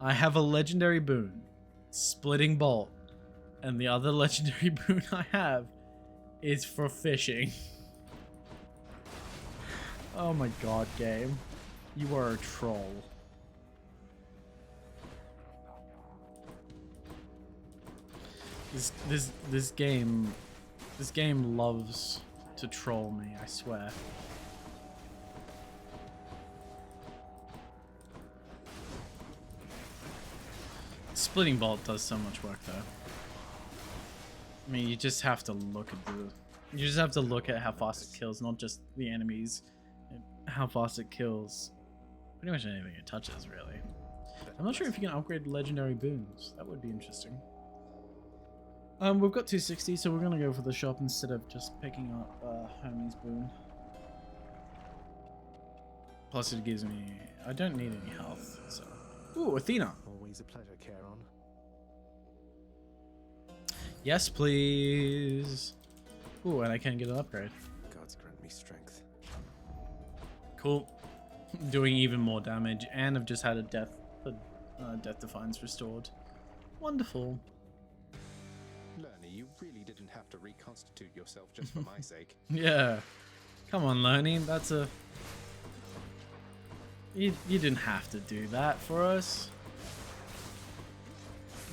I have a legendary boon, Splitting Bolt, and the other legendary boon I have is for fishing. Oh my god, game. You are a troll. This game loves to troll me, I swear. Splitting Bolt does so much work though. I mean, you just have to look at how fast it kills, not just the enemies, how fast it kills pretty much anything it touches, really. I'm not sure if you can upgrade legendary boons. That would be interesting. We've got 260, so we're gonna go for the shop instead of just picking up Hermes' boon. Plus it gives me... I don't need any health, so... Ooh, Athena! Always a pleasure, Charon. Yes, please! Ooh, and I can get an upgrade. Gods grant me strength. Cool. Doing even more damage, and I've just had a death defiance restored. Wonderful. Lerny, you really didn't have to reconstitute yourself just for my sake. Yeah. Come on, Lerny, that's a... You didn't have to do that for us.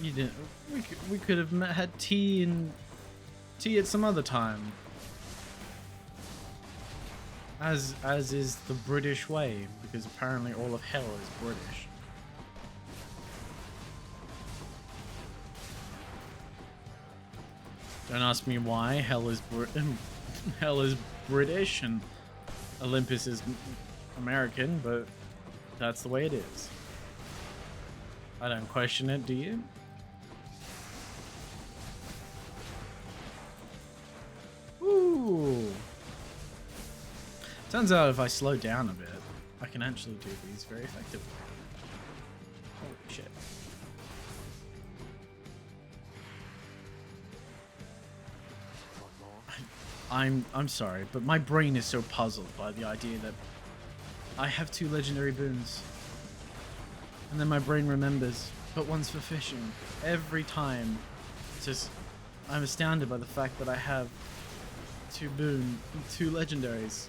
You didn't... We could have had tea at some other time. As is the British way, because apparently all of hell is British. Don't ask me why. Hell is British and Olympus is American, but that's the way it is. I don't question it, do you? Ooh. Turns out if I slow down a bit, can actually do these very effectively. Holy shit. I'm sorry, but my brain is so puzzled by the idea that I have 2 legendary boons. And then my brain remembers, but one's for fishing. Every time. It's just, I'm astounded by the fact that I have 2 legendaries.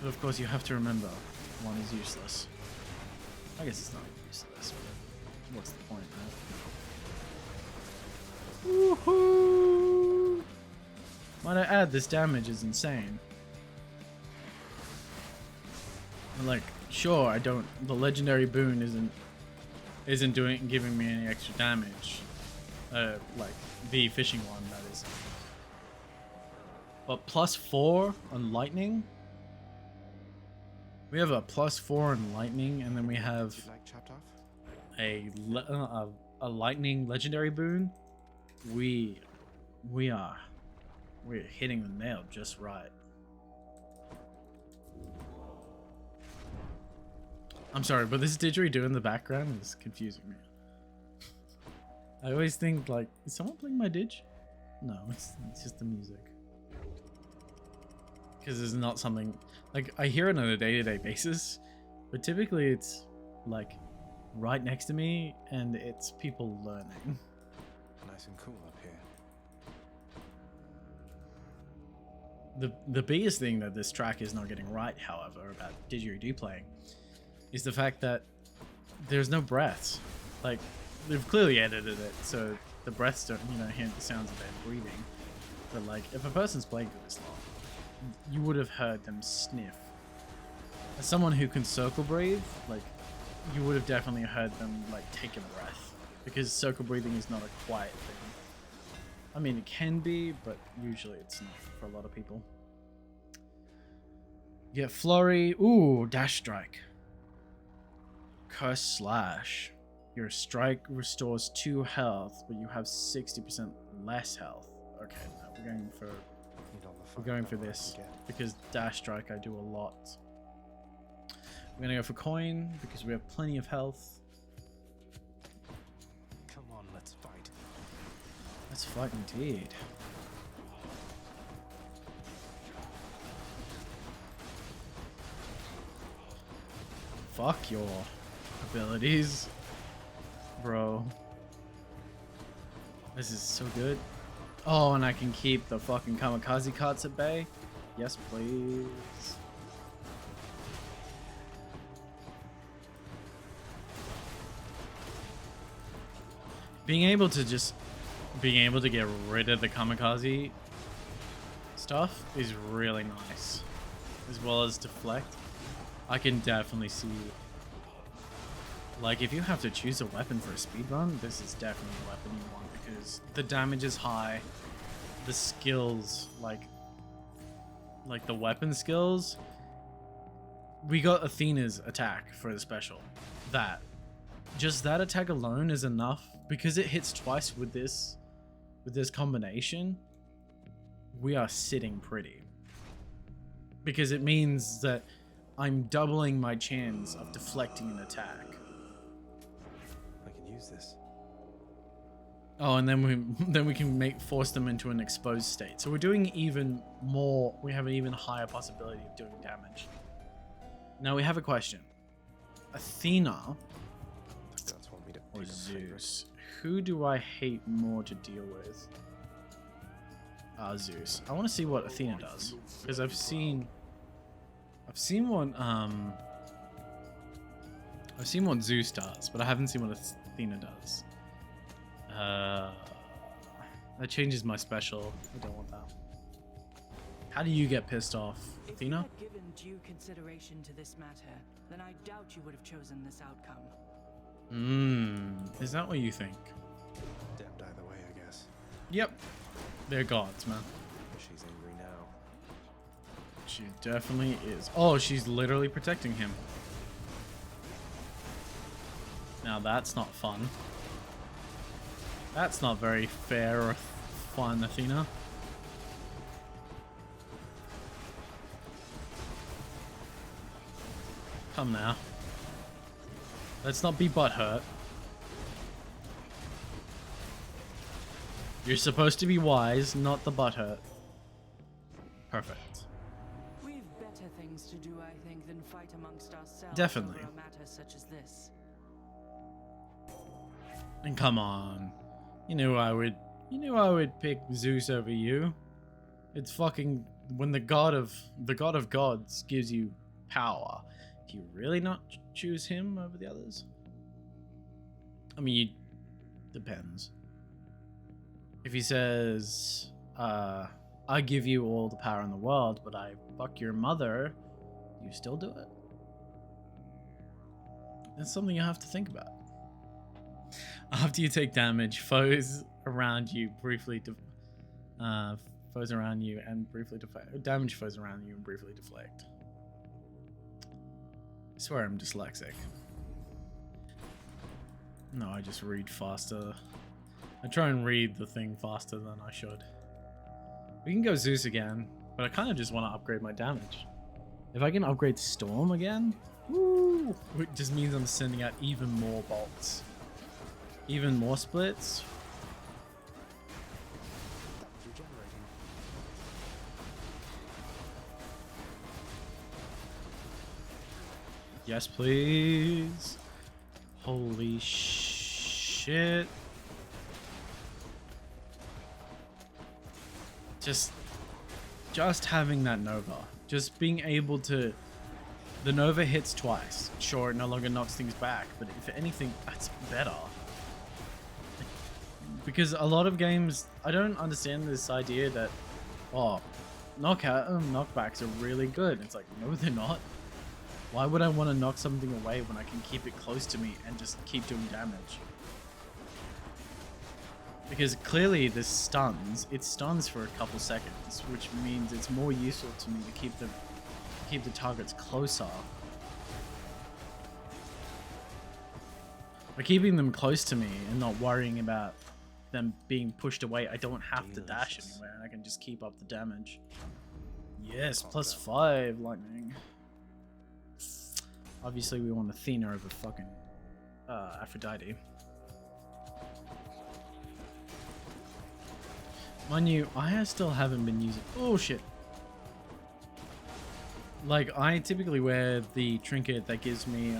But of course you have to remember, one is useless. I guess it's not useless, but what's the point, man? Woohoo! Might I add, this damage is insane. Like, sure, I don't. The legendary boon isn't giving me any extra damage. Like the fishing one, that is. But +4 on lightning. We have a +4 on lightning, and then we have a lightning legendary boon. We're hitting the nail just right. I'm sorry, but this didgeridoo in the background is confusing me. I always think, like, is someone playing my didge? No, it's just the music. Because it's not something, like, I hear it on a day-to-day basis, but typically it's, like, right next to me, and it's people learning. Nice and cool up here. The biggest thing that this track is not getting right, however, about didgeridoo playing, is the fact that there's no breaths. Like, they've clearly edited it, so the breaths don't, hear the sounds of them breathing. But like, if a person's playing for this long, you would have heard them sniff. As someone who can circle breathe, like, you would have definitely heard them, like, take a breath. Because circle breathing is not a quiet thing. I mean, it can be, but usually it's not for a lot of people. You get flurry. Ooh, dash strike. Curse slash. Your strike restores 2 health, but you have 60% less health. Okay, no, we're going for this because dash strike I do a lot. We're gonna go for coin because we have plenty of health. Come on, let's fight. Let's fight indeed. Fuck your abilities, bro. This is so good. Oh, and I can keep the fucking kamikaze carts at bay. Yes, please. Being able to get rid of the kamikaze stuff is really nice, as well as deflect. I can definitely see, like, if you have to choose a weapon for a speedrun, this is definitely the weapon you want because the damage is high, the skills, like the weapon skills. We got Athena's attack for the special. Just that attack alone is enough because it hits twice with this combination. We are sitting pretty because it means that I'm doubling my chance of deflecting an attack. I can use this. Oh, and then we can force them into an exposed state. So we're doing even more. We have an even higher possibility of doing damage. Now we have a question. Athena or Zeus? Who do I hate more to deal with? Zeus. I want to see what Athena does because I've seen what Zeus does, but I haven't seen what Athena does. That changes my special. I don't want that. How do you get pissed off, Athena? If you had given due consideration to this matter, then I doubt you would have chosen this outcome. Is that what you think? Damned either way, I guess. Yep. They're gods, man. She's angry now. She definitely is. Oh, she's literally protecting him. Now that's not fun. That's not very fair or fun, Athena. Come now. Let's not be butthurt. You're supposed to be wise, not the butthurt. Perfect. We've better things to do, I think, than fight amongst ourselves Definitely. over a matter such as this. And come on. You knew I would pick Zeus over you. It's fucking when the god of gods gives you power. Do you really not choose him over the others? I mean, depends. If he says, I give you all the power in the world, but I fuck your mother, do you still do it? That's something you have to think about. After you take damage, foes around you and briefly deflect. Damage foes around you and briefly deflect. I swear I'm dyslexic. No, I just read faster. I try and read the thing faster than I should. We can go Zeus again, but I kind of just want to upgrade my damage. If I can upgrade Storm again, woo, it just means I'm sending out even more bolts. Even more splits. Yes, please. Holy shit. Just having that Nova. Just being able to... The Nova hits twice. Sure, it no longer knocks things back, but if anything, that's better. Because a lot of games, I don't understand this idea that, oh, knockbacks are really good. It's like, no, they're not. Why would I want to knock something away when I can keep it close to me and just keep doing damage? Because clearly this stuns. It stuns for a couple seconds, which means it's more useful to me to keep the targets closer. By keeping them close to me and not worrying about them being pushed away, I don't have to dash anywhere and I can just keep up the damage. Yes, +5 lightning. Obviously we want Athena over fucking Aphrodite. Mind you, I still haven't been using... Oh shit. Like, I typically wear the trinket that gives me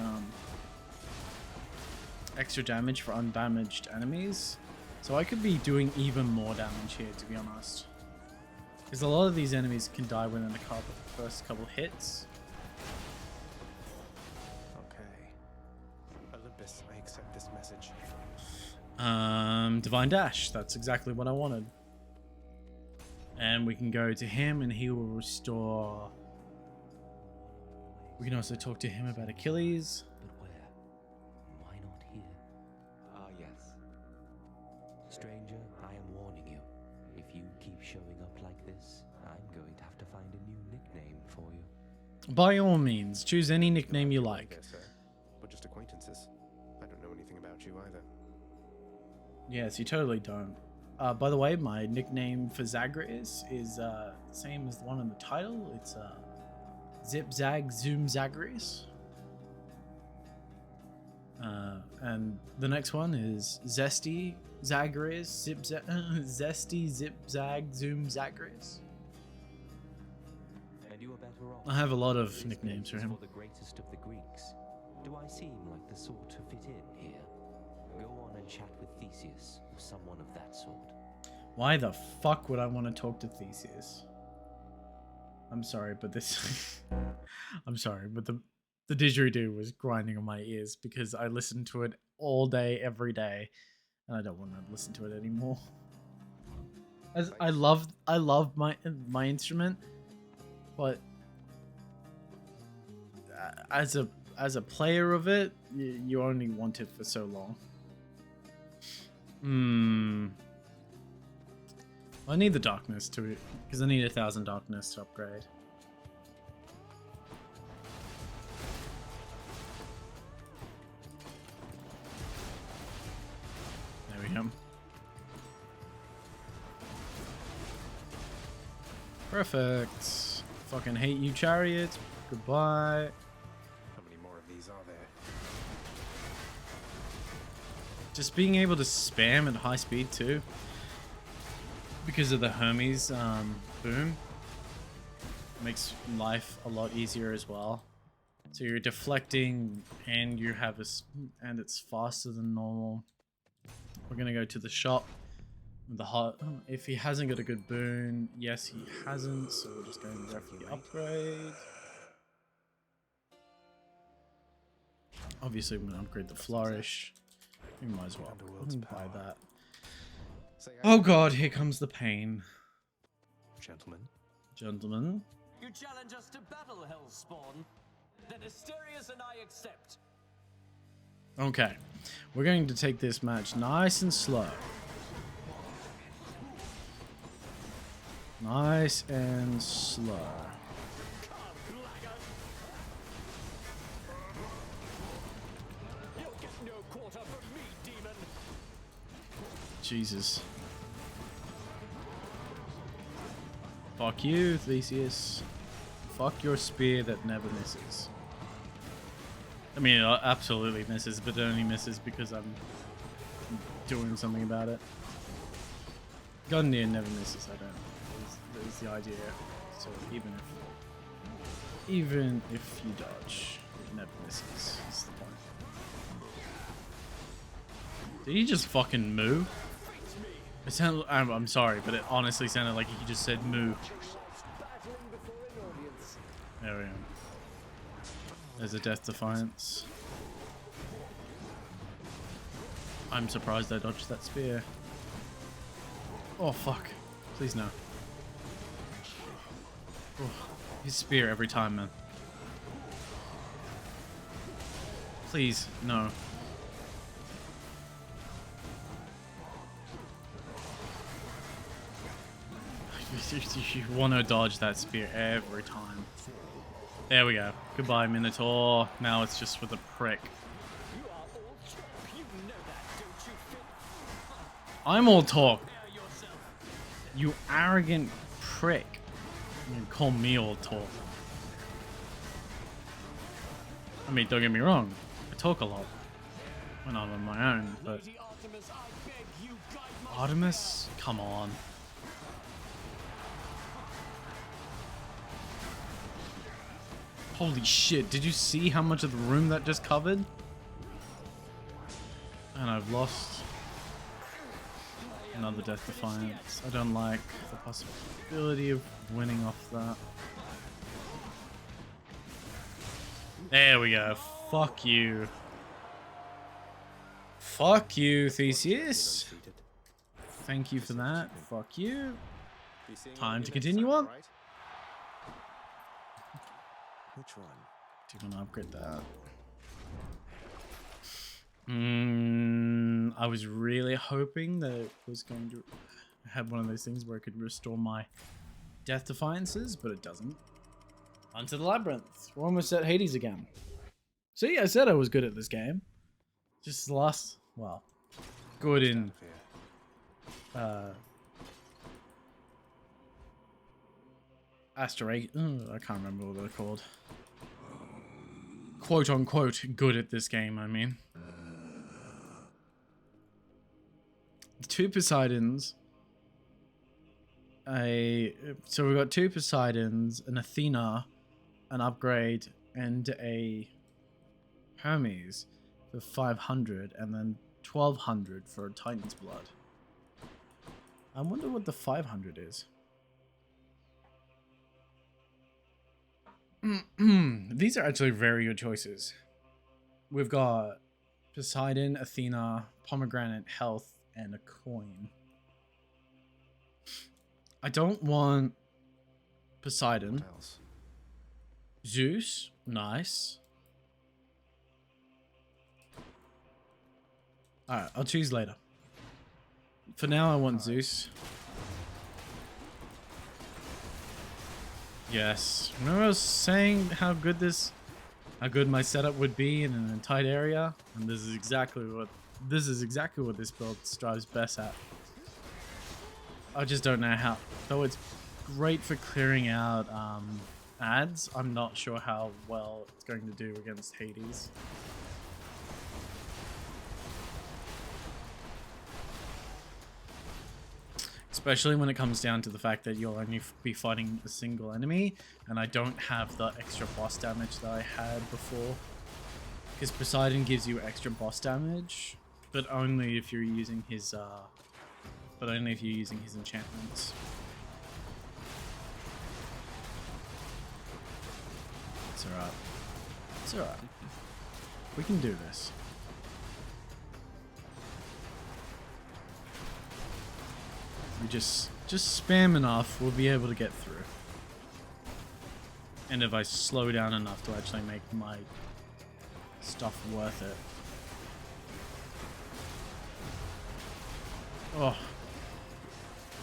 extra damage for undamaged enemies. So I could be doing even more damage here, to be honest. Because a lot of these enemies can die within the first couple hits. Okay. Olympus, I accept this message. Divine Dash. That's exactly what I wanted. And we can go to him and he will restore... We can also talk to him about Achilles. But where? Why not here? Ah, yes. Stranger, I am warning you. If you keep showing up like this, I'm going to have to find a new nickname for you. By all means, choose any nickname you like. Yes, sir. We're just acquaintances. I don't know anything about you either. Yes, you totally don't. By the way, my nickname for Zagreous is the same as the one in the title. It's Zip Zag Zoom Zagreous. And the next one is Zesty Zagreous Zesty Zip Zag Zoom Zagreous. And you are better off. I have a lot of nicknames for him. For the greatest of the Greeks. Do I seem like the sort to fit in here? Go on and chat with Theseus or someone of that sort. Why the fuck would I want to talk to Theseus? I'm sorry, but this... I'm sorry, but the didgeridoo was grinding on my ears because I listened to it all day, every day, and I don't want to listen to it anymore. As I love my instrument, but as a player of it, you only want it for so long. I need the darkness to it because I need 1,000 darkness to upgrade. There we go. Perfect. Fucking hate you, chariot. Goodbye. How many more Just being able to spam at high speed too, because of the Hermes boom, makes life a lot easier as well. So you're deflecting, and you have and it's faster than normal. We're gonna go to the shop. The hot. If he hasn't got a good boon, yes, he hasn't. So we're just going to go for the upgrade. Obviously, we're gonna upgrade the flourish. We might as well buy that. Oh god, here comes the pain. Gentlemen. You challenge us to battle, Hellspawn? Then Asterius and I accept. Okay, we're going to take this match nice and slow. Nice and slow. You'll get no quarter from me, demon. Jesus. Fuck you, Theseus. Fuck your spear that never misses. I mean, it absolutely misses, but it only misses because I'm doing something about it. Gundyr never misses, I don't. Is the idea. So even if you dodge, it never misses. That's the point. Did he just fucking moo? It sounded, I'm sorry, but it honestly sounded like he just said moo. There we go. There's a Death Defiance. I'm surprised I dodged that spear. Oh fuck. Please no. Oh, his spear every time, man. Please, no. You want to dodge that spear every time. There we go. Goodbye, Minotaur. Now it's just with a prick. I'm all talk. You arrogant prick. You can call me all talk. I mean, don't get me wrong. I talk a lot when I'm on my own, but... Artemis? Come on. Holy shit, did you see how much of the room that just covered? And I've lost another Death Defiance. I don't like the possibility of winning off that. There we go. Fuck you. Fuck you, Theseus. Thank you for that. Fuck you. Time to continue on. Which one? Do you want to upgrade that? I was really hoping that it was going to have one of those things where it could restore my Death Defiances, but it doesn't. Onto the Labyrinth. We're almost at Hades again. See, I said I was good at this game. Just the last, well, good in Asteroid. I can't remember what they're called. Quote unquote good at this game, I mean. The two Poseidons. So we've got two Poseidons, an Athena, an upgrade, and a Hermes for 500, and then 1200 for Titan's Blood. I wonder what the 500 is. These are actually very good choices. We've got Poseidon, Athena, Pomegranate, Health, and a coin. I don't want Poseidon. Zeus, nice. Alright, I'll choose later. For now, I want Zeus. Yes. Remember I was saying how good my setup would be in an tight area, and this is exactly what this build strives best at. I just don't know how. Though it's great for clearing out ads, I'm not sure how well it's going to do against Hades. Especially when it comes down to the fact that you'll only be fighting a single enemy, and I don't have the extra boss damage that I had before. Because Poseidon gives you extra boss damage, but only if you're using his enchantments. It's alright. It's alright. We can do this. We just spam enough, we'll be able to get through. And if I slow down enough to actually make my stuff worth it. Oh.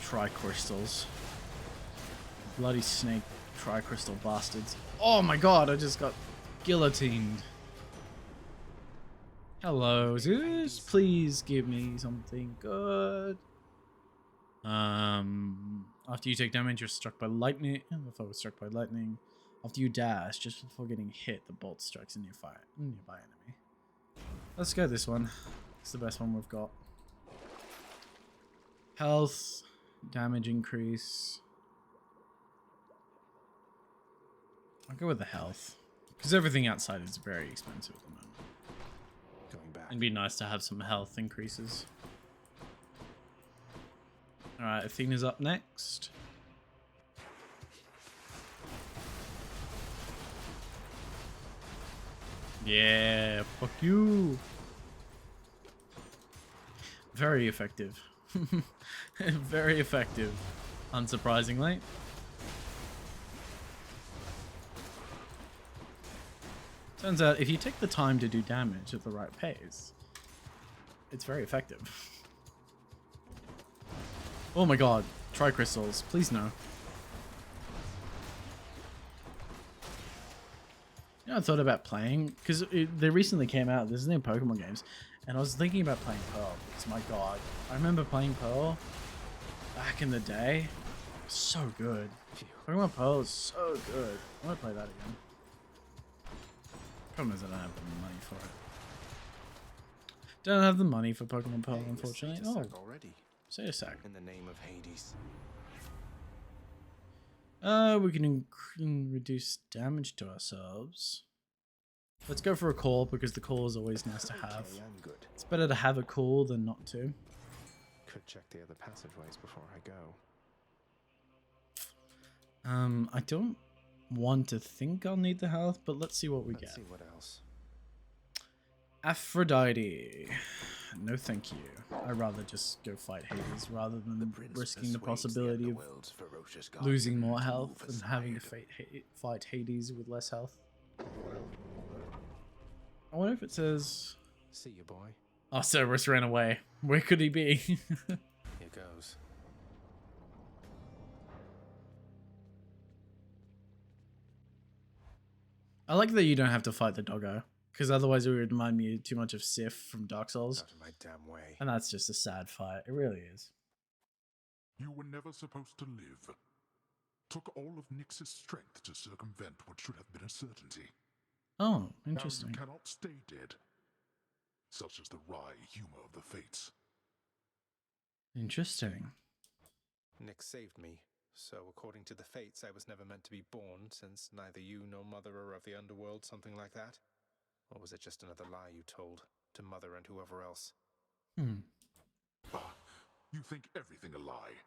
Tri-crystals. Bloody snake tri-crystal bastards. Oh my god, I just got guillotined. Hello, Zeus. Please give me something good. After you take damage, you're struck by lightning. If I was struck by lightning. After you dash, just before getting hit, the bolt strikes a nearby enemy. Let's go this one. It's the best one we've got. Health, damage increase. I'll go with the health. Because everything outside is very expensive at the moment. Going back. It'd be nice to have some health increases. Alright, Athena's up next. Yeah, fuck you. Very effective. Very effective, unsurprisingly. Turns out if you take the time to do damage at the right pace, it's very effective. Oh my god, tri-crystals, please no. You know, I thought about playing, because they recently came out, there's new Pokemon games, and I was thinking about playing Pearl, because my god, I remember playing Pearl back in the day. So good. Pokemon Pearl is so good. I want to play that again. Problem is I don't have the money for it. Don't have the money for Pokemon Pearl, unfortunately. Oh, say a sec. In the name of Hades. We can reduce damage to ourselves. Let's go for a call, because the call is always nice to have. Okay, I'm good. It's better to have a call than not to. Could check the other passageways before I go. I don't want to think I'll need the health, but let's see what we get. Let's see what else. Aphrodite. No thank you. I'd rather just go fight Hades rather than risking the possibility of losing more health and having to fight Hades with less health. I wonder if it says... See you, boy. Oh, Cerberus ran away. Where could he be? Here goes. I like that you don't have to fight the doggo, because otherwise it would remind me too much of Sif from Dark Souls. Out of my damn way. And that's just a sad fight. It really is. You were never supposed to live. Took all of Nyx's strength to circumvent what should have been a certainty. Oh, interesting. Now you cannot stay dead. Such is the wry humor of the fates. Interesting. Nyx saved me, so according to the fates, I was never meant to be born, since neither you nor Mother are of the underworld, something like that? Or was it just another lie you told to Mother and whoever else? You think everything a lie.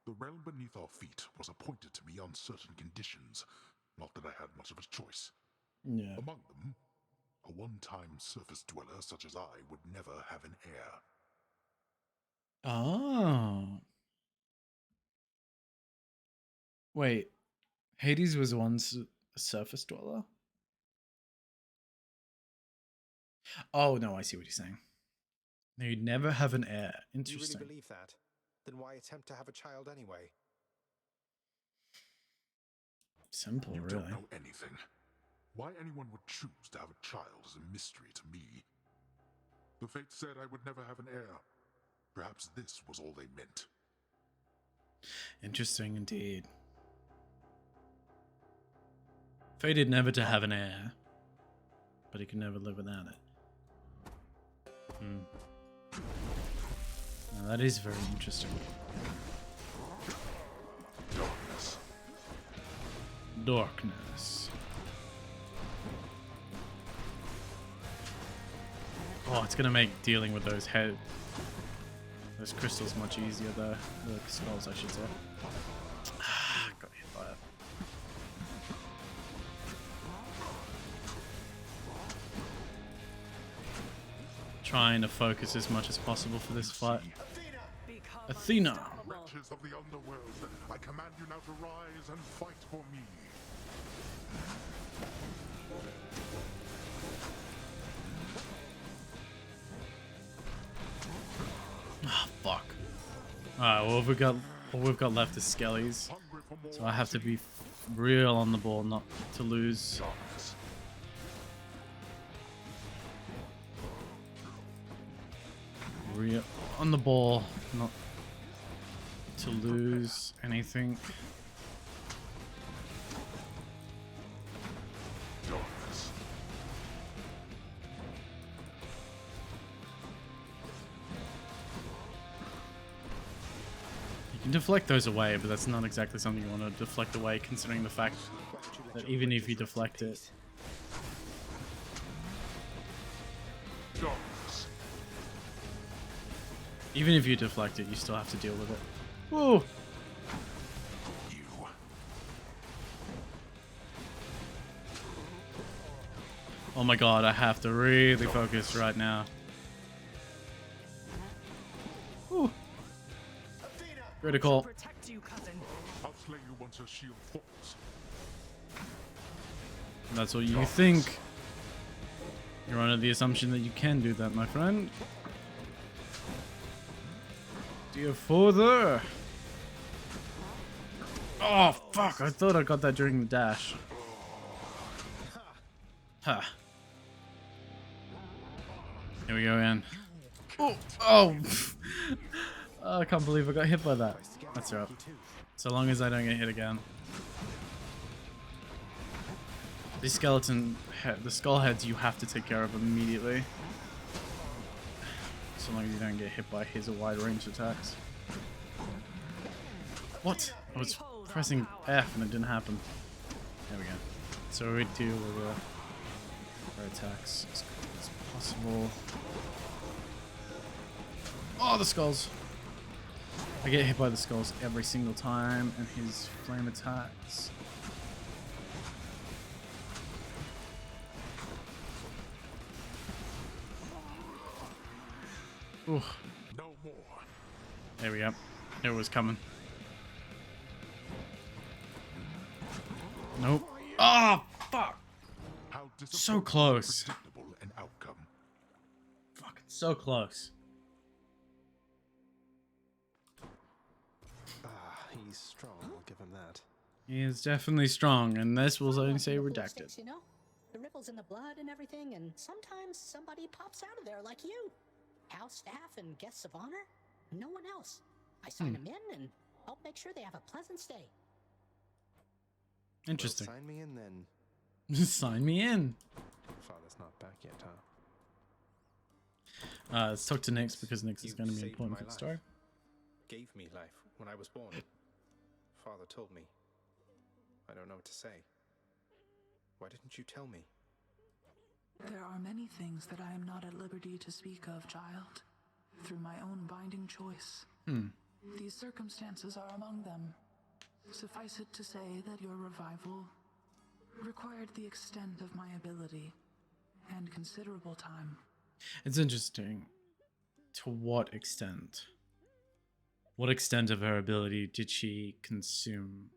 The realm beneath our feet was appointed to me on certain conditions, not that I had much of a choice. Yeah. Among them, a one-time surface dweller such as I would never have an heir. Oh. Wait. Hades was once a surface dweller? Oh, no, I see what he's saying. No, you'd never have an heir. Interesting. You really believe that? Then why attempt to have a child anyway? Simple, You really. don't know anything. Why anyone would choose to have a child is a mystery to me. The fates said I would never have an heir. Perhaps this was all they meant. Interesting indeed. Fated never to have an heir, but he can never live without it. Now that is very interesting. Darkness. Oh, it's gonna make dealing with those crystals much easier though. The skulls, I should say. Got hit by it. Trying to focus as much as possible for this fight. Athena! Wretches of the underworld, I command you now to rise and fight for me. Oh, fuck. Alright, well, all we've got left is skellies. So I have to be real on the ball not to lose. Real on the ball, not to lose anything. You can deflect those away, but that's not exactly something you want to deflect away, considering the fact that even if you deflect it, even if you deflect it, you still have to deal with it. Whoa! Oh my god, I have to really focus right now. Ooh. Critical. I'll slay you once your shield falls. That's what you think. You're under the assumption that you can do that, my friend. Dear father. Oh, fuck. I thought I got that during the dash. Huh. Here we go, in. Oh, oh. Oh, I can't believe I got hit by that. That's right. So long as I don't get hit again. These the skull heads you have to take care of immediately. So long as you don't get hit by his wide range attacks. What? I was pressing F and it didn't happen. There we go. So we deal with our attacks as quickly as possible. Oh, the skulls! I get hit by the skulls every single time, and his flame attacks. Ooh. No more. There we go. It was coming. Nope. Oh, fuck! So close. An outcome. Fucking so close. He's strong, I'll give him that. He is definitely strong, and this will only say redacted. You know, the ripples in the blood and everything, and sometimes somebody pops out of there like you. House staff and guests of honor, no one else. I sign them in and help make sure they have a pleasant stay. Interesting. Well, sign me in then. Sign me in. Father's not back yet, huh? Let's talk to Nyx because Nyx is going to be important for the story. Gave me life when I was born. Father told me. I don't know what to say. Why didn't you tell me? There are many things that I am not at liberty to speak of, child. Through my own binding choice. These circumstances are among them. Suffice it to say that your revival required the extent of my ability and considerable time. It's interesting. To what extent? What extent of her ability did she consume?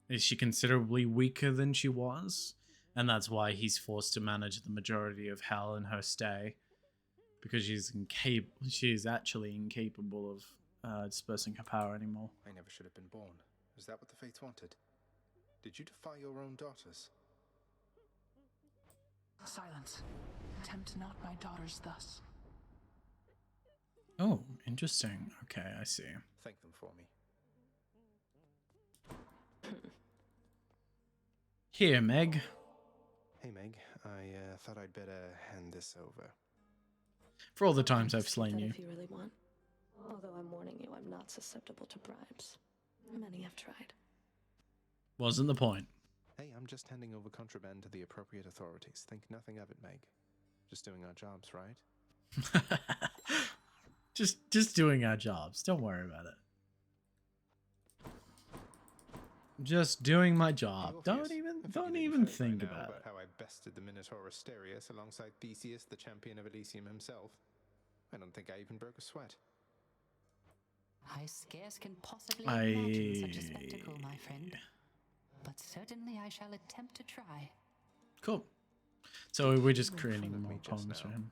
Is she considerably weaker than she was? And that's why he's forced to manage the majority of hell in her stay. Because she's actually incapable of dispersing her power anymore. I never should have been born. Is that what the Fates wanted? Did you defy your own daughters? Silence. Tempt not my daughters thus. Oh, interesting. Okay, I see. Thank them for me. Here, Meg. Hey, Meg. I thought I'd better hand this over. For all the times I've slain you. If you really want. Although I'm warning you, I'm not susceptible to bribes. Many have tried. Wasn't the point. Hey, I'm just handing over contraband to the appropriate authorities. Think nothing of it, Meg. Just doing our jobs, right? just doing our jobs. Don't worry about it. Just doing my job. Don't even think about it. How I bested the Minotaur Asterius alongside Theseus, the champion of Elysium himself. I don't think I even broke a sweat. I scarce can possibly imagine such a spectacle, my friend. But certainly I shall attempt to try. Cool. So we're just creating more problems for him.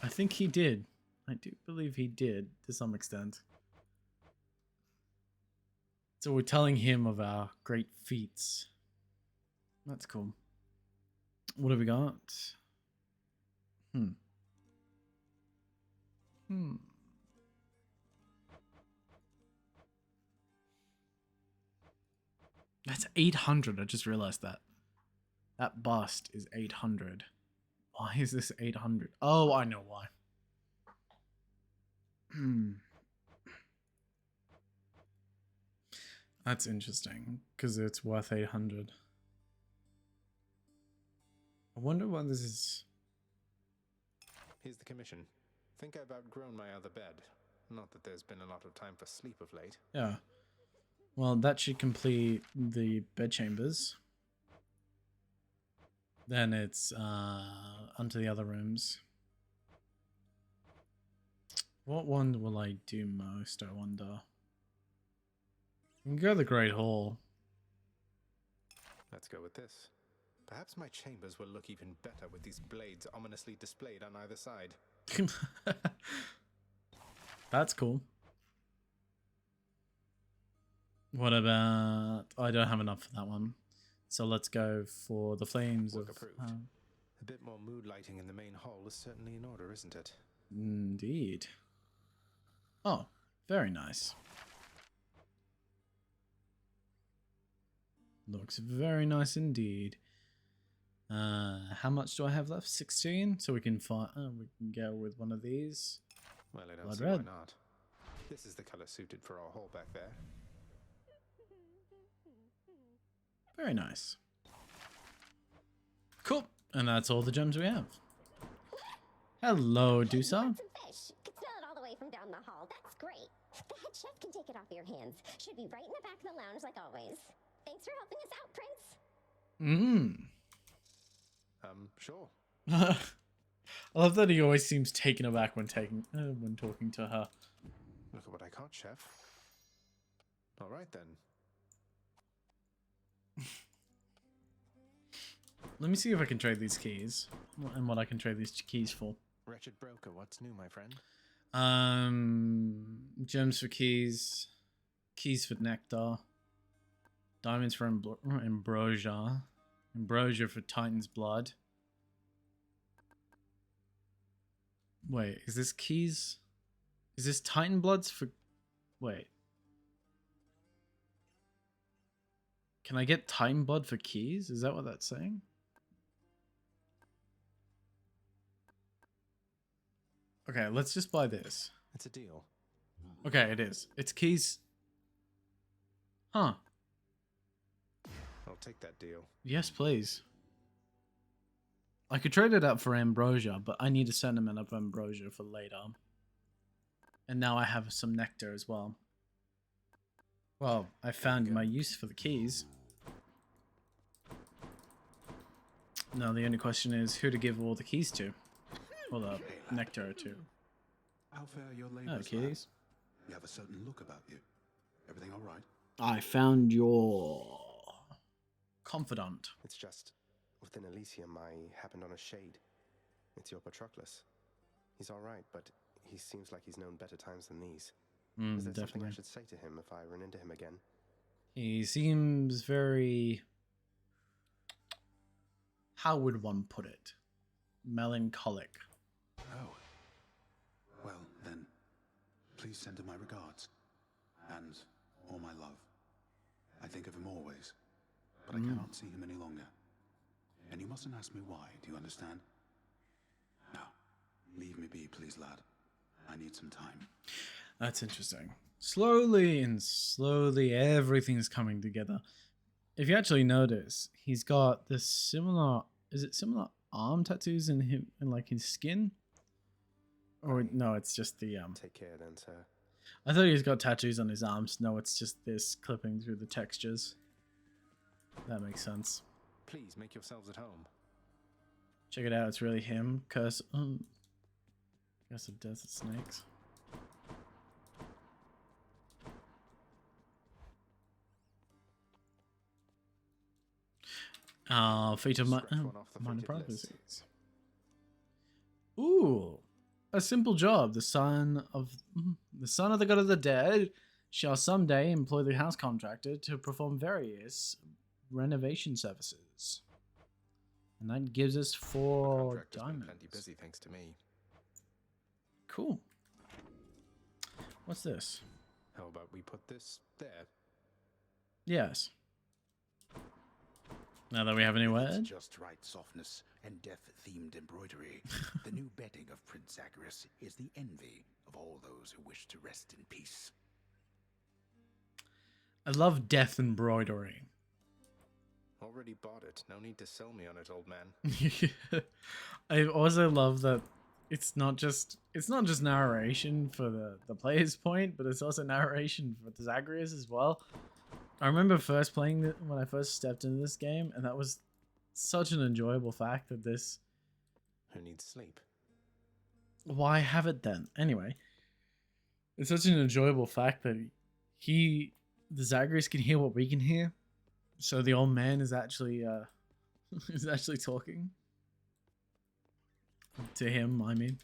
I think he did. I do believe he did to some extent. So we're telling him of our great feats. That's cool. What have we got? That's 800. I just realized that. That bust is 800. Why is this 800? Oh, I know why. That's interesting, because it's worth 800. I wonder why this is... Here's the commission. Think I've outgrown my other bed. Not that there's been a lot of time for sleep of late. Yeah. Well, that should complete the bedchambers. Then it's onto the other rooms. What one will I do most, I wonder? We can go to the Great Hall. Let's go with this. Perhaps my chambers will look even better with these blades ominously displayed on either side. That's cool. What about... I don't have enough for that one. So let's go for the Flames Work of... approved. A bit more mood lighting in the main hall is certainly in order, isn't it? Indeed. Oh, very nice. Looks very nice indeed. How much do I have left? 16. So we can find. We can go with one of these. Well, I don't Blood see red. why not. This is the color suited for our hall back there. Very nice. Cool. And that's all the gems we have. Hello, Dusa. Some fish. Could smell it all the way from down the hall. That's great. The head chef can take it off your hands. Should be right in the back of the lounge like always. Thanks for helping us out, Prince. Sure. I love that he always seems taken aback when talking to her. Look at what I caught, chef. All right then. Let me see if I can trade these keys and what I can trade these keys for. Wretched broker, what's new, my friend? Gems for keys, keys for nectar, diamonds for ambrosia, ambrosia for Titan's blood. Wait, is this keys? Is this Titan bloods for... Wait. Can I get Titan blood for keys? Is that what that's saying? Okay, let's just buy this. It's a deal. Okay, it is. It's keys. Huh. I'll take that deal. Yes, please. I could trade it up for ambrosia, but I need a certain amount of ambrosia for later. And now I have some nectar as well. Well, I found my use for the keys. Now the only question is who to give all the keys to. Well, the nectar to. How fare your Oh, labors, keys. You have a certain look about you. Everything all right? I found your confidant. It's just, within Elysium, I happened on a shade. It's your Patroclus. He's all right, but he seems like he's known better times than these. Is there something I Definitely. should say to him if I run into him again? He seems very... How would one put it? Melancholic. Oh. Well, then, please send him my regards. And all my love. I think of him always. But I cannot see him any longer. And you mustn't ask me why, do you understand? Now, leave me be, please, lad. I need some time. That's interesting. Slowly and slowly, everything's coming together. If you actually notice, he's got this similar. Is it similar arm tattoos in him, in like his skin? Or no, it's just the Take care then, sir. I thought he's got tattoos on his arms. No, it's just this clipping through the textures. That makes sense. Please make yourselves at home. Check it out. It's really him. Curse of Desert Snakes. Fate of minor prophecies. Ooh, a simple job. The son of the god of the dead shall someday employ the house contractor to perform various renovation services, and that gives us 4 diamonds. Plenty busy thanks to me. Cool. What's this? How about we put this there? Yes. Now that we have any word. Just right softness and death-themed embroidery. The new bedding of Prince Zagreous is the envy of all those who wish to rest in peace. I love death embroidery. Already bought it. No need to sell me on it, old man. I also love that it's not just narration for the player's point, but it's also narration for the Zagreus as well. I remember first playing it when I first stepped into this game, and that was such an enjoyable fact that this... Who needs sleep? Why have it then? Anyway, it's such an enjoyable fact that the Zagreus can hear what we can hear. So the old man is actually talking to him, I mean.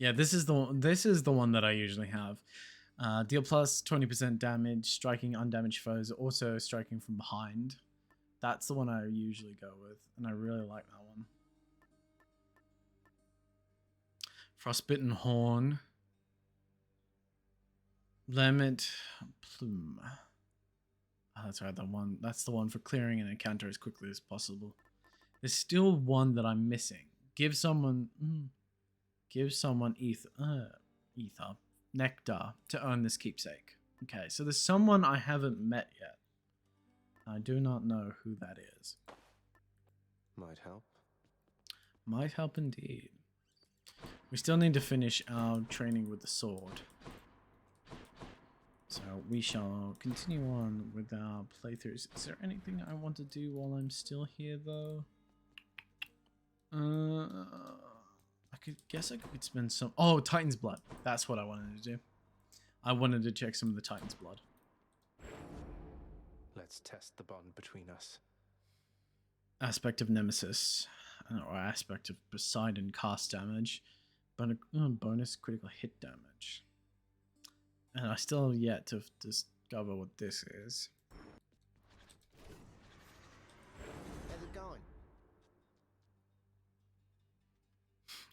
Yeah, this is the one that I usually have. Deal plus 20% damage, striking undamaged foes, also striking from behind. That's the one I usually go with, and I really like that one. Frostbitten Horn. Limit Plume. Oh, that's right, that's the one for clearing an encounter as quickly as possible. There's still one that I'm missing. Give someone ether. Nectar to earn this keepsake. Okay, so there's someone I haven't met yet. I do not know who that is. Might help. Might help indeed. We still need to finish our training with the sword. So we shall continue on with our playthroughs. Is there anything I want to do while I'm still here though? I could spend some... Oh, Titan's Blood. That's what I wanted to do. I wanted to check some of the Titan's Blood. Let's test the bond between us. Aspect of Nemesis. Or aspect of Poseidon cast damage. Bonus critical hit damage. And I still have yet to discover what this is. How's it going?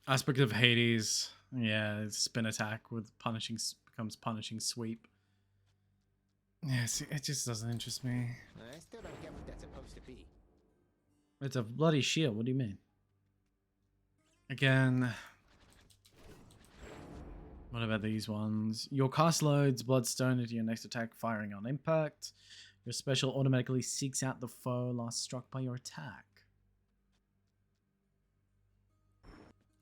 Aspect of Hades. Yeah, it's spin attack with becomes punishing sweep. Yeah, see, it just doesn't interest me. I still don't get what that's supposed to be. It's a bloody shield. What do you mean? Again. What about these ones? Your cast loads Bloodstone into your next attack, firing on impact. Your special automatically seeks out the foe last struck by your attack.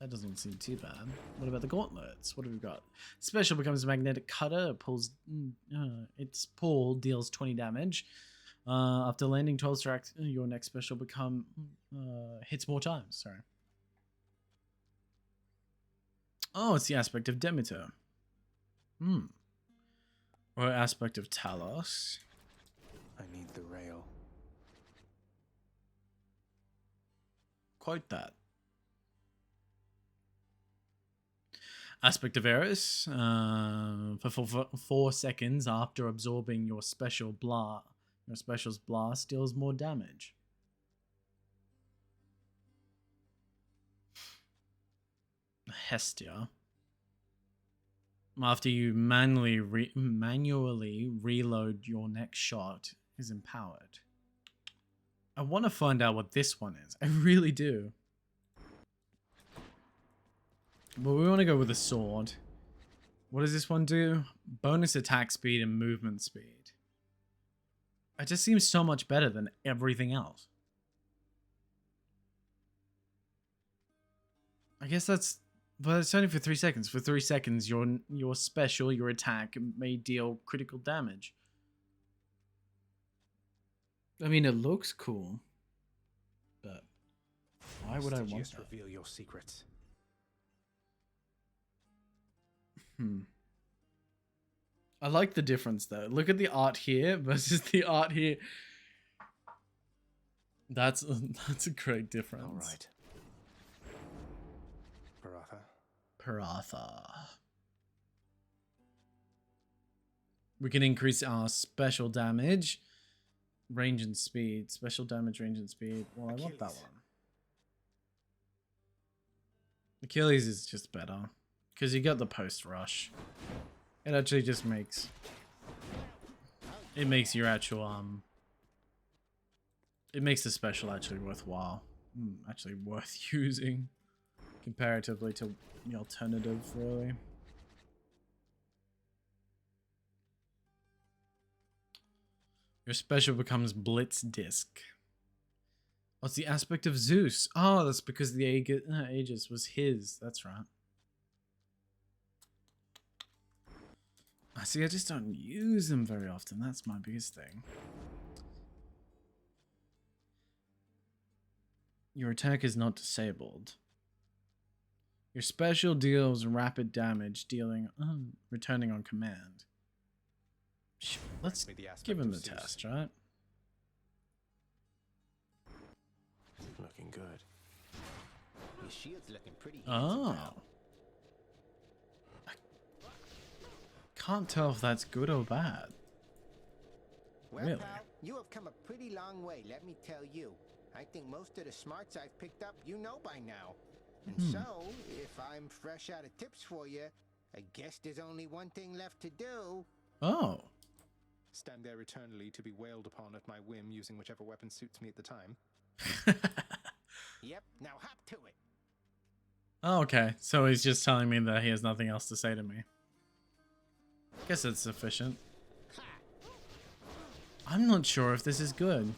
That doesn't seem too bad. What about the gauntlets? What have we got? Special becomes a magnetic cutter. Pulls. Its pull deals 20 damage. After landing 12 strikes, your next special hits more times. Sorry. Oh, it's the aspect of Demeter. Or aspect of Talos. I need the rail. Quote that. Aspect of Eris. For 4 seconds after absorbing your special's blast deals more damage. Hestia. After you manually reload your next shot is empowered. I want to find out what this one is. I really do. But we want to go with a sword. What does this one do? Bonus attack speed and movement speed. It just seems so much better than everything else. I guess that's... But it's only for 3 seconds. For 3 seconds, your special, your attack may deal critical damage. I mean, it looks cool. But why would I want Just that? reveal your secrets. I like the difference though. Look at the art here versus the art here. That's a great difference. All right. Paratha. Paratha. We can increase our special damage, range and speed. Special damage, range and speed. Well, I want that one. Achilles is just better because you got the post rush. It actually just makes your actual it makes the special actually worthwhile, actually worth using comparatively to the alternative, really. Your special becomes Blitz Disc. What's the aspect of Zeus? Oh, that's because the Aegis was his. That's right. See, I just don't use them very often. That's my biggest thing. Your attack is not disabled. Your special deals rapid damage, dealing returning on command. Let's give him the test, right? Looking good. Your shield's looking pretty. Oh. Can't tell if that's good or bad. Well, really? pal, you have come a pretty long way, let me tell you. I think most of the smarts I've picked up, you know by now. And so, if I'm fresh out of tips for you, I guess there's only one thing left to do. Oh. Stand there eternally to be wailed upon at my whim using whichever weapon suits me at the time. Yep, now hop to it. Oh, okay. So he's just telling me that he has nothing else to say to me. Guess it's sufficient. I'm not sure if this is good.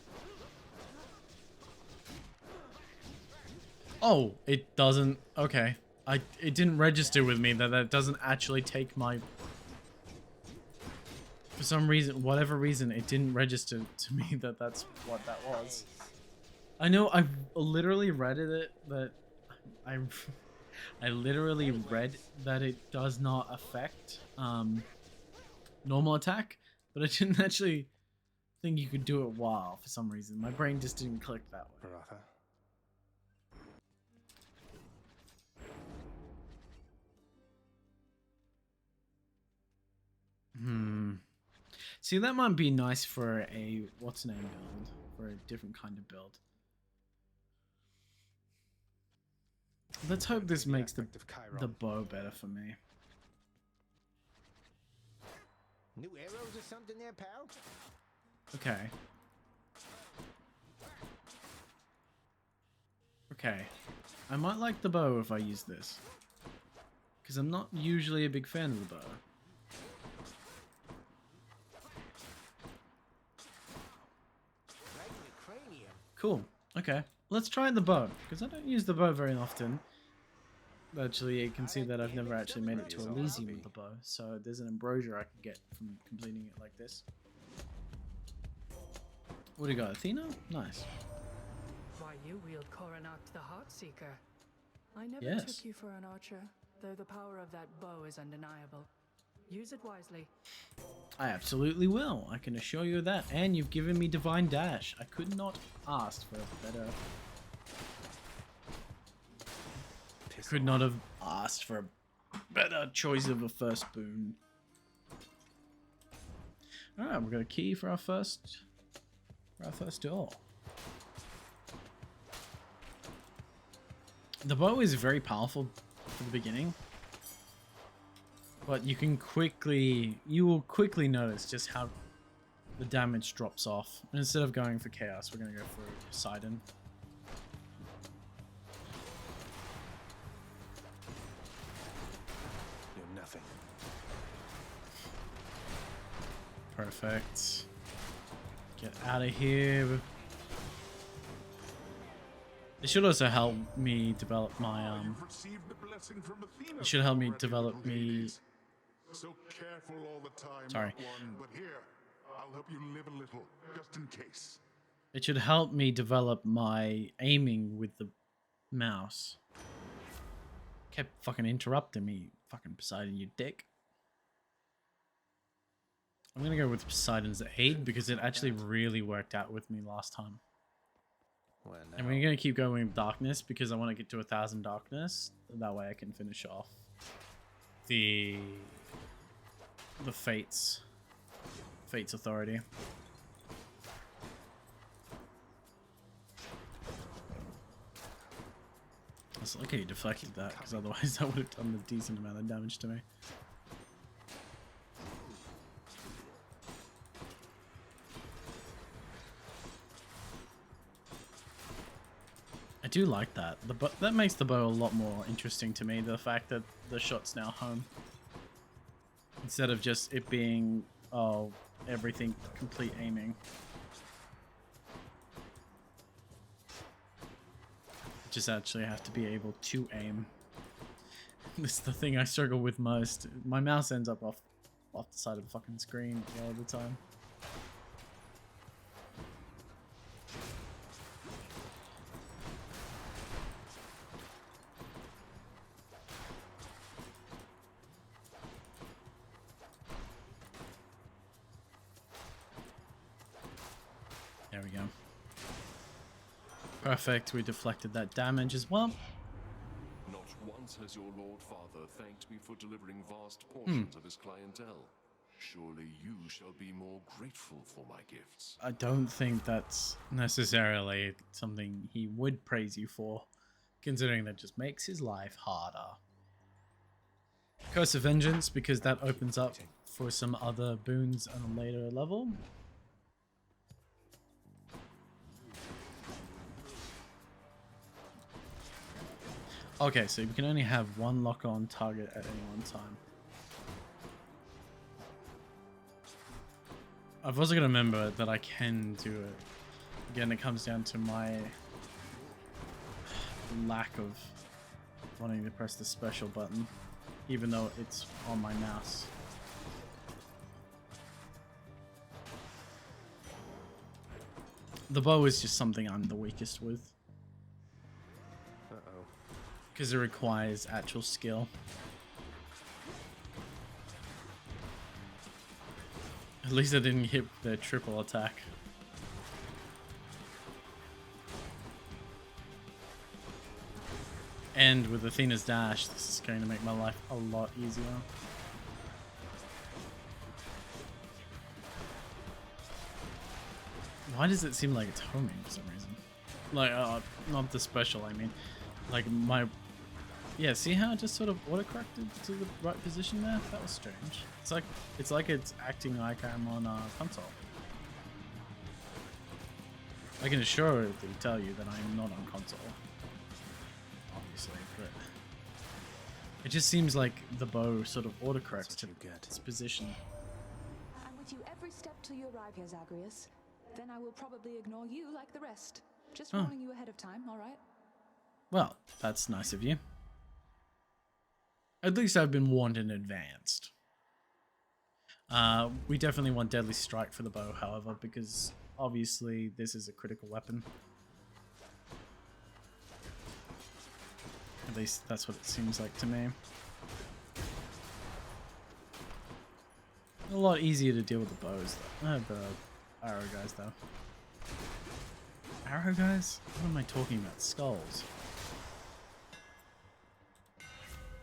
Oh, it doesn't. Okay. It didn't register with me that doesn't actually take my... For some reason, whatever reason, it didn't register to me that that's what that was. I know I literally read it that I literally read that it does not affect normal attack, but I didn't actually think you could do it while for some reason. My brain just didn't click that way. Paratha. See, that might be nice for a what's name build, for a different kind of build. Let's hope this makes the bow better for me. New arrows or something there, pal? Okay. Okay. I might like the bow if I use this. Because I'm not usually a big fan of the bow. Cool. Okay. Let's try the bow. Because I don't use the bow very often. Actually, you can see that I've never actually made it to Elysium with the bow. So there's an ambrosia I can get from completing it like this. What do you got? Athena? Nice. Why, you wield Coronac the Heartseeker. I never Yes. took you for an archer, though the power of that bow is undeniable. Use it wisely. I absolutely will. I can assure you of that. And you've given me Divine Dash. I could not ask for a better... Could not have asked for a better choice of a first boon. Alright, we've got a key for our first door. The bow is very powerful for the beginning. But you will quickly notice just how the damage drops off. And instead of going for Chaos, we're going to go for Poseidon. You're nothing. Perfect. Get out of here. It should also help me develop my It should help me develop me. So careful all the time. Sorry. But here, I'll help you live a little, just in case. It should help me develop my aiming with the mouse. Kept fucking interrupting me, fucking Poseidon, you dick. I'm gonna go with Poseidon's aid because it actually really worked out with me last time. And we're gonna keep going with darkness because I want to get to 1,000 darkness. That way I can finish off the Fates Authority. I was lucky he deflected that because otherwise that would have done a decent amount of damage to me. I do like that. That makes the bow a lot more interesting to me, the fact that the shot's now home. Instead of just it being, oh, everything complete aiming. I just actually have to be able to aim. This is the thing I struggle with most. My mouse ends up off the side of the fucking screen all the time. There we go. Perfect, we deflected that damage as well. Not once has your Lord Father thanked me for delivering vast portions of his clientele. Surely you shall be more grateful for my gifts. I don't think that's necessarily something he would praise you for, considering that just makes his life harder. Curse of Vengeance, because that opens up for some other boons on a later level. Okay, so we can only have one lock-on target at any one time. I've also got to remember that I can do it. Again, it comes down to my lack of wanting to press the special button, even though it's on my mouse. The bow is just something I'm the weakest with. Because it requires actual skill. At least I didn't hit the triple attack. And with Athena's dash, this is going to make my life a lot easier. Why does it seem like it's homing for some reason? Like, not the special, I mean. Like my... Yeah, see how it just sort of auto-corrected to the right position there? That was strange. It's like it's acting like I'm on a console. I can assuredly tell you that I am not on console. Obviously, but... It just seems like the bow sort of autocorrects to its position. I'm with you every step till you arrive here, Zagreous. Then I will probably ignore you like the rest. Just warning you ahead of time, alright? Well, that's nice of you. At least I've been warned in advance. We definitely want Deadly Strike for the bow, however, because obviously this is a critical weapon. At least that's what it seems like to me. A lot easier to deal with the bows, though. The arrow guys, though. Arrow guys? What am I talking about? Skulls.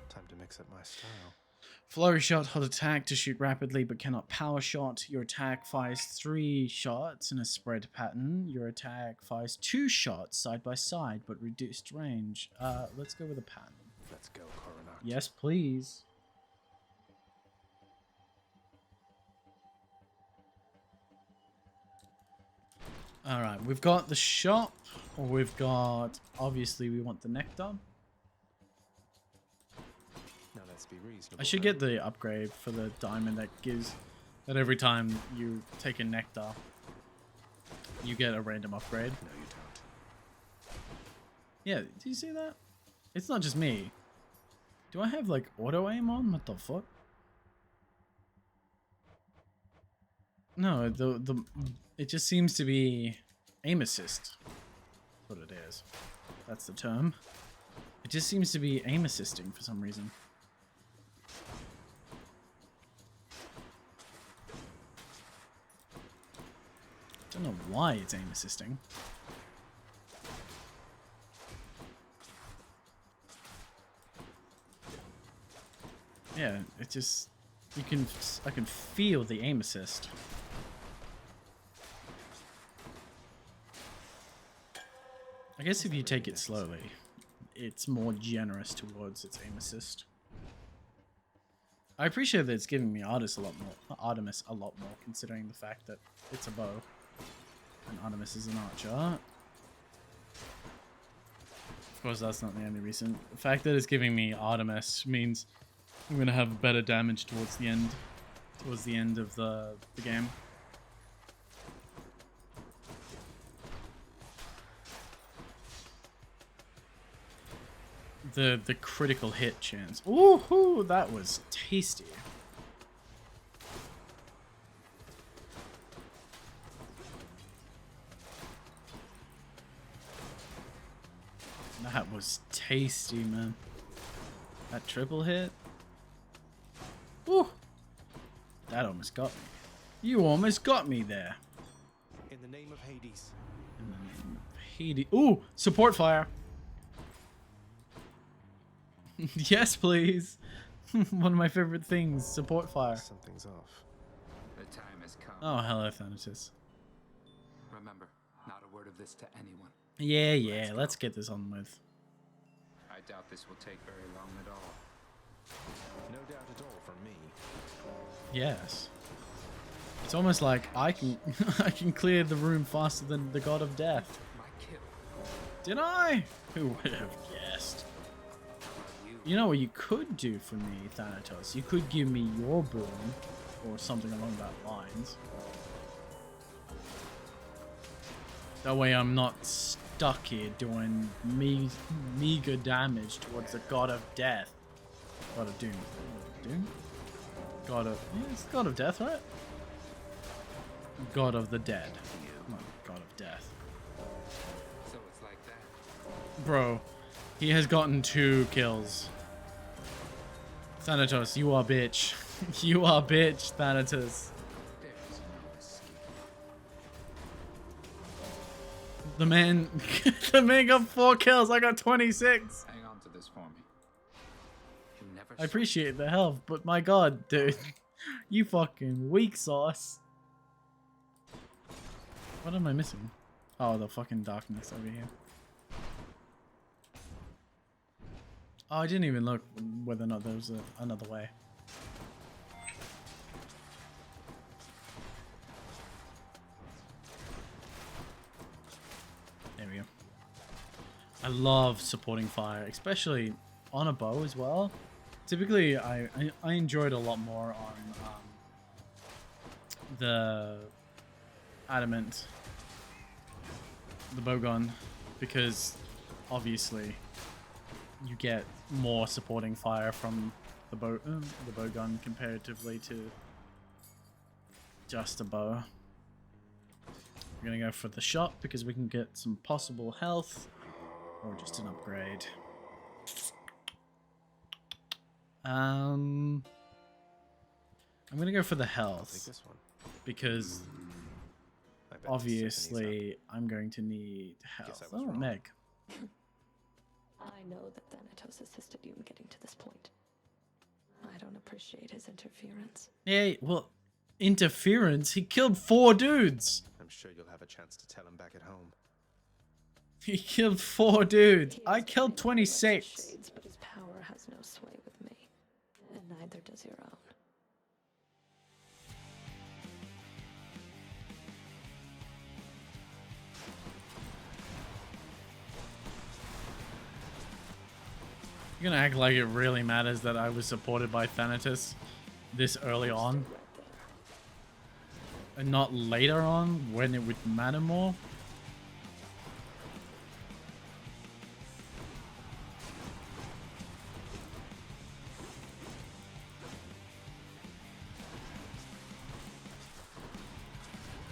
Time to mix up my style. Flurry shot, hot attack to shoot rapidly but cannot power shot. Your attack fires 3 shots in a spread pattern. Your attack fires 2 shots side by side but reduced range. Let's go with a pattern. Let's go, Coronac. Yes, please. Alright, we've got the shop, or we've got, obviously we want the nectar. Now let's be reasonable. I should get the upgrade for the diamond that gives that every time you take a nectar, you get a random upgrade. No, you don't. Yeah, do you see that? It's not just me. Do I have like auto aim on? What the fuck? No, it just seems to be aim assist. That's what it is. That's the term. It just seems to be aim assisting for some reason. Don't know why it's aim assisting. Yeah, it just I can feel the aim assist. I guess if you take it slowly, it's more generous towards its aim assist. I appreciate that it's giving me Artemis a lot more, considering the fact that it's a bow and Artemis is an archer. Of course, that's not the only reason. The fact that it's giving me Artemis means I'm gonna have better damage towards the end of the game. The critical hit chance. Ooh, that was tasty. That was tasty, man. That triple hit. Ooh. That almost got me. You almost got me there. In the name of Hades. In the name of Hades. Ooh, support fire. Yes, please. One of my favorite things, support fire. Something's off. The time has come. Oh, hello, Thanatos. Remember, not a word of this to anyone. Yeah, let's get this on with. I doubt this will take very long at all. No doubt at all from me. Yes. It's almost like I can I can clear the room faster than the God of Death. My kill. Did I? Who would have guessed? You know what you could do for me, Thanatos? You could give me your boon, or something along that lines. That way I'm not stuck here doing meager damage towards the God of Death. God of Doom. Doom? God of... Yeah, it's God of Death, right? God of the Dead. Not God of Death. So it's like that. Bro, he has gotten 2 kills. Thanatos, you are bitch. You are bitch, Thanatos. The man got 4 kills. I got 26. Hang on to this for me. You never I appreciate the help, but my god, dude. You fucking weak sauce. What am I missing? Oh, the fucking darkness over here. Oh, I didn't even look whether or not there was another way. There we go. I love supporting fire, especially on a bow as well. Typically, I enjoy it a lot more on the adamant, the bowgun, because obviously you get more supporting fire from the bowgun comparatively to just a bow. We're gonna go for the shot because we can get some possible health or just an upgrade. I'm gonna go for the health because obviously I'm going to need health. Oh, Meg. I know that Thanatos assisted you in getting to this point. I don't appreciate his interference. Yeah, well, interference? He killed 4 dudes! I'm sure you'll have a chance to tell him back at home. He killed 4 dudes. I killed 26. Shades, but his power has no sway with me, and neither does your own. You're gonna act like it really matters that I was supported by Thanatos this early on? And not later on when it would matter more.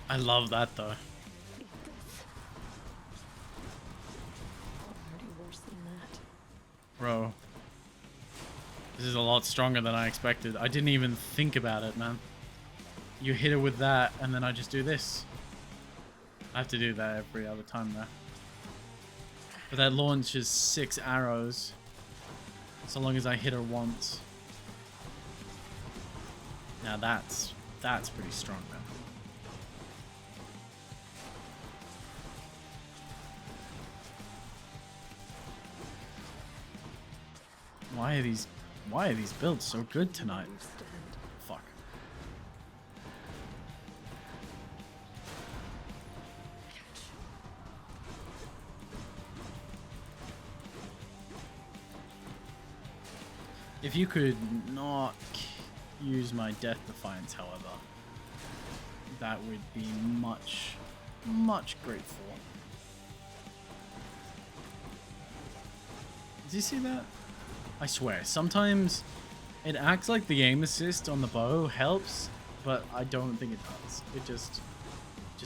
I love that though. Worse than that. Bro. This is a lot stronger than I expected. I didn't even think about it, man. You hit it with that, and then I just do this. I have to do that every other time though. But that launches 6 arrows. So long as I hit her once. Now that's pretty strong, man. Why are these builds so good tonight? Fuck. If you could not use my Death Defiance, however, that would be much grateful. Did you see that? I swear, sometimes it acts like the aim assist on the bow helps, but I don't think it does. It just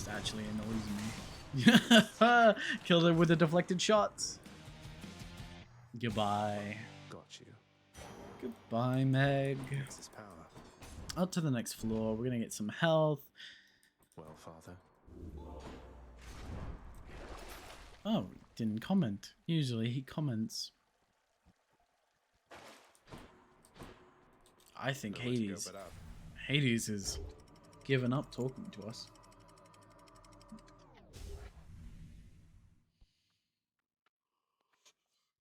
actually annoys me. Killed it with the deflected shots. Goodbye. Got you. Goodbye, Meg. What's his power? Up to the next floor. We're gonna get some health. Well, Father. Oh, didn't comment. Usually he comments. I think Hades has given up talking to us.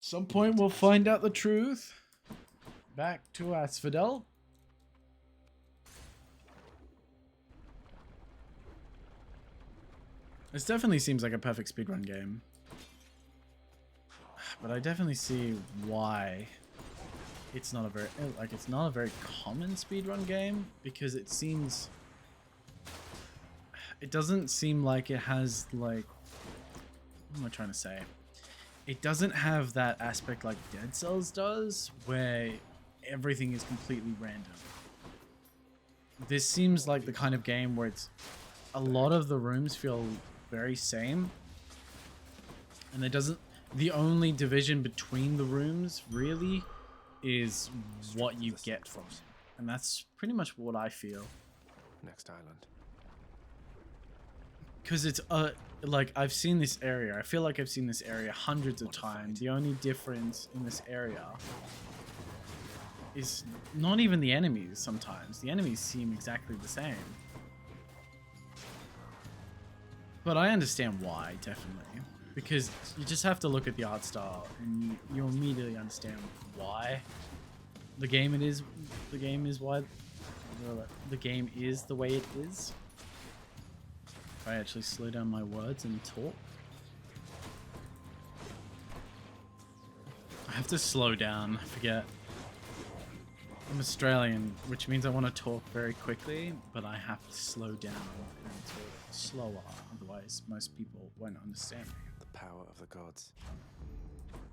Some point we'll find out the truth. Back to Asphodel. This definitely seems like a perfect speedrun game. But I definitely see why it's not a very common speedrun game, because it doesn't seem like it has, like, what am I trying to say? It doesn't have that aspect like Dead Cells does, where everything is completely random. This seems like the kind of game where a lot of the rooms feel very same, and the only division between the rooms really is what you get from it. And that's pretty much what I feel. Next island. Because it's like, I've seen this area. I feel like I've seen this area hundreds of times. The only difference in this area is not even the enemies sometimes. The enemies seem exactly the same. But I understand why, definitely. Because you just have to look at the art style and you immediately understand why the game is the way it is. If I actually slow down my words and talk. I have to slow down, I forget. I'm Australian, which means I want to talk very quickly, but I have to slow down and talk slower, otherwise most people won't understand me. The power of the gods.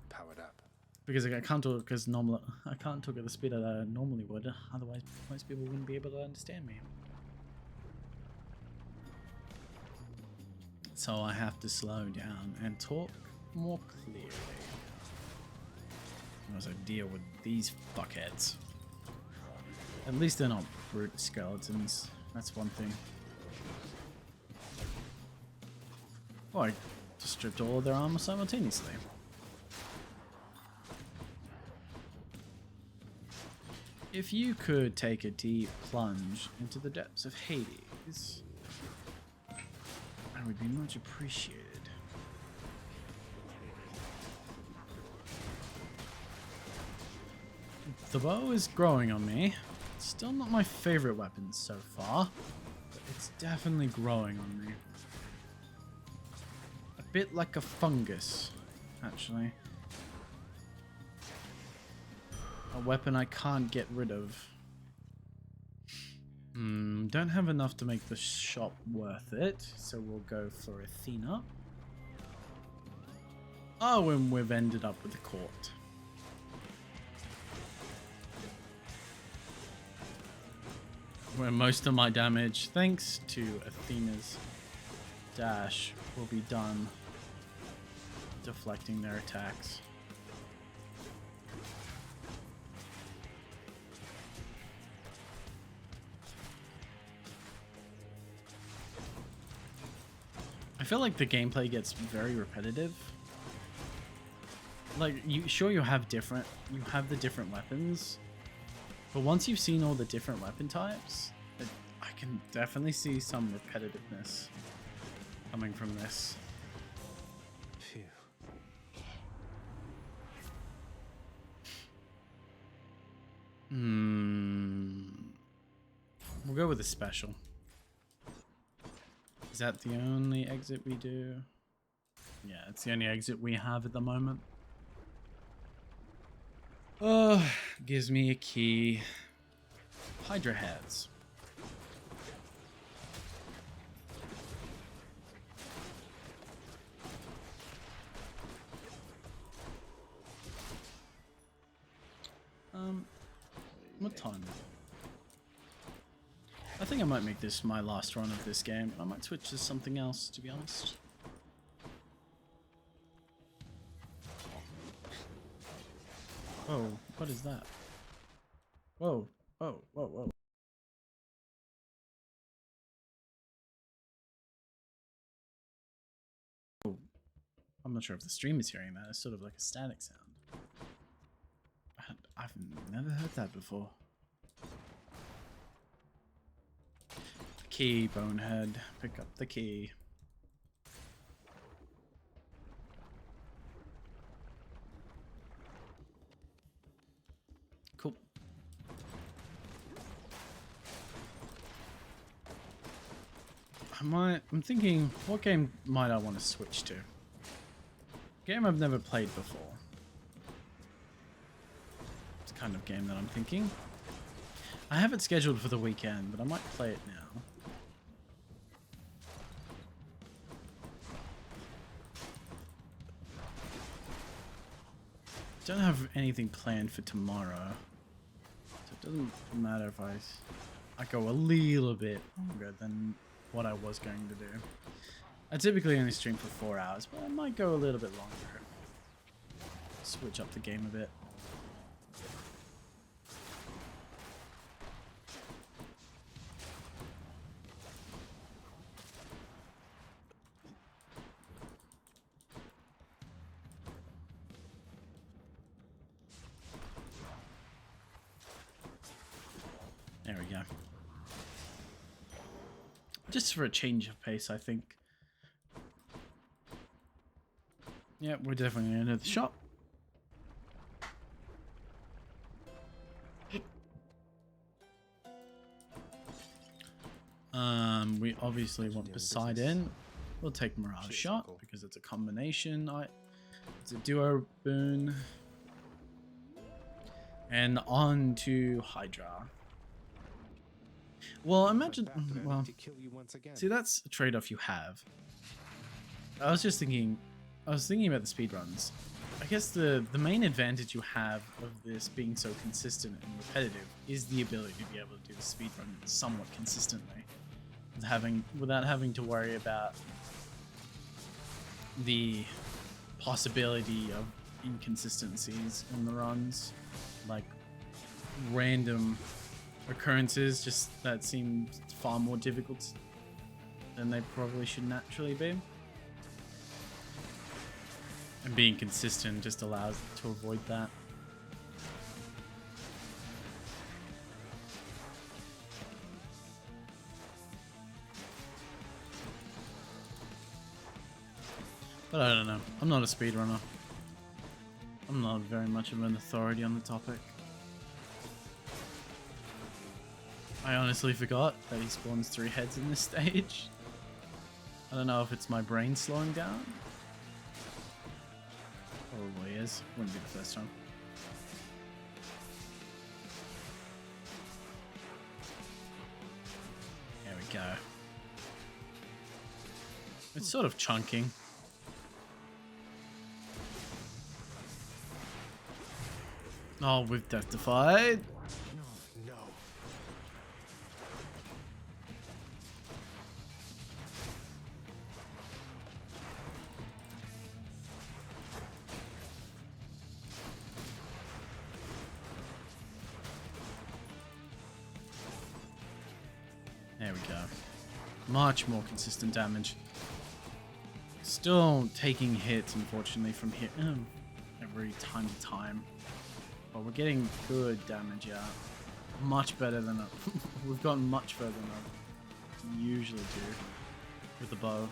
Powered up. Because I can't talk I can't talk at the speed that I normally would, otherwise most people wouldn't be able to understand me. So I have to slow down and talk more clearly as I deal with these fuckheads. At least they're not brute skeletons. That's one thing. Oh, I just stripped all of their armor simultaneously. If you could take a deep plunge into the depths of Hades, I would be much appreciated. The bow is growing on me. It's still not my favorite weapon so far, but it's definitely growing on me. A bit like a fungus, actually. A weapon I can't get rid of. Don't have enough to make the shop worth it, so we'll go for Athena. Oh, and we've ended up with the court. Where most of my damage, thanks to Athena's dash, will be done deflecting their attacks. I feel like the gameplay gets very repetitive. Like, you have the different weapons, but once you've seen all the different weapon types, I can definitely see some repetitiveness coming from this. Phew. We'll go with a special. Is that the only exit we do? Yeah, it's the only exit we have at the moment. Oh, gives me a key. Hydra heads. What time is it? I think I might make this my last run of this game. I might switch to something else, to be honest. Oh, what is that? Whoa, whoa, whoa, whoa. Oh, I'm not sure if the stream is hearing that. It's sort of like a static sound. I've never heard that before. The key, bonehead. Pick up the key. Cool. I'm thinking, what game might I want to switch to? Game I've never played before. It's the kind of game that I'm thinking. I have it scheduled for the weekend, but I might play it now. Don't have anything planned for tomorrow, so it doesn't matter if I go a little bit longer than what I was going to do. I typically only stream for 4 hours, but I might go a little bit longer. Switch up the game a bit. There we go. Just for a change of pace, I think. Yeah, we're definitely going to enter the shop. We obviously want Poseidon. We'll take Mirage Shot because it's a combination. It's a duo boon. And on to Hydra. Well, imagine. Well, see, that's a trade-off you have. I was thinking about the speedruns. I guess the main advantage you have of this being so consistent and repetitive is the ability to be able to do the speedrun somewhat consistently, without having to worry about the possibility of inconsistencies in the runs, like random occurrences just that seem far more difficult than they probably should naturally be. And being consistent just allows to avoid that. But I don't know. I'm not a speedrunner. I'm not very much of an authority on the topic. I honestly forgot that he spawns 3 heads in this stage. I don't know if it's my brain slowing down. Probably is. Wouldn't be the first time. go. It's sort of chunking. Oh, we've deathified. No. There we go. Much more consistent damage. Still taking hits, unfortunately, from hit every time to time. But we're getting good damage out. Much better than we've gotten much further than I usually do with the bow.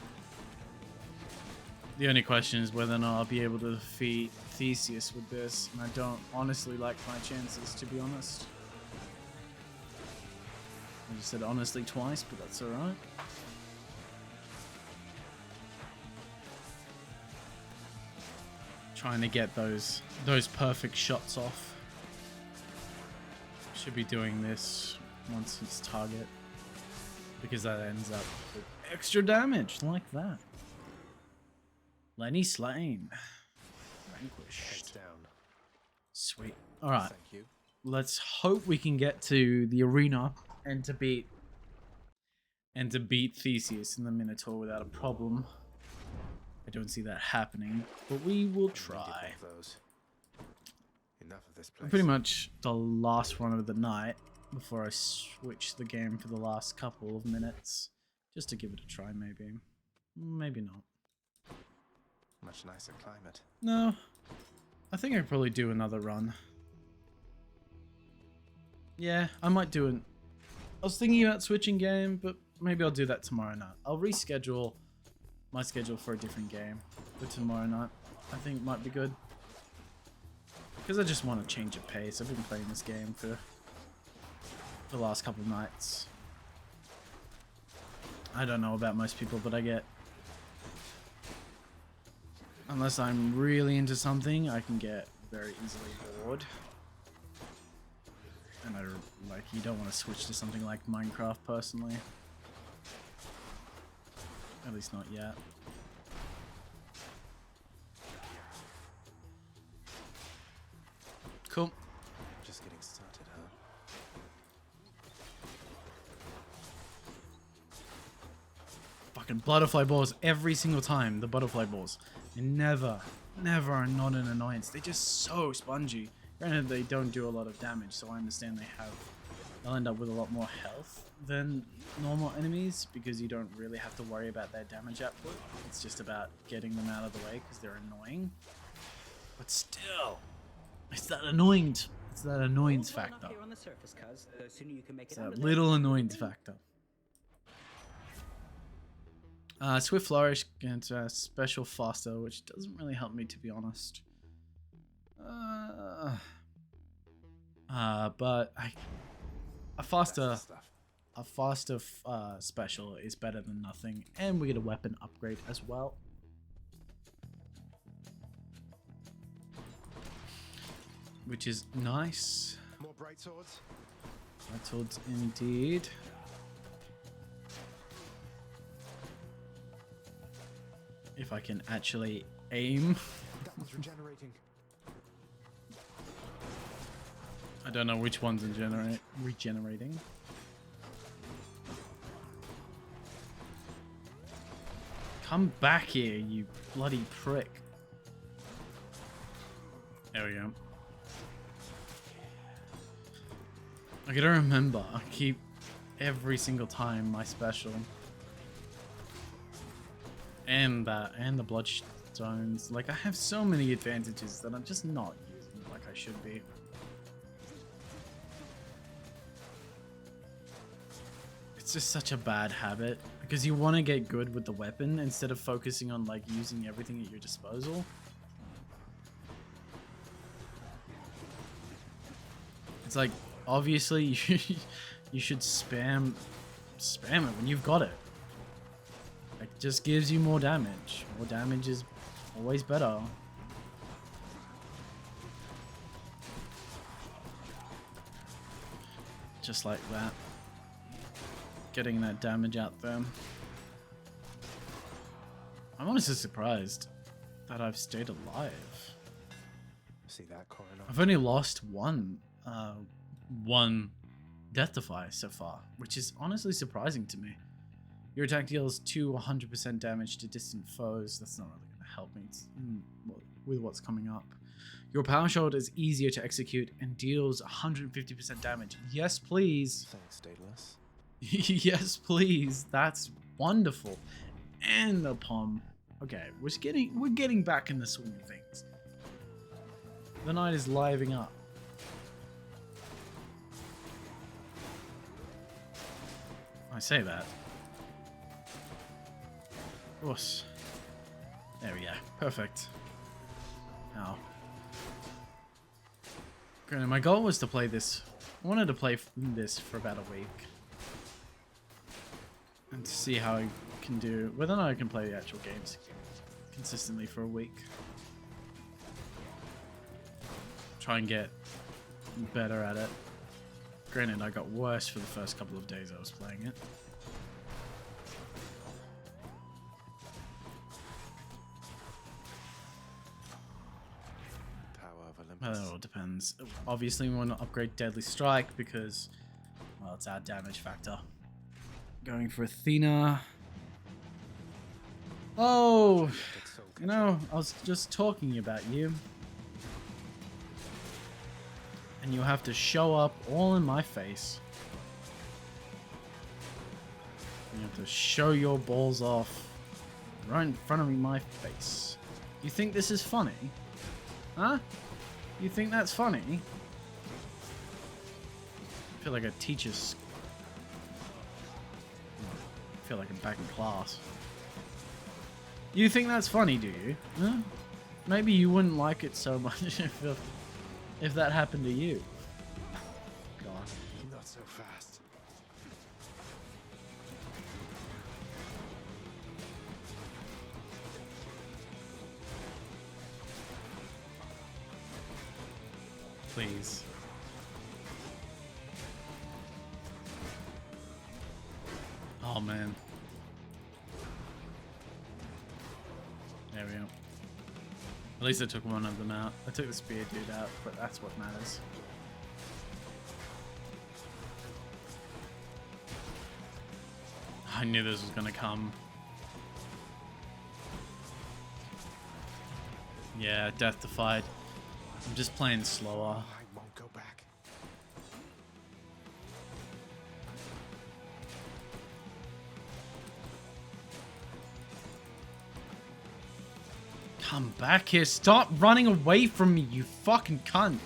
The only question is whether or not I'll be able to defeat Theseus with this, and I don't honestly like my chances, to be honest. I just said honestly twice, but that's alright. Trying to get those perfect shots off. Should be doing this once it's target, because that ends up with extra damage like that. Lenny slain. Vanquished. Heads down. Sweet. Alright. Thank you. Let's hope we can get to the arena and to beat Theseus in the Minotaur without a problem. I don't see that happening, but we will try. Enough of this place. Pretty much the last one of the night before I switch the game for the last couple of minutes, just to give it a try. Maybe not. Much nicer climate. No, I think I'd probably do another run. Yeah, I might do it. I was thinking about switching game, but maybe I'll do that tomorrow night. I'll reschedule my schedule for a different game for tomorrow night. I think it might be good. Because I just want to change of pace. I've been playing this game for the last couple of nights. I don't know about most people, but I get... Unless I'm really into something, I can get very easily bored. And you don't want to switch to something like Minecraft, personally. At least not yet. Cool. Just getting started, huh? Fucking butterfly balls every single time. The butterfly balls. They never are not an annoyance. They're just so spongy. Granted, they don't do a lot of damage, so I understand they'll end up with a lot more health than normal enemies, because you don't really have to worry about their damage output. It's just about getting them out of the way because they're annoying. But still, it's that annoyance factor. It's that little annoyance factor. Swift Flourish gets special faster, which doesn't really help me, to be honest. But a faster special is better than nothing, and we get a weapon upgrade as well. Which is nice. More bright swords. Bright swords indeed. If I can actually aim. That one's regenerating. I don't know which one's regenerating. Come back here, you bloody prick. There we go. I gotta remember, I keep every single time my special. And that, and the bloodstones. Like, I have so many advantages that I'm just not using like I should be. It's just such a bad habit, because you want to get good with the weapon instead of focusing on like using everything at your disposal. It's like, obviously you should spam it when you've got it. It just gives you more damage. More damage is always better. Just like that. getting that damage out there. I'm honestly surprised that I've stayed alive. See that, Coroner? I've only lost one death defy so far, which is honestly surprising to me. Your attack deals 100% damage to distant foes. That's not really going to help me with what's coming up. Your power shot is easier to execute and deals 150% damage. Yes, please. Thanks, Daedalus. Yes, please. That's wonderful. And the palm. Okay, we're getting back in the swing of things. The night is living up. I say that. Of course. There we go. Perfect. Now. Granted, my goal was to play this. I wanted to play this for about a week. And to see how I can do. Whether or not I can play the actual games consistently for a week. Try and get better at it. Granted, I got worse for the first couple of days I was playing it. Well, it all depends. Obviously, we want to upgrade Deadly Strike because, well, it's our damage factor. Going for Athena. Oh, you know, I was just talking about you. And you have to show up all in my face. You have to show your balls off right in front of my face. You think this is funny? Huh? You think that's funny? I feel like a teacher's... I feel like I'm back in class. You think that's funny, do you? Huh? Maybe you wouldn't like it so much if that happened to you. God. Not so fast. Please. Oh man. There we go. At least I took one of them out. I took the spear dude out, but that's what matters. I knew this was gonna come. Yeah, death defied. I'm just playing slower. I won't go back. Come back here. Stop running away from me, you fucking cunt.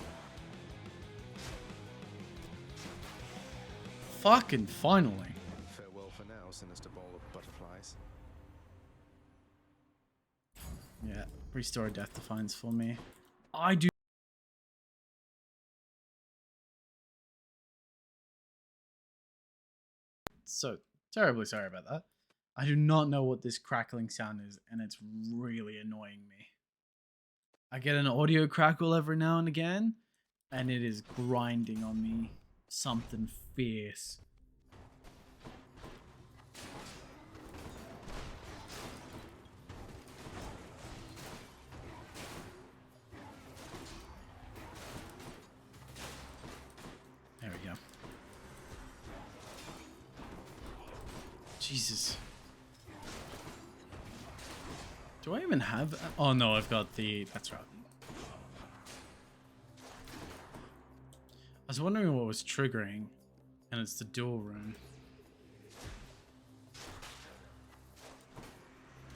Fucking finally. Farewell for now, sinister ball of butterflies. Yeah, restore death defiance for me. I do. So terribly sorry about that. I do not know what this crackling sound is, and it's really annoying me. I get an audio crackle every now and again, and it is grinding on me. Something fierce. There we go. Jesus. Do I even have... Oh no, I've got the... That's right. I was wondering what was triggering, and it's the dual rune.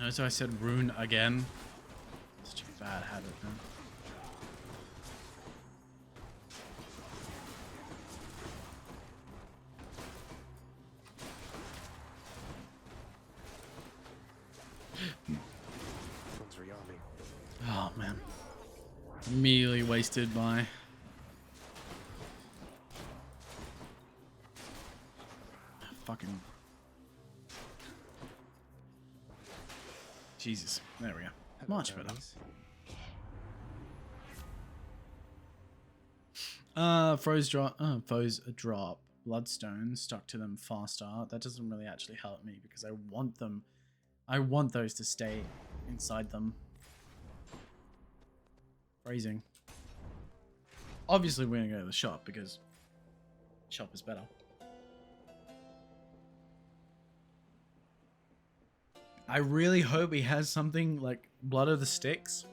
Notice how I said rune again? Such a bad habit, man. Oh man. Immediately wasted my... Fucking... Jesus. There we go. Much better. Foes drop. bloodstones stuck to them faster. That doesn't really actually help me because I want them. I want those to stay inside them. Phrasing. Obviously, we're gonna go to the shop because the shop is better. I really hope he has something like Blood of the Sticks,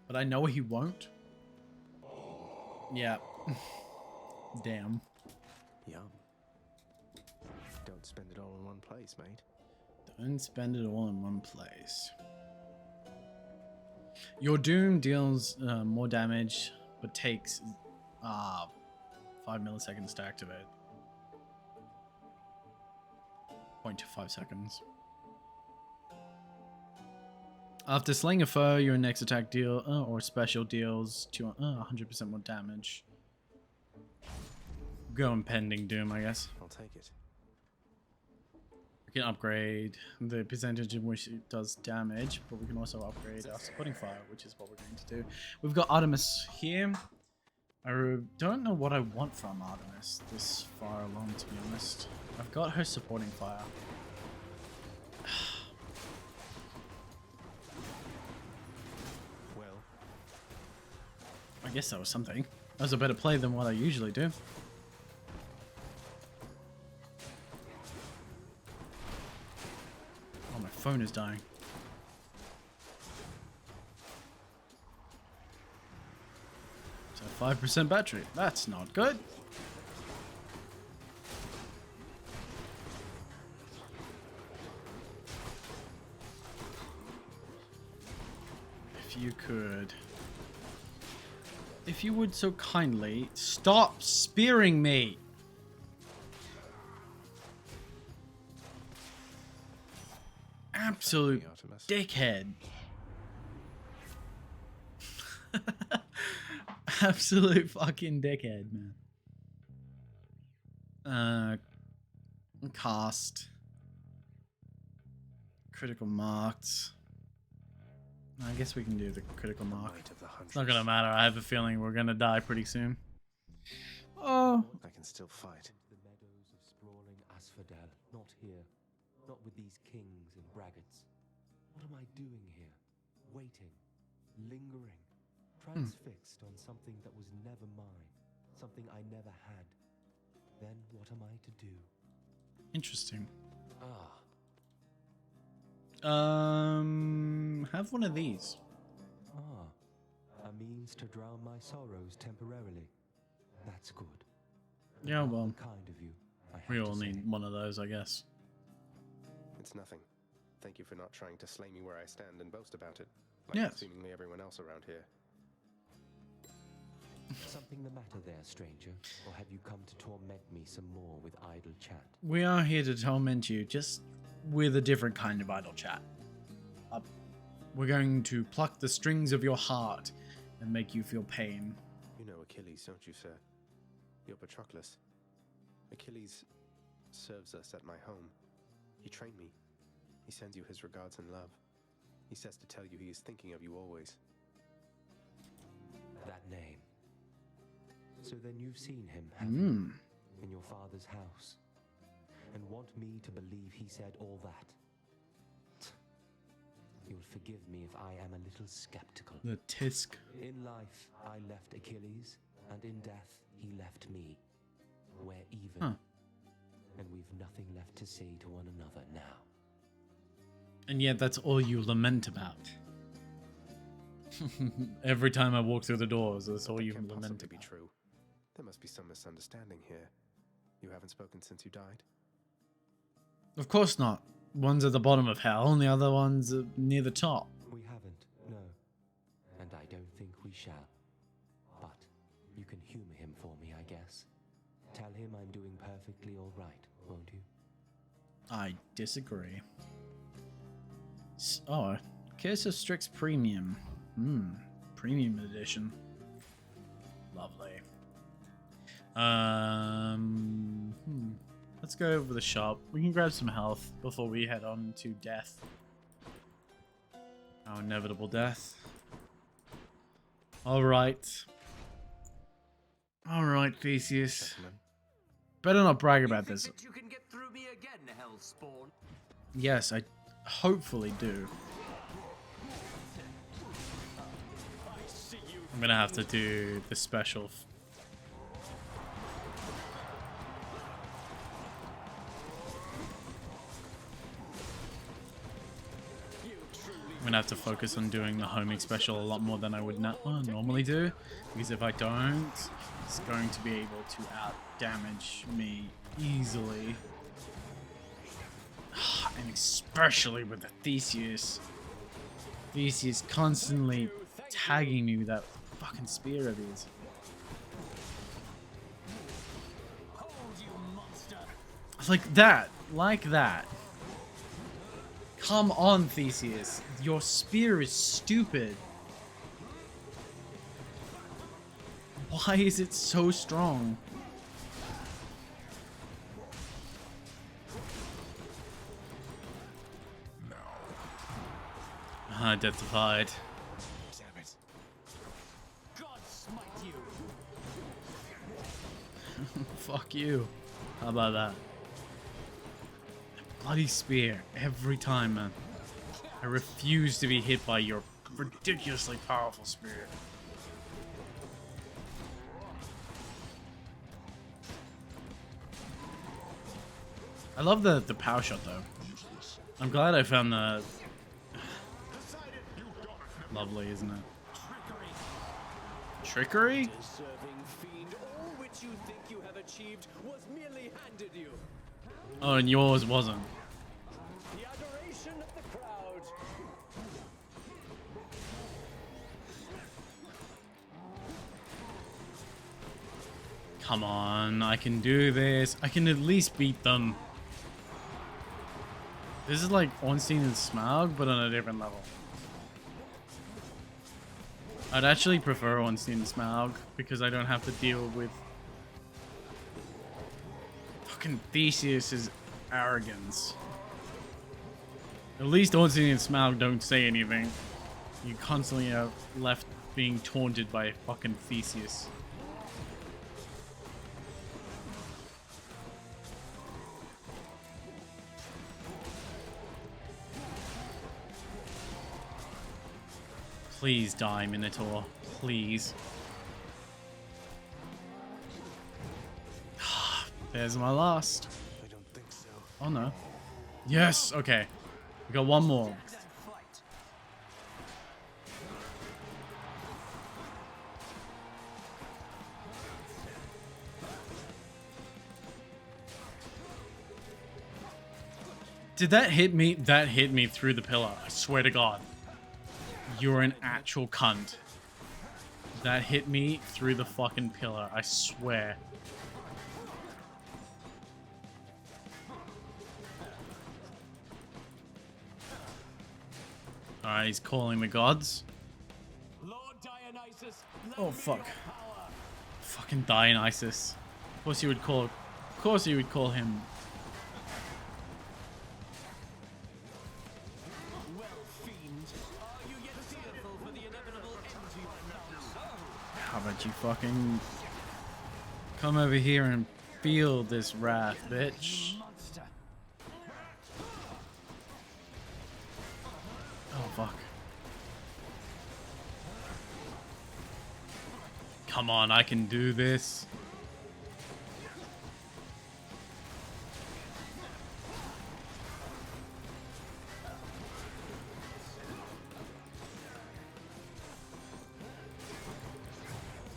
but I know he won't. Yeah. Damn. Yum. Don't spend it all in one place, mate. Don't spend it all in one place. Your Doom deals more damage, but takes 5 milliseconds to activate. 0.25 seconds. After slaying a foe, your next attack deal or special deals 100% more damage. Go impending doom, I guess. I'll take it. We can upgrade the percentage in which it does damage, but we can also upgrade our supporting fire, which is what we're going to do. We've got Artemis here. I don't know what I want from Artemis this far along, to be honest. I've got her supporting fire. Well, I guess that was something. That was a better play than what I usually do. Oh, my phone is dying. So 5% battery. That's not good. If you could... If you would so kindly stop spearing me. Absolute dickhead. Absolute fucking dickhead, man. Cast. Critical marked. I guess we can do the critical mark. It's not gonna matter. I have a feeling we're gonna die pretty soon. Oh. I can still fight. The meadows of sprawling asphodel. Not here. Not with these kings and braggarts. What am I doing here? Waiting. Lingering. Transfixed on something that was never mine. Something I never had. Then what am I to do? Interesting. Ah. Have one of these. Ah. A means to drown my sorrows temporarily. That's good. Yeah, well. Kind of you. We all need one of those, I guess. It's nothing. Thank you for not trying to slay me where I stand and boast about it. Like yes. Seemingly everyone else around here. Something the matter there, stranger? Or have you come to torment me some more with idle chat? We are here to torment you, just with a different kind of idle chat. We're going to pluck the strings of your heart and make you feel pain. You know Achilles, don't you, sir? You're Patroclus. Achilles serves us at my home. He trained me. He sends you his regards and love. He says to tell you he is thinking of you always. That name. So then you've seen him, have you? In your father's house. And want me to believe he said all that? You'll forgive me if I am a little skeptical. The tisk. In life, I left Achilles, and in death, he left me. We're even. Huh. And we've nothing left to say to one another now. And yet that's all you lament about. Every time I walk through the doors, that's all you lament to about. Be true. There must be some misunderstanding here. You haven't spoken since you died? Of course not. One's at the bottom of hell, and the other one's near the top. We haven't, no. And I don't think we shall. But you can humor him for me, I guess. Tell him I'm doing perfectly all right, won't you? I disagree. Oh, Curse of Strix Premium. Premium edition. Lovely. Let's go over the shop. We can grab some health before we head on to death. Our inevitable death. Alright. Alright, Theseus. better not brag about this. You can get through me again, Hellspawn. Yes, I hopefully do. I'm gonna have to do the special. I'm gonna have to focus on doing the homing special a lot more than I would normally do, because if I don't, it's going to be able to out damage me easily. And especially with the Theseus. Theseus constantly tagging me with that fucking spear of his. Like that. Like that. Come on, Theseus. Your spear is stupid. Why is it so strong? Identified. Damn it. God smite you. Fuck you. How about that? Bloody spear every time, man. I refuse to be hit by your ridiculously powerful spear. I love the power shot though. I'm glad I found the lovely, isn't it? Trickery? Deserving fiend, all which you think you have achieved was merely handed you. Oh, and yours wasn't. The adoration of the crowd. Come on, I can do this. I can at least beat them. This is like Ornstein and Smaug, but on a different level. I'd actually prefer Ornstein and Smaug because I don't have to deal with fucking Theseus's arrogance. At least Ornstein and Smaug don't say anything. You constantly are left being taunted by fucking Theseus. Please die, Minotaur. Please. There's my last. I don't think so. Oh no. Yes, okay. We got one more. Did that hit me? That hit me through the pillar. I swear to God. You're an actual cunt. That hit me through the fucking pillar. I swear. Alright, he's calling the gods. Lord Dionysus, Oh fuck. Fucking Dionysus. Of course you would call him. How about you fucking come over here and feel this wrath, bitch? Oh fuck. Come on, I can do this.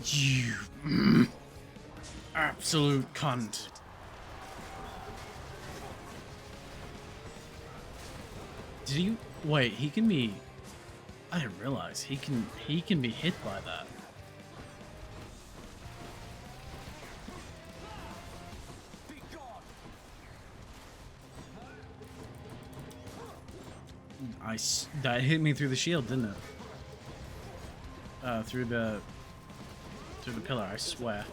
You absolute cunt. Did you wait, he can be I didn't realize he can be hit by that. That hit me through the shield, didn't it? Through the pillar, I swear.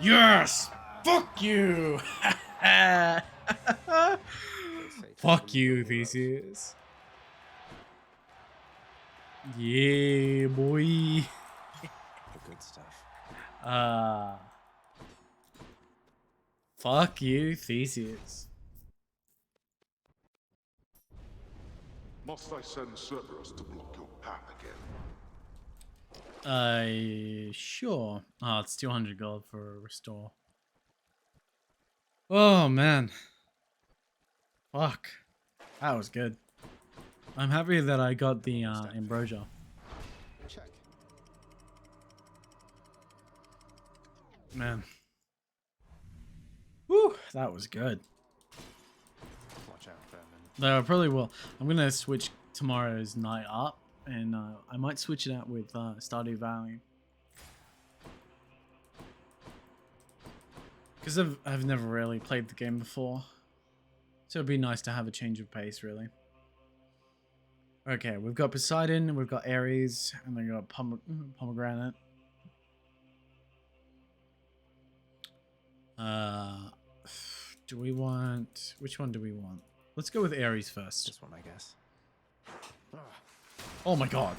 Yes! Fuck you! Fuck you, Theseus. Yeah, boy. The good stuff. Fuck you, Theseus. Must I send Cerberus to block your path again? Sure. Oh, it's 200 gold for a restore. Oh, man. Fuck. That was good. I'm happy that I got the ambrosia. Check. Man. Woo, that was good. Watch out, Vermin. Though I probably will. I'm gonna switch tomorrow's night up, and I might switch it out with Stardew Valley. Because I've never really played the game before. So it'd be nice to have a change of pace, really. Okay, we've got Poseidon, we've got Ares, and then we've got Pomegranate. Do we want... Which one do we want? Let's go with Ares first. This one, I guess. Oh my god.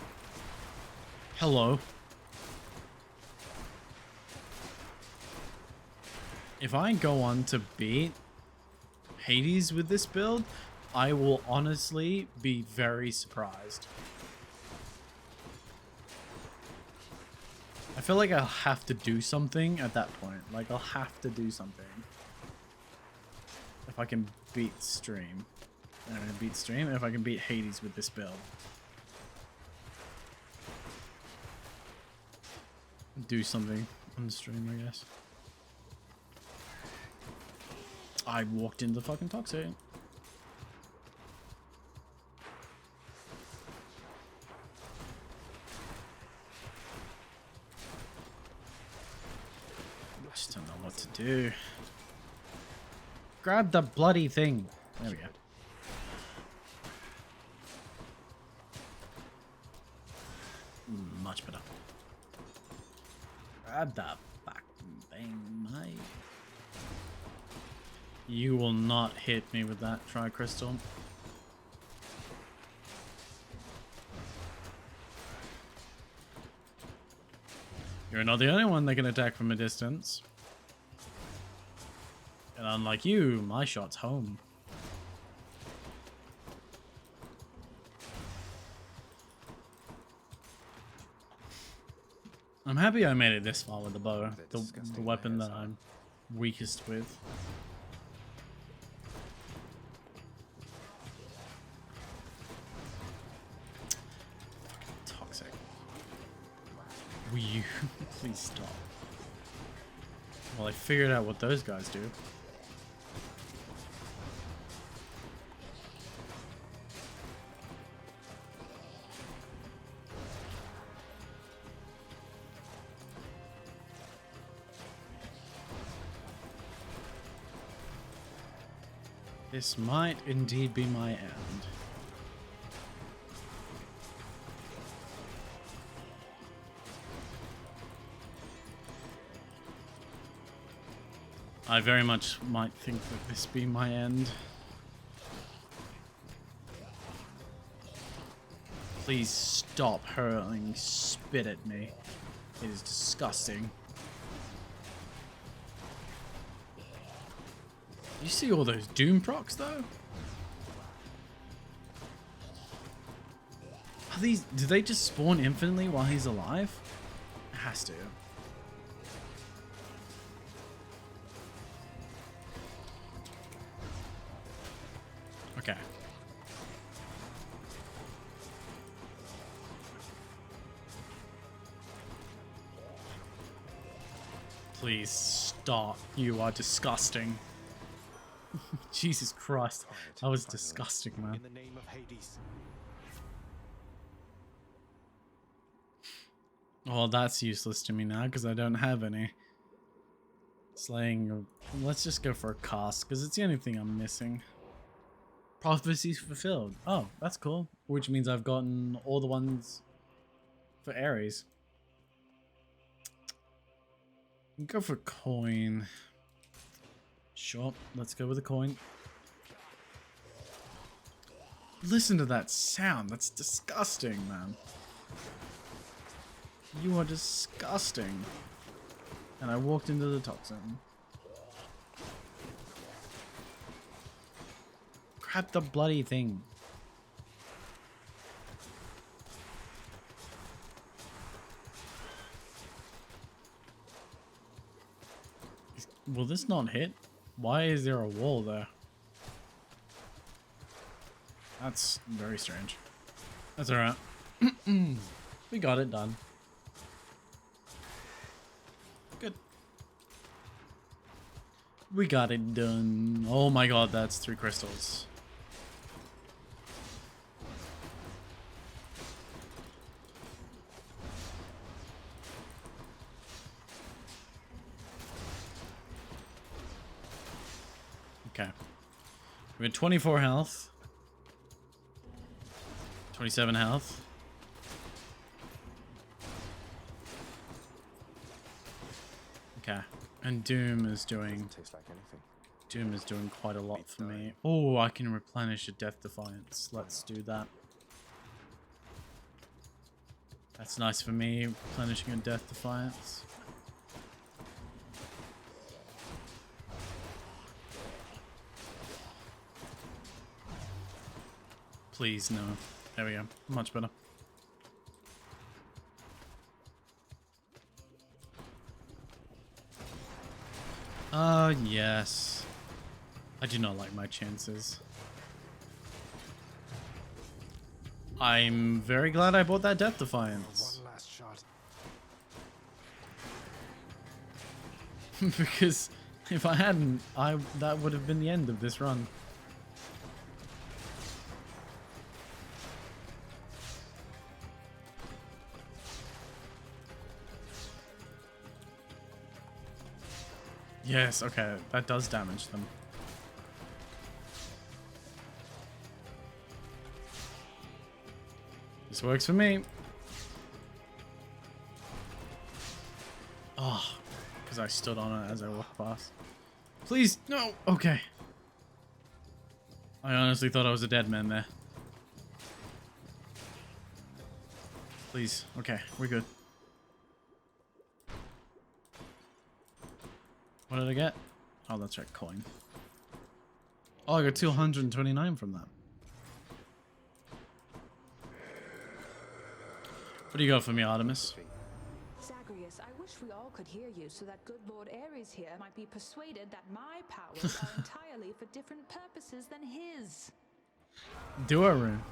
Hello. If I go on to beat Hades with this build, I will honestly be very surprised. I feel like I'll have to do something at that point. Like, I'll have to do something. If I can beat Stream. I'm gonna beat Stream if I can beat Hades with this build. Do something on the stream, I guess. I walked into the fucking toxic. I just don't know what to do. Grab the bloody thing. There we go. Much better. Grab that fucking thing, mate. You will not hit me with that tri-crystal. You're not the only one that can attack from a distance. And unlike you, my shot's home. I'm happy I made it this far with the bow, the weapon that I'm weakest with. Toxic. Will you please stop? Well, I figured out what those guys do. This might indeed be my end. I very much might think that this be my end. Please stop hurling spit at me. It is disgusting. You see all those doom procs though? Are these, do they just spawn infinitely while he's alive? It has to. Okay. Please stop. You are disgusting. Jesus Christ. That was disgusting, man. In the name of Hades. Well, that's useless to me now because I don't have any. Slaying. Let's just go for a cast because it's the only thing I'm missing. Prophecies fulfilled. Oh, that's cool. Which means I've gotten all the ones for Ares. Go for coin. Sure, let's go with a coin. Listen to that sound. That's disgusting, man. You are disgusting. And I walked into the toxin. Grab the bloody thing. Will this not hit? Why is there a wall there? That's very strange. That's alright. We got it done. Good. We got it done. Oh my god, that's 3 crystals. Okay. We had 24 health. 27 health. Okay. And Doom is doing... Doesn't taste like anything. Doom is doing quite a lot for me. Oh, I can replenish a Death Defiance. Let's do that. That's nice for me, replenishing a Death Defiance. Please, no. There we go. Much better. Yes. I do not like my chances. I'm very glad I bought that Death Defiance. One last shot. Because if I hadn't, that would have been the end of this run. Yes, okay, that does damage them. This works for me. Oh, because I stood on it as I walked past. Please, no! Okay. I honestly thought I was a dead man there. Please, okay, we're good. What did I get? Oh, that's right, coin. Oh, I got 229 from that. What do you got for me, Artemis? Zagreous, I wish we all could hear you so that good Lord Ares here might be persuaded that my powers are entirely for different purposes than his. Duo rune.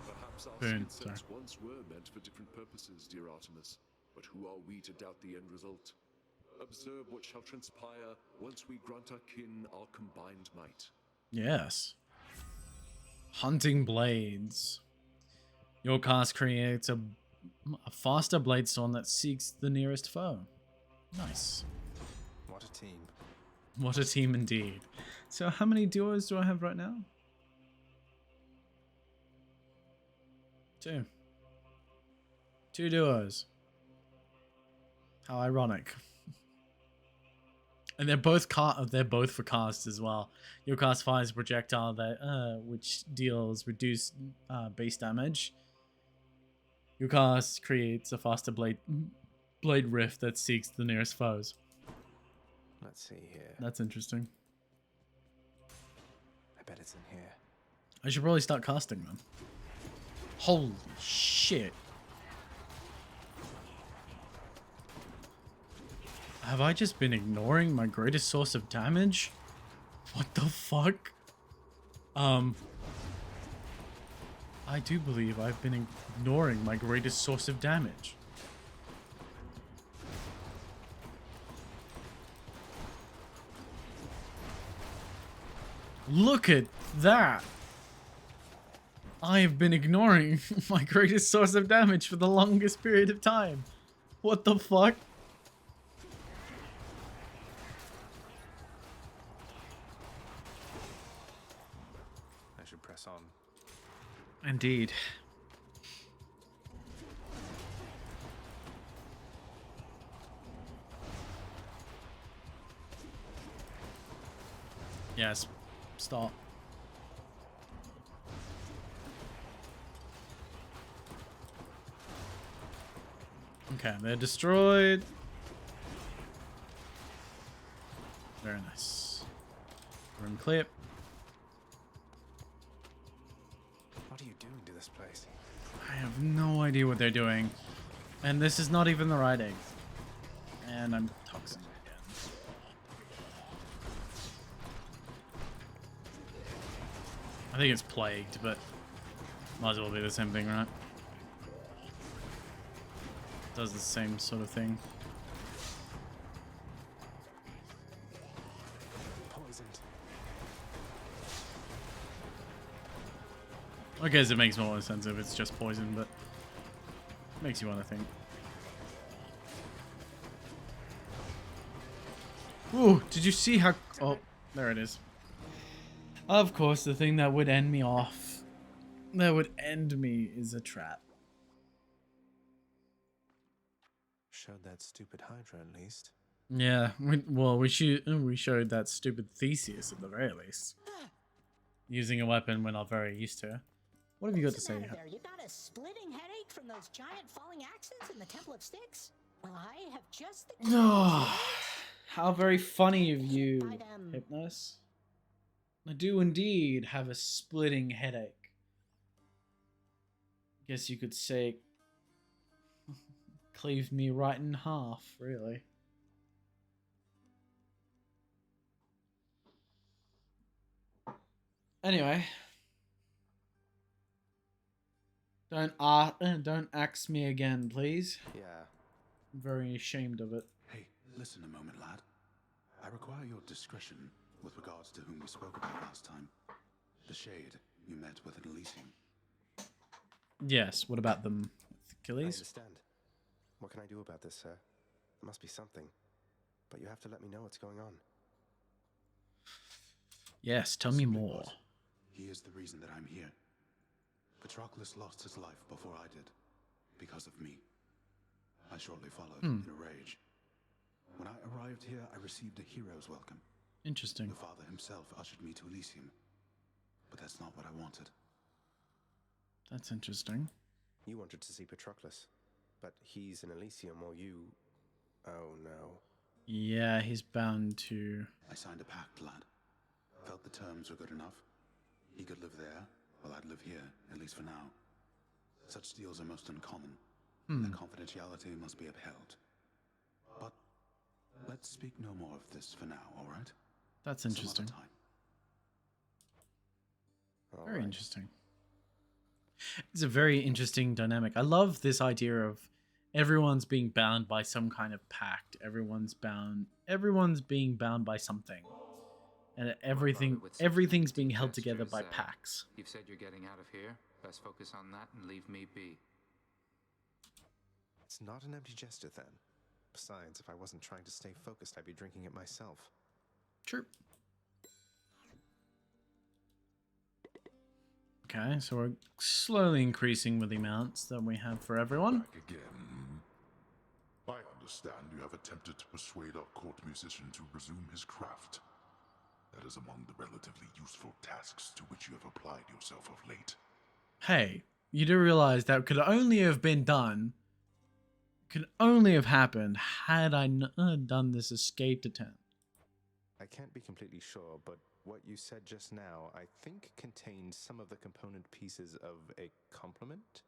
Perhaps our Boon, skill sets once were meant for different purposes, dear Artemis. But who are we to doubt the end result? Observe what shall transpire once we grant our kin our combined might. Yes. Hunting blades. Your cast creates a faster blade storm that seeks the nearest foe. Nice. What a team. What a team indeed. So how many duos do I have right now? 2. 2 duos. How ironic. And they're both for cast as well. Your cast fires a projectile that which deals reduced base damage. Your cast creates a faster blade rift that seeks the nearest foes. Let's see here. That's interesting. I bet it's in here. I should probably start casting them. Holy shit. Have I just been ignoring my greatest source of damage? What the fuck? I do believe I've been ignoring my greatest source of damage. Look at that! I have been ignoring my greatest source of damage for the longest period of time. What the fuck? I should press on. Indeed. Yes. Stop. Okay, they're destroyed. Very nice. Room clear. What are you doing to this place? I have no idea what they're doing. And this is not even the right egg. And I'm toxic again. I think it's plagued, but might as well be the same thing, right? Does the same sort of thing. Poisoned. I guess it makes more sense if it's just poison, but makes you want to think. Ooh, did you see how... Oh, there it is. Of course, the thing that would end me off, that would end me, is a trap. Showed that stupid Hydra at least. Yeah, we showed that stupid Theseus at the very least. Using a weapon we're not very used to. What have you got to say? There? You got a splitting headache from those giant falling axes in the Temple of Styx? Well, I have just the... How very funny of you, Hypnos. I do indeed have a splitting headache. Guess you could say cleaved me right in half, really. Anyway. Don't axe me again, please. Yeah. I'm very ashamed of it. Hey, listen a moment, lad. I require your discretion with regards to whom we spoke about last time. The Shade you met with at Elysium. Yes, what about them, Achilles? I understand. What can I do about this, sir? There must be something. But you have to let me know what's going on. Yes, tell me more. He is the reason that I'm here. Patroclus lost his life before I did, because of me. I shortly followed in a rage. When I arrived here, I received a hero's welcome. Interesting. The father himself ushered me to Elysium, but that's not what I wanted. That's interesting. You wanted to see Patroclus, but he's in Elysium while you... Oh no. Yeah, he's bound to... I signed a pact, lad. Felt the terms were good enough. He could live there, while I'd live here, at least for now. Such deals are most uncommon. Their confidentiality must be upheld. But let's speak no more of this for now, all right? That's interesting. Some other time. Very interesting. It's a very interesting dynamic. I love this idea of everyone's being bound by some kind of pact. Everyone's being bound by something. And everything's being held together by pacts. You've said you're getting out of here. Best focus on that and leave me be. It's not an empty gesture then. Besides, if I wasn't trying to stay focused, I'd be drinking it myself. True. Okay, so we're slowly increasing with the amounts that we have for everyone. Back again. I understand you have attempted to persuade our court musician to resume his craft. That is among the relatively useful tasks to which you have applied yourself of late. Hey, you do realize that could only have been done, could only have happened had I done this escaped attempt. I can't be completely sure, but what you said just now, I think contained some of the component pieces of a compliment?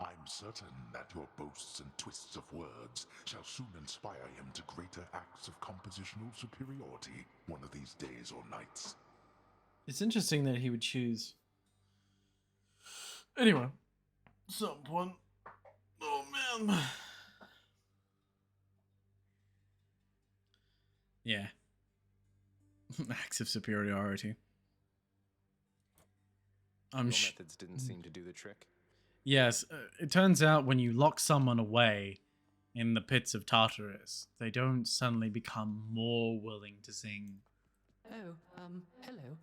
I'm certain that your boasts and twists of words shall soon inspire him to greater acts of compositional superiority one of these days or nights. It's interesting that he would choose. Anyway, some point. Oh man. Yeah. Acts of superiority. Your methods didn't seem to do the trick. Yes, it turns out when you lock someone away in the pits of Tartarus, they don't suddenly become more willing to sing. Oh, hello.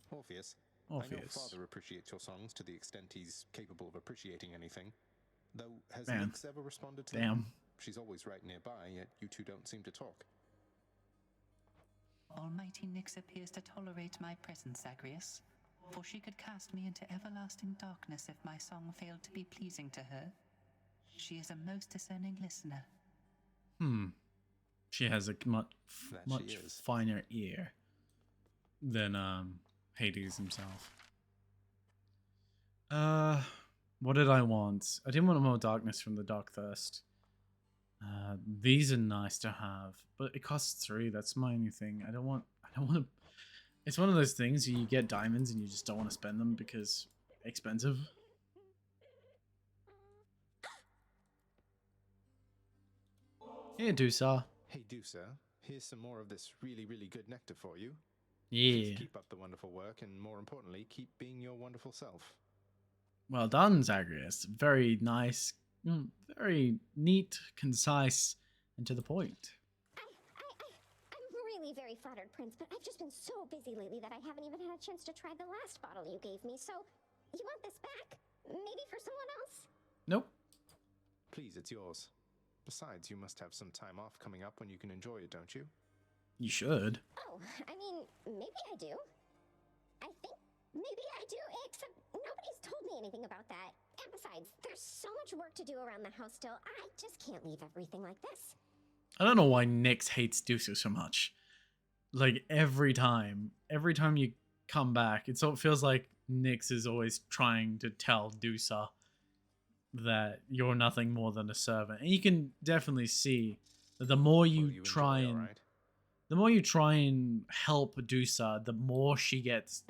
Orpheus. I know Father appreciates your songs to the extent he's capable of appreciating anything. Though, has Nyx ever responded to them? She's always right nearby, yet you two don't seem to talk. Almighty Nyx appears to tolerate my presence, Zagreous, for she could cast me into everlasting darkness if my song failed to be pleasing to her. She is a most discerning listener. She has a much she is. finer ear than Hades himself. What did I want? I didn't want more darkness from the Dark Thirst. These are nice to have, but it costs 3. That's my only thing. I don't want to. It's one of those things you get diamonds and you just don't want to spend them because expensive. Here, Dusa. Hey, Dusa, here's some more of this really, really good nectar for you. Yeah. Just keep up the wonderful work, and more importantly, keep being your wonderful self. Well done, Zagreous. Very nice, very neat, concise, and to the point. I'm really very flattered, Prince, but I've just been so busy lately that I haven't even had a chance to try the last bottle you gave me, so you want this back? Maybe for someone else? Nope. Please, it's yours. Besides, you must have some time off coming up when you can enjoy it, don't you? You should. Oh, I mean, maybe I do. I think maybe I do, except nobody's told me anything about that. And besides, there's so much work to do around the house still. I just can't leave everything like this. I don't know why Nyx hates Dusa so much. Like, every time you come back, it feels like Nyx is always trying to tell Dusa that you're nothing more than a servant. And you can definitely see that the more you try and help Dusa, the more she gets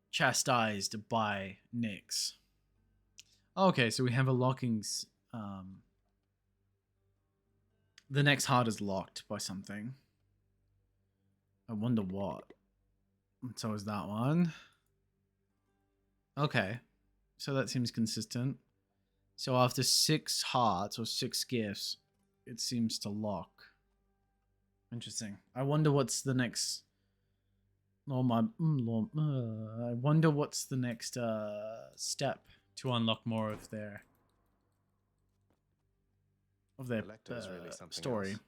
chastised by Nyx. Okay, so we have a locking. The next heart is locked by something. I wonder what. So is that one. Okay. So that seems consistent. So after 6 hearts or 6 gifts, it seems to lock. Interesting. I wonder what's the next. I wonder what's the next step to unlock more of their really story. Else.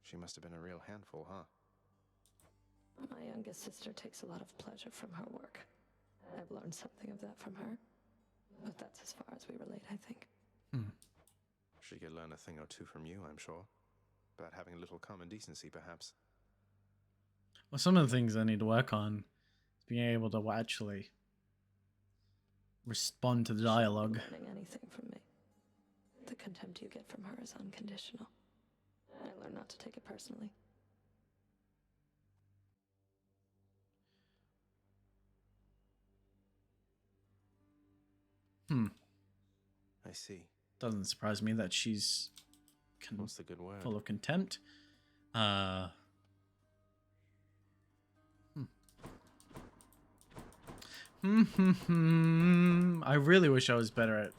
She must have been a real handful, huh? My youngest sister takes a lot of pleasure from her work. I've learned something of that from her. But that's as far as we relate, I think. She could learn a thing or two from you, I'm sure. About having a little common decency, perhaps. Well, some of the things I need to work on is being able to actually respond to the dialogue. She won't be learning anything from me. The contempt you get from her is unconditional. I learn not to take it personally. I see. Doesn't surprise me that she's What's the good word? full of contempt. I really wish I was better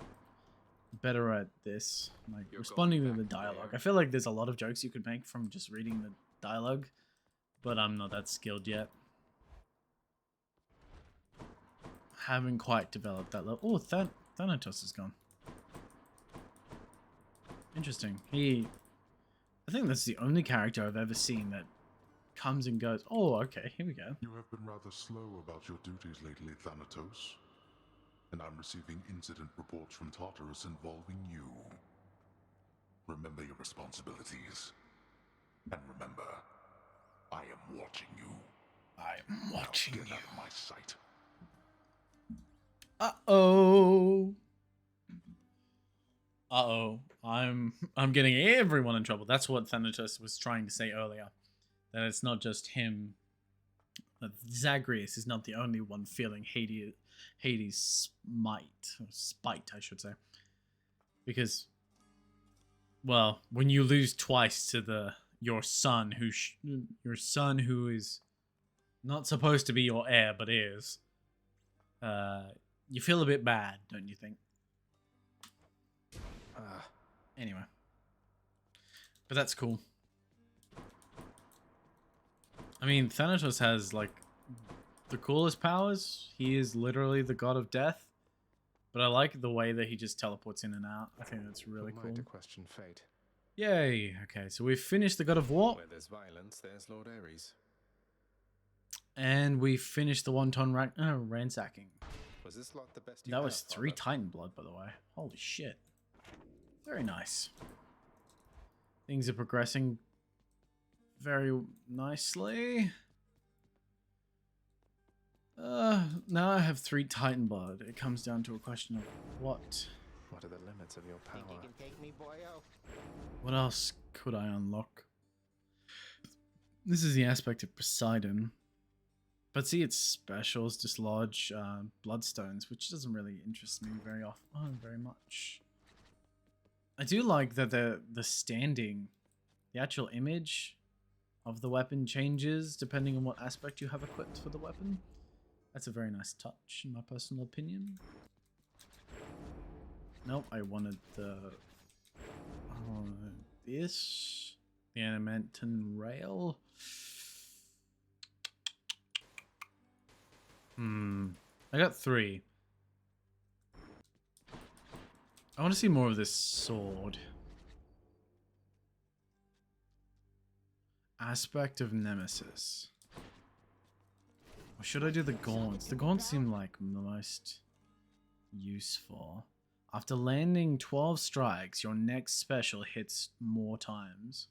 at this, like responding to the dialogue. I feel like there's a lot of jokes you could make from just reading the dialogue, but I'm not that skilled yet. Haven't quite developed that level. Oh, Thanatos is gone. Interesting. I think that's the only character I've ever seen that comes and goes. Oh, okay, here we go. You have been rather slow about your duties lately, Thanatos. And I'm receiving incident reports from Tartarus involving you. Remember your responsibilities. And remember, I am watching you. I am watching you. Get out of my sight. Uh-oh. Uh-oh. I'm getting everyone in trouble. That's what Thanatos was trying to say earlier. That it's not just him. That Zagreus is not the only one feeling Hades' spite, I should say. Because, well, when you lose twice to your son who is not supposed to be your heir but is, you feel a bit bad, don't you think? Anyway. But that's cool. I mean, Thanatos has, like, the coolest powers. He is literally the god of death. But I like the way that he just teleports in and out. I think that's really cool. To question fate. Yay! Okay, so we've finished the God of War. Where there's violence, there's Lord Ares. And we finished the Wanton ransacking. Was this lot the best you That was have, 3 Father? Titan blood, by the way. Holy shit. Very nice. Things are progressing very nicely. Now I have 3 Titan blood. It comes down to a question of what? What are the limits of your power? Think you can take me, boyo? What else could I unlock? This is the aspect of Poseidon. But see, its specials dislodge bloodstones, which doesn't really interest me very much. I do like that the standing, the actual image of the weapon changes depending on what aspect you have equipped for the weapon. That's a very nice touch, in my personal opinion. Nope, I wanted this, the Animantan rail. I got 3. I want to see more of this sword. Aspect of Nemesis. Or should I do the gaunts? The gaunts seem like the most useful. After landing 12 strikes, your next special hits more times.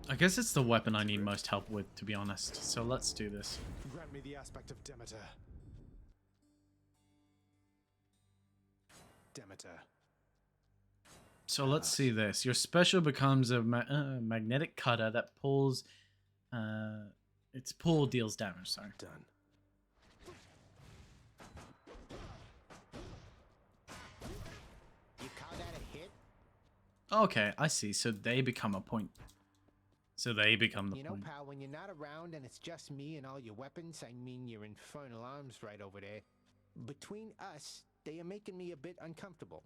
I guess it's the weapon I need most help with, to be honest. So let's do this. Grant me the aspect of Demeter. Demeter. So let's see this. Your special becomes a magnetic cutter that pulls... its pull deals damage, sorry. Done. You call that a hit? Okay, I see. So they become a point. So they become the You know, point. pal, when you're not around and it's just me and all your weapons, I mean your infernal arms right over there, between us, they are making me a bit uncomfortable.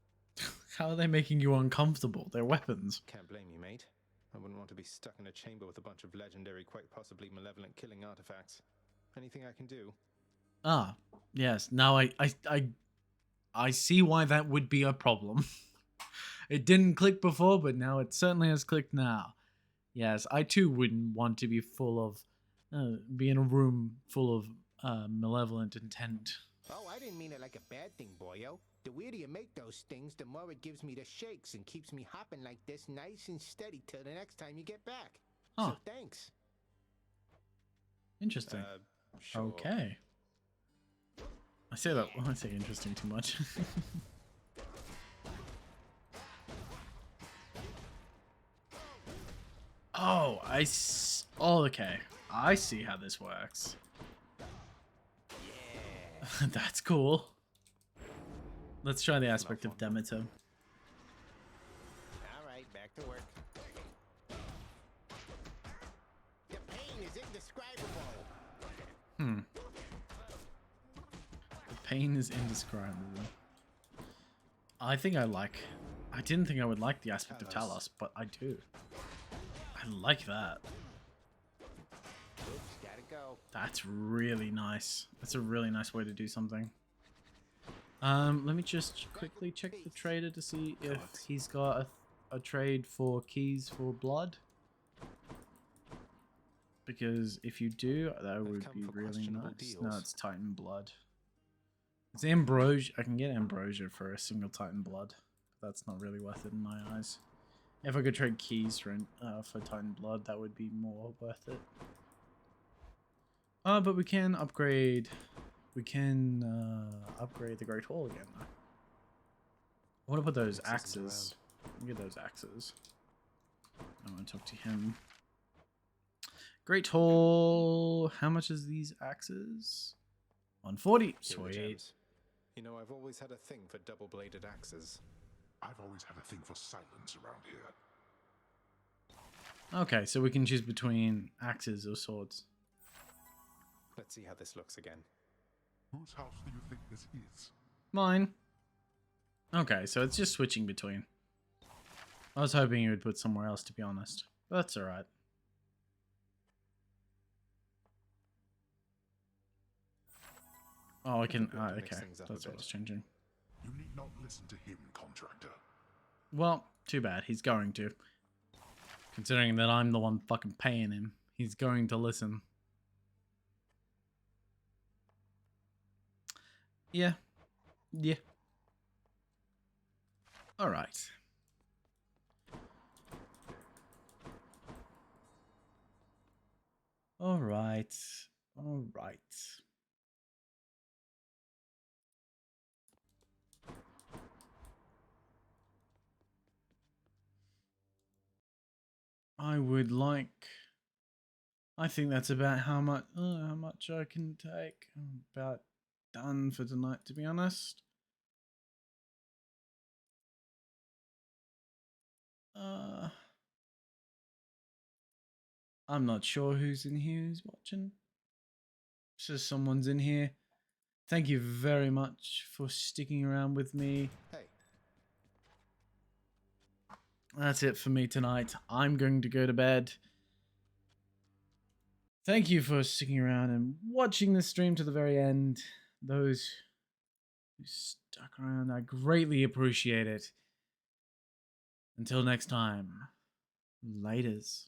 How are they making you uncomfortable? They're weapons. Can't blame you, mate. I wouldn't want to be stuck in a chamber with a bunch of legendary, quite possibly malevolent killing artifacts. Anything I can do? Ah, yes. Now I see why that would be a problem. It didn't click before, but now it certainly has clicked now. Yes, I too wouldn't want to be full of, be in a room full of malevolent intent. Oh, I didn't mean it like a bad thing, boyo. The weirder you make those things, the more it gives me the shakes and keeps me hopping like this nice and steady till the next time you get back. Oh. So thanks. Interesting. Sure. Okay. I say that, well, I say interesting too much. Oh, oh, okay. I see how this works. Yeah. That's cool. Let's try the aspect of Demeter. Alright, back to work. The pain is indescribable. The pain is indescribable. I didn't think I would like the aspect of Talos, but I do. I like that. Oops, gotta go. That's really nice. That's a really nice way to do something. Let me just quickly check the trader to see if he's got a trade for keys for blood. Because if you do, that would be really nice. No, it's Titan blood. It's ambrosia. I can get ambrosia for a single Titan blood. That's not really worth it in my eyes. If I could trade keys for Titan blood, that would be more worth it. But we can upgrade. We can upgrade the Great Hall again, though. I want to put those axes. Get those axes. I want to talk to him. Great Hall. How much is these axes? 140. Sweet. You know, I've always had a thing for double-bladed axes. I've always had a thing for silence around here. Okay, so we can choose between axes or swords. Let's see how this looks again. Whose house do you think this is? Mine. Okay, so it's just switching between. I was hoping you would put somewhere else, to be honest. But that's alright. Oh, I can... okay, that's what I was changing. You need not listen to him, contractor. Well, too bad. He's going to. Considering that I'm the one fucking paying him. He's going to listen. Yeah. Yeah. Alright. Alright. Alright. I would like... I think that's about how much I can take. I'm about done for tonight, to be honest. I'm not sure who's in here who's watching. So someone's in here. Thank you very much for sticking around with me. Hey. That's it for me tonight. I'm going to go to bed. Thank you for sticking around and watching the stream to the very end. Those who stuck around, I greatly appreciate it. Until next time, laters.